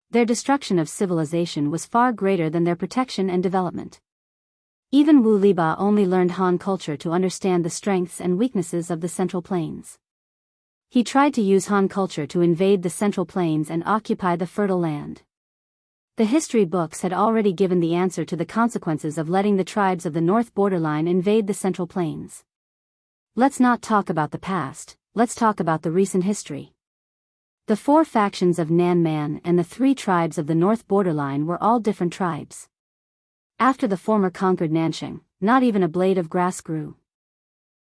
Their destruction of civilization was far greater than their protection and development. Even Wu Liba only learned Han culture to understand the strengths and weaknesses of the Central Plains. He tried to use Han culture to invade the Central Plains and occupy the fertile land. The history books had already given the answer to the consequences of letting the tribes of the north borderline invade the Central Plains. Let's not talk about the past, let's talk about the recent history. The 4 factions of Nan Man and the 3 tribes of the north borderline were all different tribes. After the former conquered Nansheng, not even a blade of grass grew.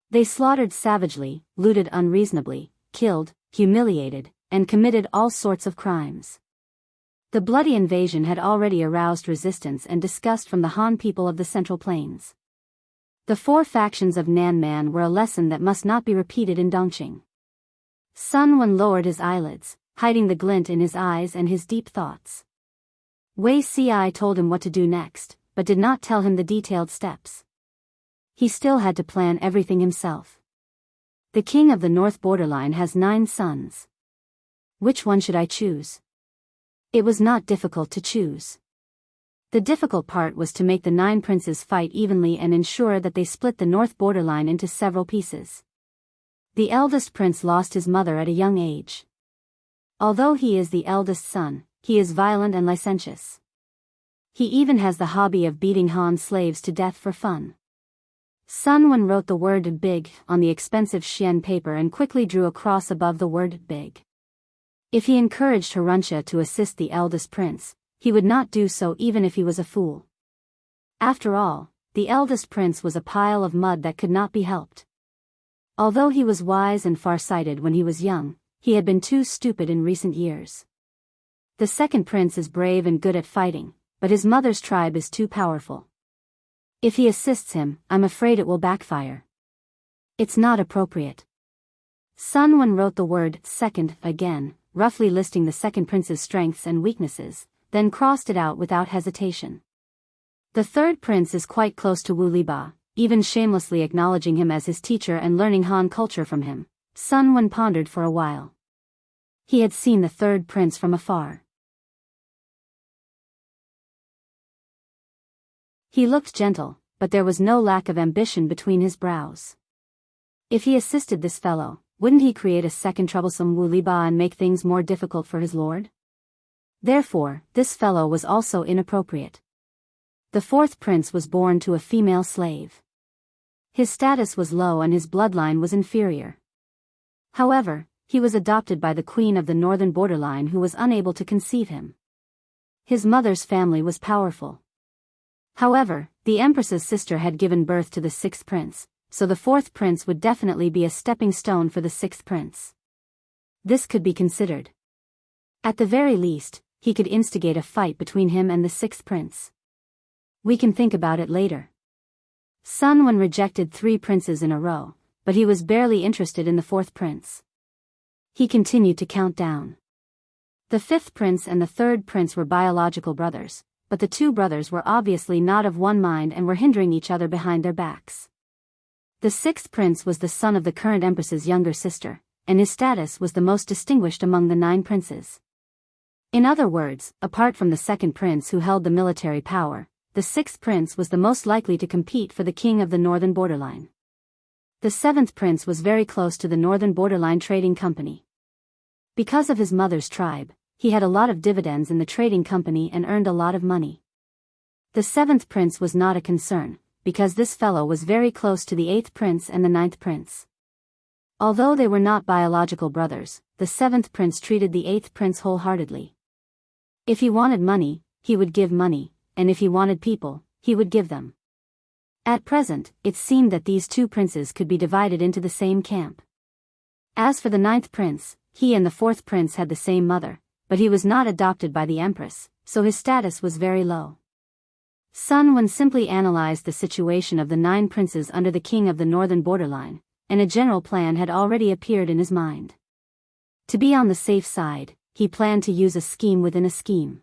They slaughtered savagely, looted unreasonably, killed, humiliated, and committed all sorts of crimes. The bloody invasion had already aroused resistance and disgust from the Han people of the Central Plains. The 4 factions of Nan Man were a lesson that must not be repeated in Dongqing. Sun Wen lowered his eyelids, hiding the glint in his eyes and his deep thoughts. Wei Ci told him what to do next, but did not tell him the detailed steps. He still had to plan everything himself. The king of the north borderline has 9 sons. Which one should I choose? It was not difficult to choose. The difficult part was to make the 9 princes fight evenly and ensure that they split the north borderline into several pieces. The eldest prince lost his mother at a young age. Although he is the eldest son, he is violent and licentious. He even has the hobby of beating Han slaves to death for fun. Sun Wen wrote the word big on the expensive Xian paper and quickly drew a cross above the word big. If he encouraged Haransha to assist the eldest prince, he would not do so even if he was a fool. After all, the eldest prince was a pile of mud that could not be helped. Although he was wise and far-sighted when he was young, he had been too stupid in recent years. The second prince is brave and good at fighting, but his mother's tribe is too powerful. If he assists him, I'm afraid it will backfire. It's not appropriate. Sun Wen wrote the word second again, roughly listing the second prince's strengths and weaknesses, then crossed it out without hesitation. The third prince is quite close to Wu Liba, even shamelessly acknowledging him as his teacher and learning Han culture from him. Sun Wen pondered for a while. He had seen the third prince from afar. He looked gentle, but there was no lack of ambition between his brows. If he assisted this fellow, wouldn't he create a second troublesome Wu Liba and make things more difficult for his lord? Therefore, this fellow was also inappropriate. The fourth prince was born to a female slave. His status was low and his bloodline was inferior. However, he was adopted by the queen of the northern borderline who was unable to conceive him. His mother's family was powerful. However, the Empress's sister had given birth to the sixth prince, so the fourth prince would definitely be a stepping stone for the sixth prince. This could be considered. At the very least, he could instigate a fight between him and the sixth prince. We can think about it later. Sun Wen rejected 3 princes in a row, but he was barely interested in the fourth prince. He continued to count down. The fifth prince and the third prince were biological brothers, but the 2 brothers were obviously not of one mind and were hindering each other behind their backs. The sixth prince was the son of the current empress's younger sister, and his status was the most distinguished among the 9 princes. In other words, apart from the second prince who held the military power, the sixth prince was the most likely to compete for the king of the northern borderline. The seventh prince was very close to the northern borderline trading company. Because of his mother's tribe, he had a lot of dividends in the trading company and earned a lot of money. The seventh prince was not a concern, because this fellow was very close to the 8th prince and the 9th prince. Although they were not biological brothers, the 7th prince treated the 8th prince wholeheartedly. If he wanted money, he would give money, and if he wanted people, he would give them. At present, it seemed that these 2 princes could be divided into the same camp. As for the 9th prince, he and the 4th prince had the same mother, but he was not adopted by the Empress, so his status was very low. Sun Wen simply analyzed the situation of the 9 princes under the king of the northern borderline, and a general plan had already appeared in his mind. To be on the safe side, he planned to use a scheme within a scheme.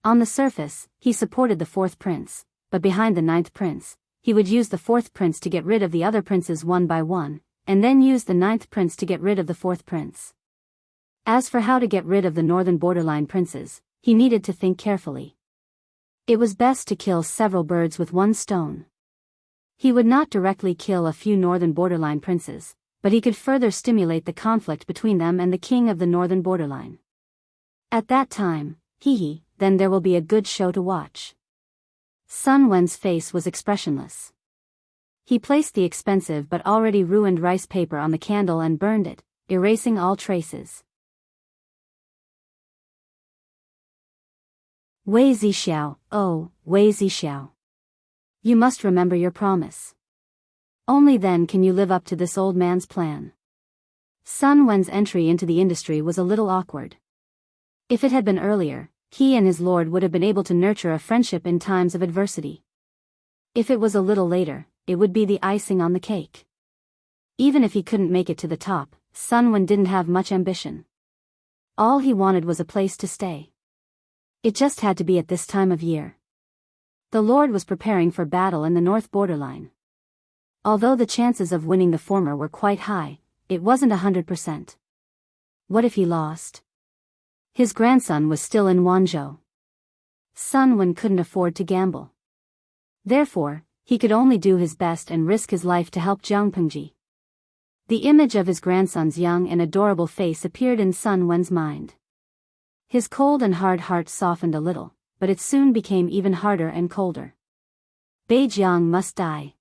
On the surface, he supported the 4th prince, but behind the 9th prince, he would use the 4th prince to get rid of the other princes one by one, and then use the 9th prince to get rid of the 4th prince. As for how to get rid of the northern borderline princes, he needed to think carefully. It was best to kill several birds with one stone. He would not directly kill a few northern borderline princes, but he could further stimulate the conflict between them and the king of the northern borderline. At that time, then there will be a good show to watch. Sun Wen's face was expressionless. He placed the expensive but already ruined rice paper on the candle and burned it, erasing all traces. Wei Zixiao, oh, Wei Zixiao. You must remember your promise. Only then can you live up to this old man's plan. Sun Wen's entry into the industry was a little awkward. If it had been earlier, he and his lord would have been able to nurture a friendship in times of adversity. If it was a little later, it would be the icing on the cake. Even if he couldn't make it to the top, Sun Wen didn't have much ambition. All he wanted was a place to stay. It just had to be at this time of year. The Lord was preparing for battle in the north borderline. Although the chances of winning the former were quite high, it wasn't 100%. What if he lost? His grandson was still in Wanzhou. Sun Wen couldn't afford to gamble. Therefore, he could only do his best and risk his life to help Jiang Pengji. The image of his grandson's young and adorable face appeared in Sun Wen's mind. His cold and hard heart softened a little, but it soon became even harder and colder. Bei Jiang must die.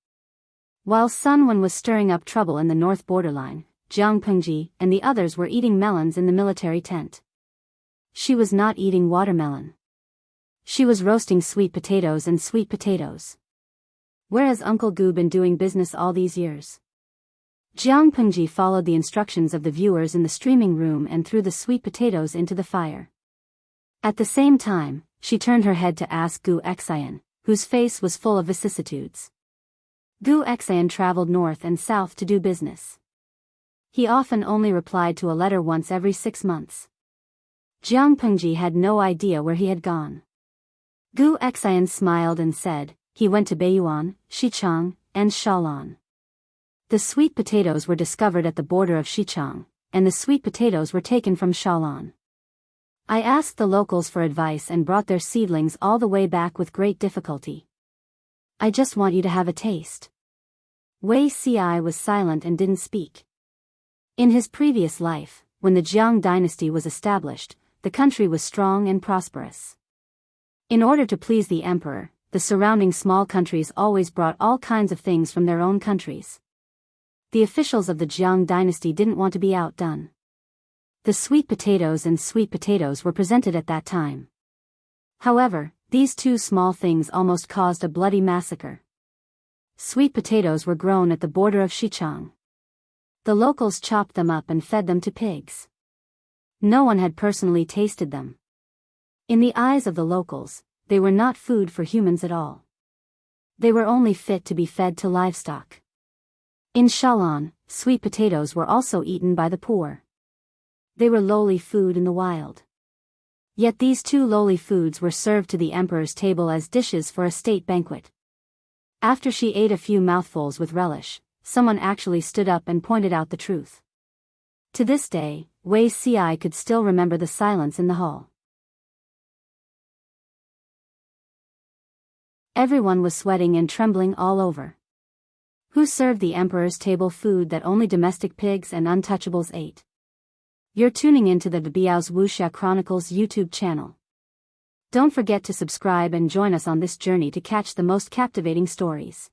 While Sun Wen was stirring up trouble in the north borderline, Jiang Pengji and the others were eating melons in the military tent. She was not eating watermelon. She was roasting sweet potatoes and sweet potatoes. Where has Uncle Gu been doing business all these years? Jiang Pengji followed the instructions of the viewers in the streaming room and threw the sweet potatoes into the fire. At the same time, she turned her head to ask Gu Xian, whose face was full of vicissitudes. Gu Xian traveled north and south to do business. He often only replied to a letter once every 6 months. Jiang Pengji had no idea where he had gone. Gu Xian smiled and said, he went to Beiyuan, Xichang, and Shalan. The sweet potatoes were discovered at the border of Xichang, and the sweet potatoes were taken from Shalan. I asked the locals for advice and brought their seedlings all the way back with great difficulty. I just want you to have a taste. Wei Ci was silent and didn't speak. In his previous life, when the Jiang dynasty was established, the country was strong and prosperous. In order to please the emperor, the surrounding small countries always brought all kinds of things from their own countries. The officials of the Jiang dynasty didn't want to be outdone. The sweet potatoes and sweet potatoes were presented at that time. However, these two small things almost caused a bloody massacre. Sweet potatoes were grown at the border of Xichang. The locals chopped them up and fed them to pigs. No one had personally tasted them. In the eyes of the locals, they were not food for humans at all. They were only fit to be fed to livestock. In Shalan, sweet potatoes were also eaten by the poor. They were lowly food in the wild. Yet these two lowly foods were served to the emperor's table as dishes for a state banquet. After she ate a few mouthfuls with relish, someone actually stood up and pointed out the truth. To this day, Wei Ci could still remember the silence in the hall. Everyone was sweating and trembling all over. Who served the emperor's table food that only domestic pigs and untouchables ate? You're tuning into the Biyao's Wuxia Chronicles YouTube channel. Don't forget to subscribe and join us on this journey to catch the most captivating stories.